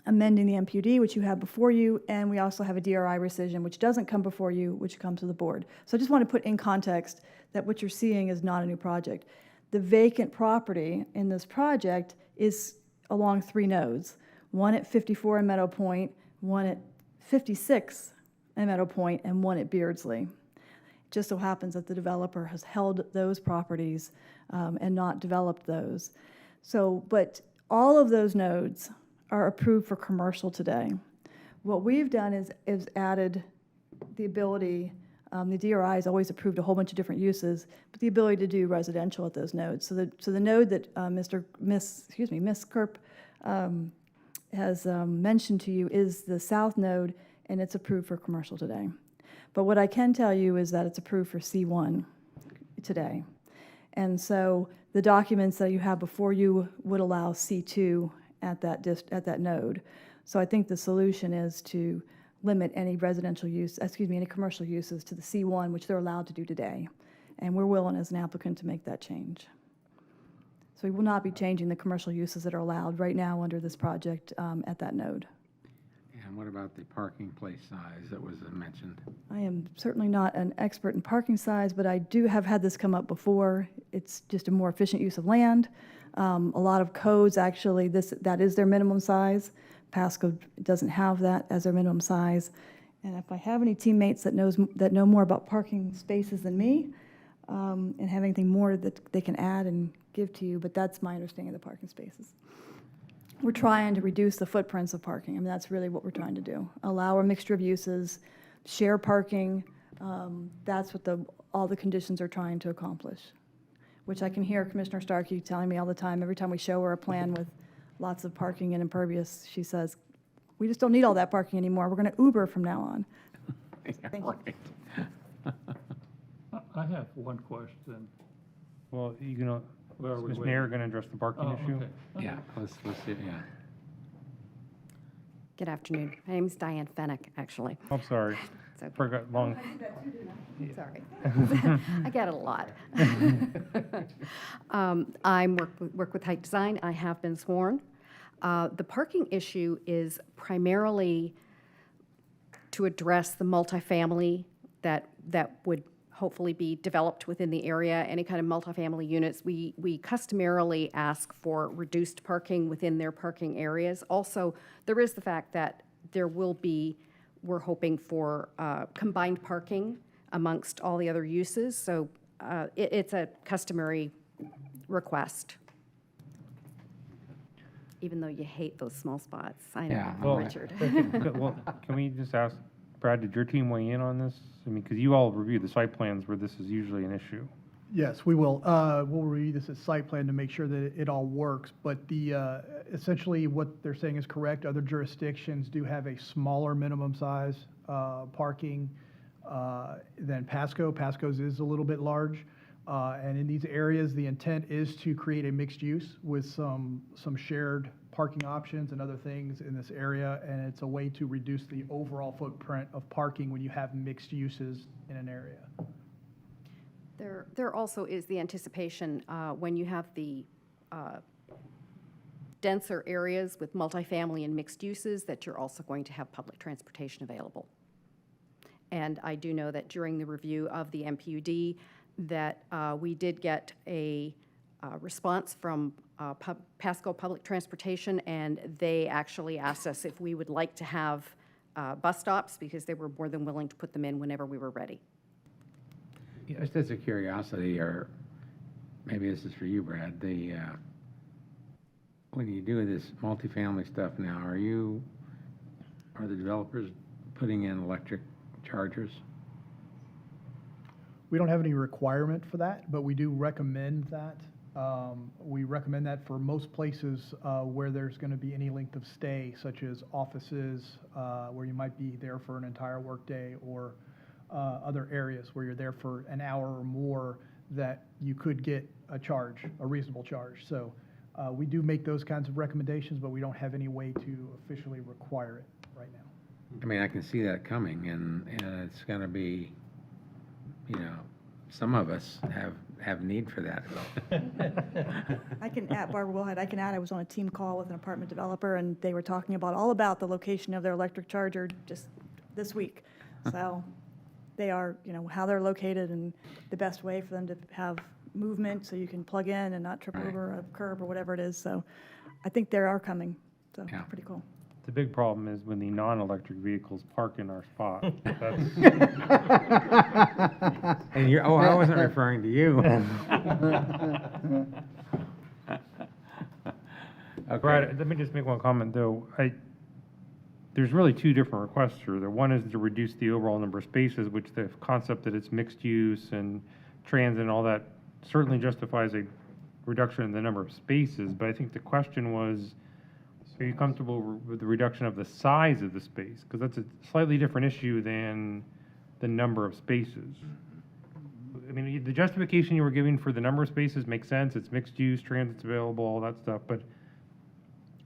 amending the MPUD, which you have before you, and we also have a DRI rescission, which doesn't come before you, which comes to the board. So I just want to put in context that what you're seeing is not a new project. The vacant property in this project is along 3 nodes, one at 54 in Meadow Point, one at 56 in Meadow Point, and one at Beardsley. It just so happens that the developer has held those properties and not developed those. So, but all of those nodes are approved for commercial today. What we've done is added the ability, the DRI has always approved a whole bunch of different uses, but the ability to do residential at those nodes. So the node that Ms. Kerp has mentioned to you is the south node, and it's approved for commercial today. But what I can tell you is that it's approved for C1 today. And so the documents that you have before you would allow C2 at that node. So I think the solution is to limit any residential use, any commercial uses to the C1, which they're allowed to do today. And we're willing as an applicant to make that change. So we will not be changing the commercial uses that are allowed right now under this project at that node. And what about the parking place size that was mentioned? I am certainly not an expert in parking size, but I do have had this come up before. It's just a more efficient use of land. A lot of codes, actually, that is their minimum size. Pasco doesn't have that as their minimum size. And if I have any teammates that know more about parking spaces than me, and have anything more that they can add and give to you, but that's my understanding of the parking spaces. We're trying to reduce the footprints of parking. I mean, that's really what we're trying to do. Allow a mixture of uses, share parking. That's what all the conditions are trying to accomplish, which I can hear Commissioner Starkey telling me all the time. Every time we show her a plan with lots of parking and impervious, she says, we just don't need all that parking anymore. We're going to Uber from now on. Thank you. I have one question. Well, you know, Where are we is waiting? Mayor going to address the parking Oh, issue? okay. Yeah, let's see, yeah. Good afternoon. My name is Diane Fennick, actually. I'm sorry. It's okay. Forgot long. Sorry. I get it a lot. I work with Height Design. I have been sworn. The parking issue is primarily to address the multifamily that would hopefully be developed within the area, any kind of multifamily units. We customarily ask for reduced parking within their parking areas. Also, there is the fact that there will be, we're hoping for combined parking amongst all the other uses. So it's a customary request. Even though you hate those small spots. I know, Yeah. Well, Richard. well, can we just ask, Brad, did your team weigh in on this? I mean, because you all review the site plans where this is usually an issue. Yes, we will. We'll review this as site plan to make sure that it all works. But essentially what they're saying is correct. Other jurisdictions do have a smaller minimum size parking than Pasco. Pasco's is a little bit large. And in these areas, the intent is to create a mixed use with some shared parking options and other things in this area. And it's a way to reduce the overall footprint of parking when you have mixed uses in an area. There also is the anticipation when you have the denser areas with multifamily and mixed uses that you're also going to have public transportation available. And I do know that during the review of the MPUD that we did get a response from Pasco Public Transportation, and they actually asked us if we would like to have bus stops because they were more than willing to put them in whenever we were ready. Just as a curiosity, or maybe this is for you, Brad, when you do this multifamily stuff now, are the developers putting in electric chargers? We don't have any requirement for that, but we do recommend that. We recommend that for most places where there's going to be any length of stay, such as offices, where you might be there for an entire workday, or other areas where you're there for an hour or more, that you could get a reasonable charge. So we do make those kinds of recommendations, but we don't have any way to officially require it right now. I mean, I can see that coming, and it's going to be, some of us have need for that. I can add, Barbara Wilhite, I was on a team call with an apartment developer, and they were talking all about the location of their electric charger just this week. So they are, how they're located and the best way for them to have movement so you can plug in and not trip over a curb or whatever it is. So I think they are coming, so Yeah. pretty cool. The big problem is when the non-electric vehicles park in our spot. And I wasn't referring to you. Okay. Brad, let me just make one comment, though. There's really two different requests here. The one is to reduce the overall number of spaces, which the concept that it's mixed use and transit and all that certainly justifies a reduction in the number of spaces. But I think the question was, are you comfortable with the reduction of the size of the space? Because that's a slightly different issue than the number of spaces. I mean, the justification you were giving for the number of spaces makes sense. It's mixed use, transit's available, all that stuff. But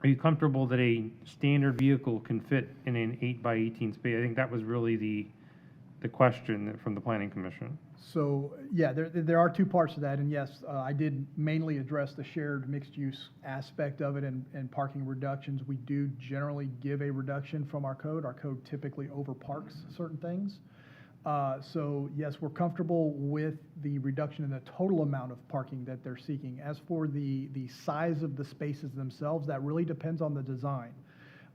are you comfortable that a standard vehicle can fit in an 8 by 18 space? I think that was really the question from the Planning Commission. So, yeah, there are two parts to that, and yes, I did mainly address the shared mixed-use aspect of it and parking reductions. We do generally give a reduction from our code. Our code typically overparks certain things. So, yes, we're comfortable with the reduction in the total amount of parking that they're seeking. As for the size of the spaces themselves, that really depends on the design.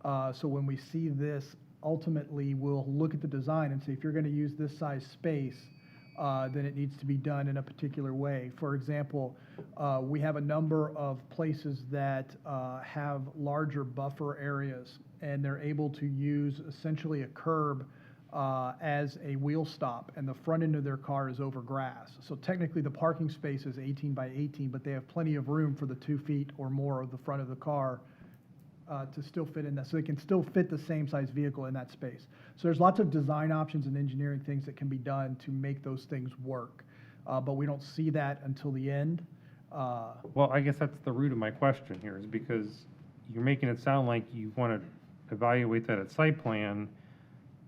So when we see this, ultimately, we'll look at the design and say, if you're going to use this size space, then it needs to be done in a particular way. For example, we have a number of places that have larger buffer areas, and they're able to use essentially a curb as a wheel stop, and the front end of their car is over grass. So technically, the parking space is 18 by 18, but they have plenty of room for the 2 feet or more of the front of the car to still fit in that, so they can still fit the same size vehicle in that space. So there's lots of design options and engineering things that can be done to make those things work, but we don't see that until the end. Well, I guess that's the root of my question here, is because you're making it sound like you want to evaluate that at site plan,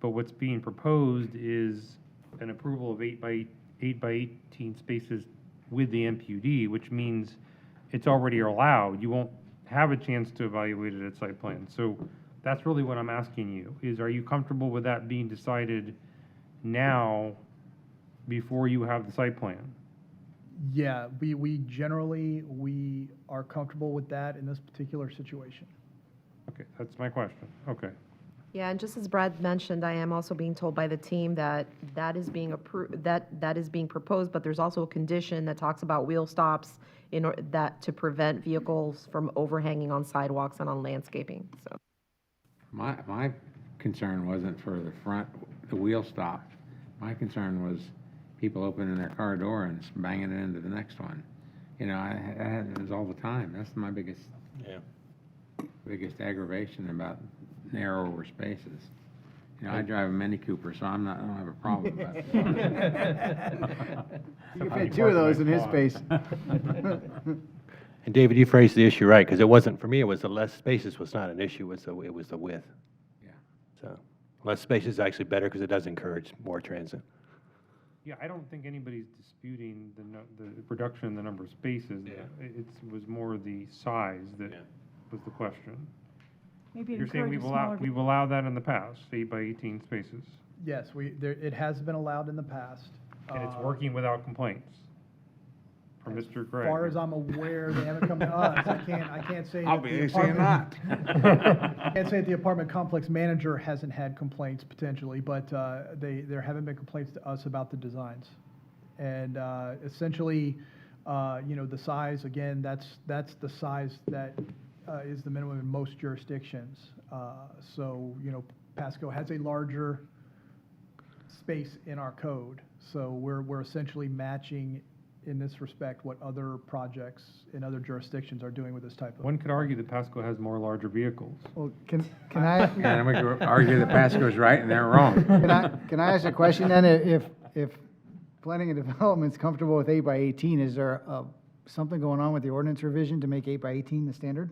but what's being proposed is an approval of 8 by 18 spaces with the MPUD, which means it's already allowed. You won't have a chance to evaluate it at site plan. So that's really what I'm asking you, is are you comfortable with that being decided now before you have the site plan? Yeah, we generally are comfortable with that in this particular situation. Okay, that's my question. Okay. Yeah, and just as Brad mentioned, I am also being told by the team that that is being approved, that is being proposed, but there's also a condition that talks about wheel stops in order that to prevent vehicles from overhanging on sidewalks and on landscaping, so. My concern wasn't for the front, the wheel stop. My concern was people opening their car door and banging it into the next one. You know, I had this all the time. That's my biggest aggravation about narrower spaces. You know, I drive a Mini Cooper, so I don't have a problem with that. You can fit 2 of those in his space. And David, you phrased the issue right, because it wasn't, for me, it was the less spaces was not an issue, it was the width. Yeah. So, less space is actually better because it does encourage more transit. Yeah, I don't think anybody's disputing the reduction in the number of spaces. Yeah. It was more the size that was the question. Maybe it You're saying encourages we've allowed that in the past, 8 by 18 spaces, Yes, it has been allowed in the past. and it's working without complaints from Mr. Gregg. As far as I'm aware, they haven't come to us. I can't say. I'll that be the saying apartment- not. I can't say that the apartment complex manager hasn't had complaints potentially, but there haven't been complaints to us about the designs. And essentially, you know, the size, again, that's the size that is the minimum in most jurisdictions. So, you know, Pasco has a larger space in our code, so we're essentially matching in this respect what other projects in other jurisdictions are doing with this type of. One could argue that Pasco has more larger vehicles. Well, can I? Yeah, and we could argue that Pasco's right and they're wrong. Can I ask a question then? If planning and development's comfortable with 8 by 18, is there something going on with the ordinance revision to make 8 by 18 the standard?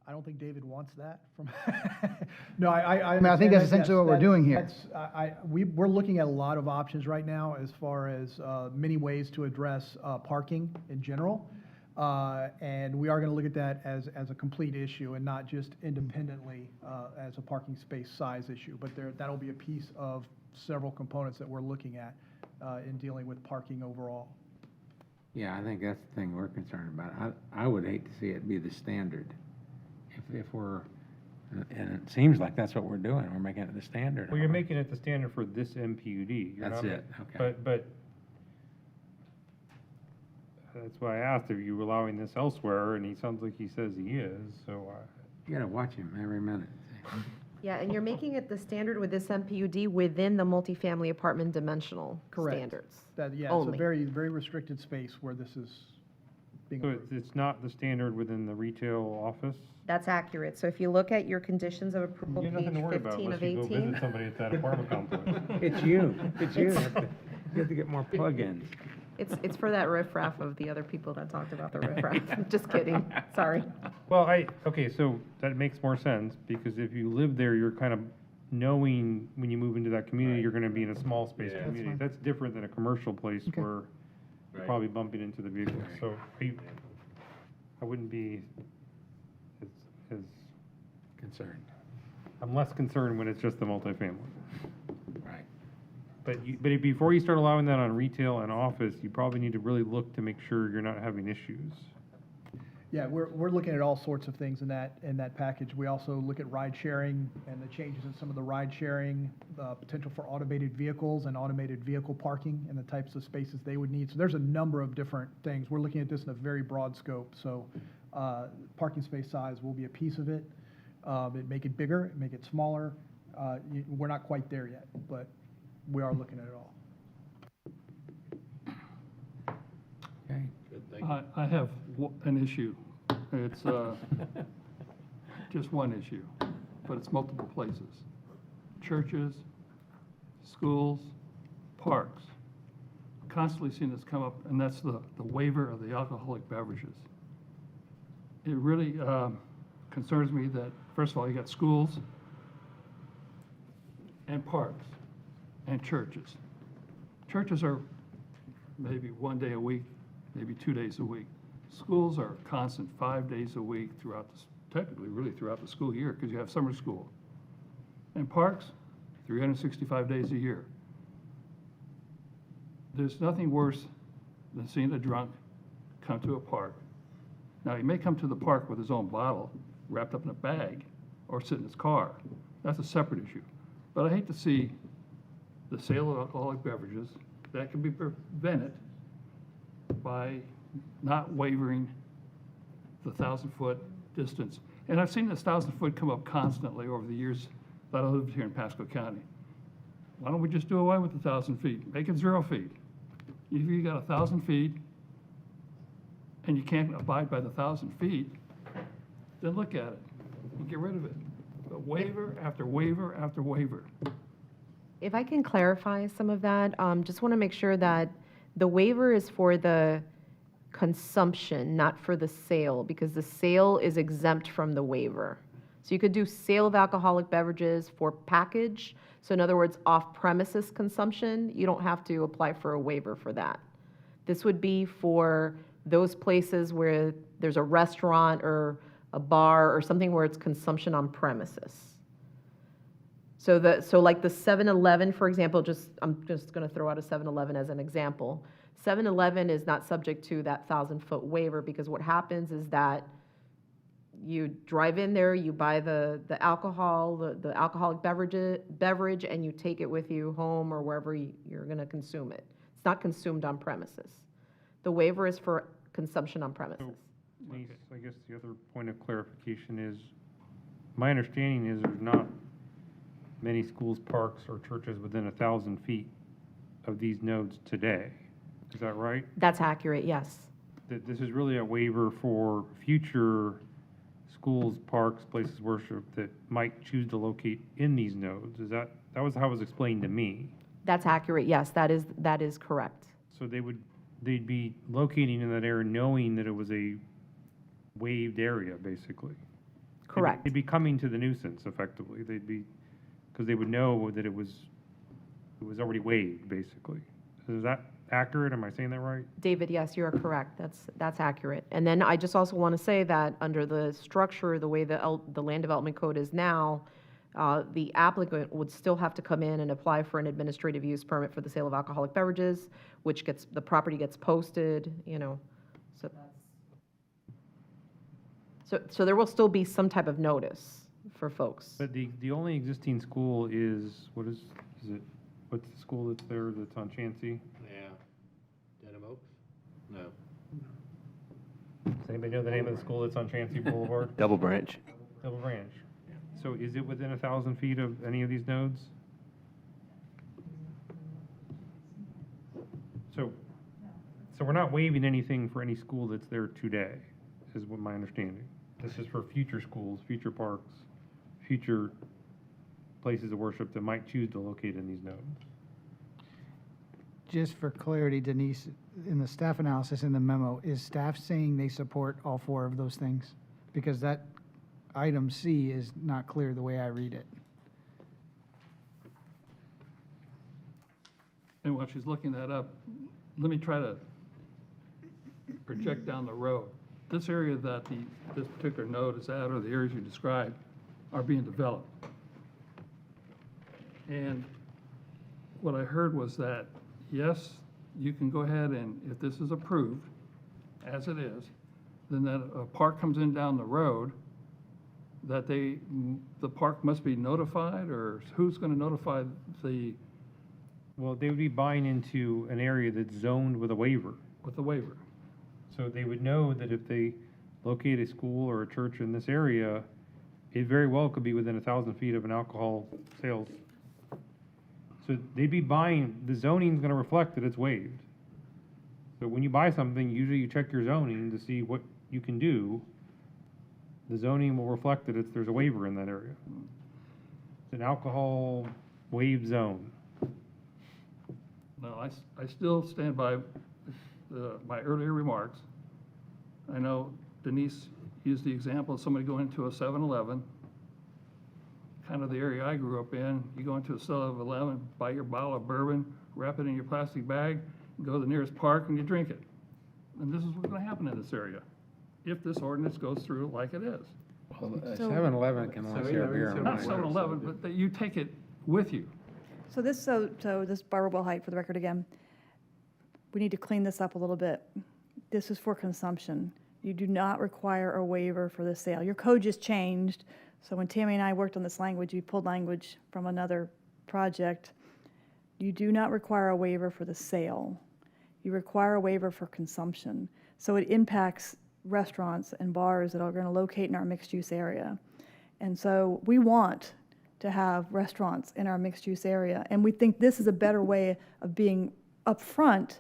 I don't think David wants that from, no, I mean, I think that's essentially what we're doing here. We're looking at a lot of options right now as far as many ways to address parking in general. And we are going to look at that as a complete issue and not just independently as a parking space size issue. But that'll be a piece of several components that we're looking at in dealing with parking overall. Yeah, I think that's the thing we're concerned about. I would hate to see it be the standard. If we're, and it seems like that's what we're doing, we're making it the standard. Well, you're making it the standard for this MPUD. You're That's not it, okay. But that's why I asked, are you allowing this elsewhere? And he sounds like he says he is, so. You gotta watch him every minute. Yeah, and you're making it the standard with this MPUD within the multifamily apartment dimensional Correct. standards. Yeah, it's a only. very, very restricted space where this is being So approved. it's not the standard within the retail office? That's accurate. So if you look at your conditions of approval, You have page nothing to worry about 15 unless of you go 18. visit somebody at that apartment complex. It's you. You have to get more plug-ins. It's for that riffraff of the other people that talked about the riffraff. Just kidding. Sorry. Well, okay, so that makes more sense, because if you live there, you're kind of knowing when you move into that community, you're gonna be in a small space Yeah. community. That's That's different than a commercial place Okay. where you're probably bumping into the vehicles. So I wouldn't be as, Concerned. I'm less concerned when it's just the multifamily. Right. But before you start allowing that on retail and office, you probably need to really look to make sure you're not having issues. Yeah, we're looking at all sorts of things in that package. We also look at ride sharing and the changes in some of the ride sharing, the potential for automated vehicles and automated vehicle parking and the types of spaces they would need. So there's a number of different things. We're looking at this in a very broad scope. So parking space size will be a piece of it. Make it bigger, make it smaller. We're not quite there yet, but we are looking at it all. Okay. I have an issue. It's just one issue, but it's multiple places. Churches, schools, parks. Constantly seeing this come up, and that's the waiver of the alcoholic beverages. It really concerns me that, first of all, you got schools and parks and churches. Churches are maybe 1 day a week, maybe 2 days a week. Schools are constant 5 days a week throughout, technically really throughout the school year, because you have summer school. And parks, 365 days a year. There's nothing worse than seeing a drunk come to a park. Now, he may come to the park with his own bottle wrapped up in a bag or sit in his car. That's a separate issue. But I hate to see the sale of alcoholic beverages that can be prevented by not waivering the 1,000-foot distance. And I've seen this 1,000-foot come up constantly over the years that I lived here in Pasco County. Why don't we just do away with the 1,000 feet? Make it 0 feet. If you got 1,000 feet and you can't abide by the 1,000 feet, then look at it and get rid of it. But waiver after waiver after waiver. If I can clarify some of that, just want to make sure that the waiver is for the consumption, not for the sale, because the sale is exempt from the waiver. So you could do sale of alcoholic beverages for package. So in other words, off-premises consumption, you don't have to apply for a waiver for that. This would be for those places where there's a restaurant or a bar or something where it's consumption on premises. So like the 7-Eleven, for example, I'm just going to throw out a 7-Eleven as an example. 7-Eleven is not subject to that 1,000-foot waiver, because what happens is that you drive in there, you buy the alcohol, the alcoholic beverage, and you take it with you home or wherever you're going to consume it. It's not consumed on premises. The waiver is for consumption on premises. Denise, I guess the other point of clarification is, my understanding is there's not many schools, parks, or churches within 1,000 feet of these nodes today. Is that right? That's accurate, yes. That this is really a waiver for future schools, parks, places of worship that might choose to locate in these nodes. That was how it was explained to me. That's accurate, yes, that is correct. So they'd be locating in that area knowing that it was a waived area, basically. Correct. They'd be coming to the nuisance effectively. Because they would know that it was already waived, basically. Is that accurate? Am I saying that right? David, yes, you are correct. That's accurate. And then I just also want to say that under the structure, the way the Land Development Code is now, the applicant would still have to come in and apply for an administrative use permit for the sale of alcoholic beverages, which the property gets posted, so there will still be some type of notice for folks. But the only existing school is, what's the school that's there that's on Chansey? Yeah. Denham Oaks? No. Does anybody know the name of the school that's on Chansey Boulevard? Double Branch. Double Branch. So is it within 1,000 feet of any of these nodes? So we're not waiving anything for any school that's there today, is what my understanding. This is for future schools, future parks, future places of worship that might choose to locate in these nodes. Just for clarity, Denise, in the staff analysis in the memo, is staff saying they support all 4 of those things? Because that item C is not clear the way I read it. And while she's looking that up, let me try to project down the road. This area that this particular node is at, or the areas you described, are being developed. And what I heard was that, yes, you can go ahead and, if this is approved, as it is, then that a park comes in down the road, that the park must be notified, or who's gonna notify the, Well, they would be buying into an area that's zoned with a waiver. with the waiver? So they would know that if they locate a school or a church in this area, it very well could be within 1,000 feet of an alcohol sales. So they'd be buying, the zoning's gonna reflect that it's waived. So when you buy something, usually you check your zoning to see what you can do. The zoning will reflect that there's a waiver in that area. It's an alcohol waived zone. No, I still stand by my earlier remarks. I know Denise used the example of somebody going into a 7-Eleven, kind of the area I grew up in. You go into a 7-Eleven, buy your bottle of bourbon, wrap it in your plastic bag, go to the nearest park and you drink it. And this is what's gonna happen in this area, if this ordinance goes through like it is. Well, 7-Eleven can only serve beer and Not wine. 7-Eleven, but that you take it with you. So this Barbara Wilhite, for the record again, we need to clean this up a little bit. This is for consumption. You do not require a waiver for the sale. Your code just changed, so when Tammy and I worked on this language, we pulled language from another project. You do not require a waiver for the sale. You require a waiver for consumption. So it impacts restaurants and bars that are going to locate in our mixed-use area. And so we want to have restaurants in our mixed-use area, and we think this is a better way of being upfront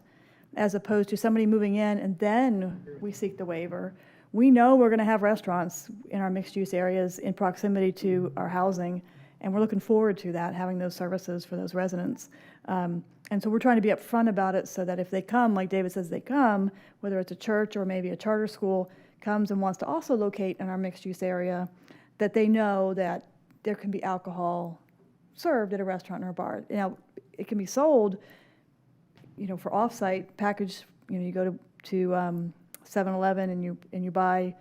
as opposed to somebody moving in and then we seek the waiver. We know we're going to have restaurants in our mixed-use areas in proximity to our housing, and we're looking forward to that, having those services for those residents. And so we're trying to be upfront about it so that if they come, like David says they come, whether it's a church or maybe a charter school comes and wants to also locate in our mixed-use area, that they know that there can be alcohol served at a restaurant or a bar. Now, it can be sold, for off-site package. You go to 7-Eleven and you buy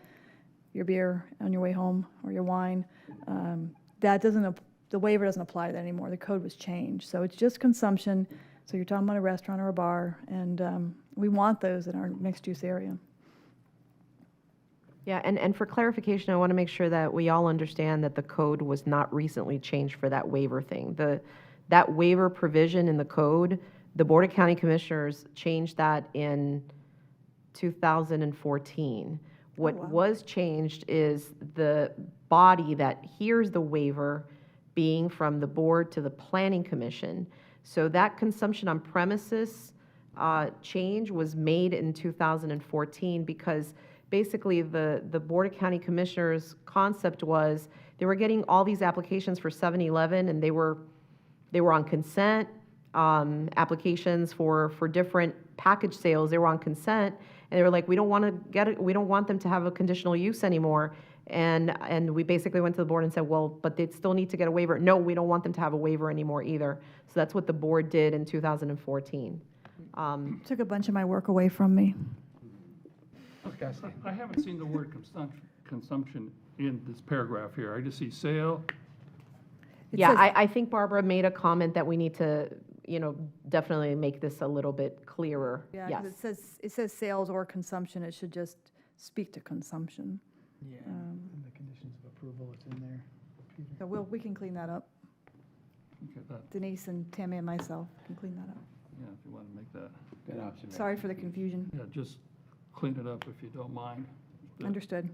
your beer on your way home or your wine. The waiver doesn't apply to that anymore. The code was changed, so it's just consumption. So you're talking about a restaurant or a bar, and we want those in our mixed-use area. Yeah, and for clarification, I want to make sure that we all understand that the code was not recently changed for that waiver thing. That waiver provision in the code, the Board of County Commissioners changed that in 2014. What was changed is the body that hears the waiver being from the board to the Planning Commission. So that consumption on premises change was made in 2014 because basically the Board of County Commissioners concept was they were getting all these applications for 7-Eleven and they were on consent, applications for different package sales, they were on consent, and they were like, we don't want them to have a conditional use anymore. And we basically went to the board and said, well, but they'd still need to get a waiver. No, we don't want them to have a waiver anymore either. So that's what the board did in 2014. Took a bunch of my work away from me. I haven't seen the word consumption in this paragraph here. I just see sale. Yeah, I think Barbara made a comment that we need to, definitely make this a little bit clearer. Yeah, Yes. 'cause it says sales or consumption. It should just speak to consumption. Yeah, in the conditions of approval, it's in there. So we can clean that up. Okay, that, Denise and Tammy and myself can clean that up. yeah, if you want to make that, Good observation. Sorry for the confusion. yeah, just clean it up if you don't mind. Understood.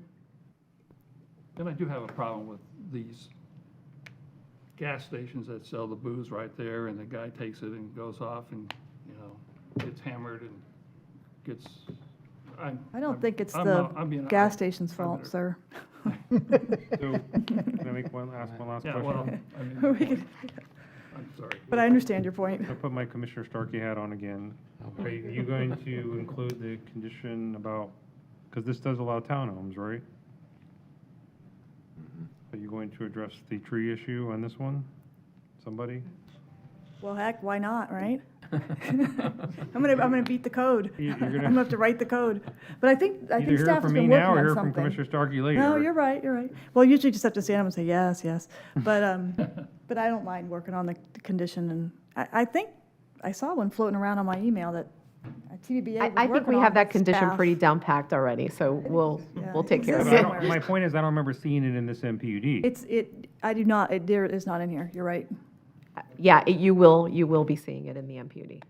And I do have a problem with these gas stations that sell the booze right there, and the guy takes it and goes off and, gets hammered and gets, I don't think it's I'm the not- I'm being- gas station's fault, sir. So, can I ask one last Yeah, question? well, I mean, We can- I'm sorry. But I understand your point. I'll put my Commissioner Starkey hat on again. Are you going to include the condition about, because this does allow townhomes, right? Are you going to address the tree issue on this one? Somebody? Well, heck, why not, right? I'm gonna beat the code. You're I'm gonna- gonna have to write the code. But I think Either hear staff has from been me working now or on hear something. from Commissioner Starkey later. No, you're right, you're right. Well, usually just have to stand up and say, yes, yes. But I don't mind working on the condition, and I think I saw one floating around on my email that TVBA was I think working we on have that with condition staff. pretty down packed already, so we'll take care of But I it. don't- My point is, I don't remember seeing it in this MPUD. I do not, there is not in here, you're right. Yeah, you will be seeing it in the MPUD.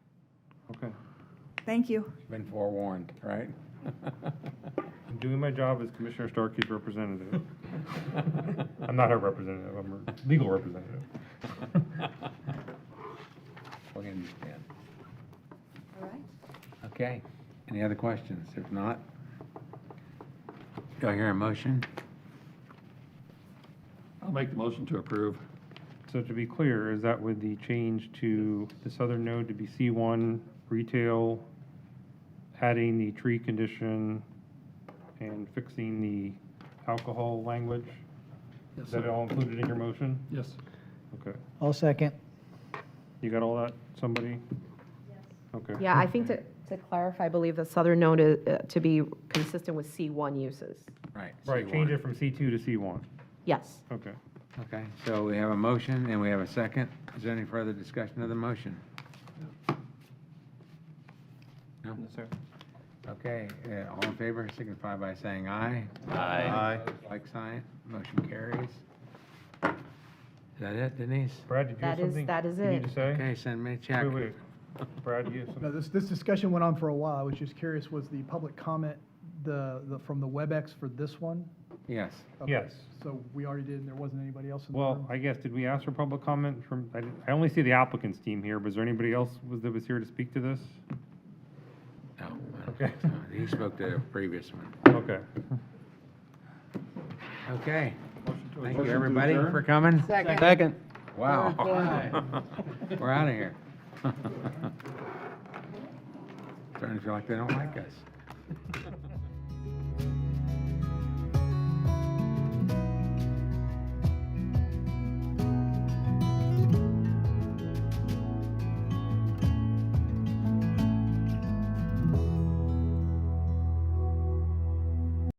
Okay. Thank you. Been forewarned, right? I'm doing my job as Commissioner Starkey's representative. I'm not her representative, I'm her legal representative. We understand. All right. Okay. Any other questions? If not, do I hear a motion? I'll make the motion to approve. So to be clear, is that with the change to the southern node to be C1 retail, adding the tree condition, and fixing the alcohol language? Yes, Is that sir. all included in your motion? Yes. Okay. I'll second. You got all that, somebody? Okay. Yeah, I think to clarify, I believe the southern node to be consistent with C1 uses. Right. Right, change it from C2 to C1. Yes. Okay. Okay, so we have a motion and we have a second. Is there any further discussion of the motion? No? sir. Okay, all in favor signify by saying aye. Aye. Like sign, motion carries. Is that it, Denise? Brad, did you have something? That is you need it. to say? Okay, send me a check. Wait. Brad, you have something? No, this discussion went on for a while. I was just curious, was the public comment from the Webex for this one? Yes. Okay, Yes. So we already did, and there wasn't anybody else in the Well, room? I guess, did we ask for public comment from, I only see the applicant's team here, but is there anybody else that was here to speak to this? No. Okay. He spoke to the previous one. Okay. Okay. Thank you, to everybody, adjourn? for coming. Second. Wow. We're out of here. Starting to feel like they don't like us.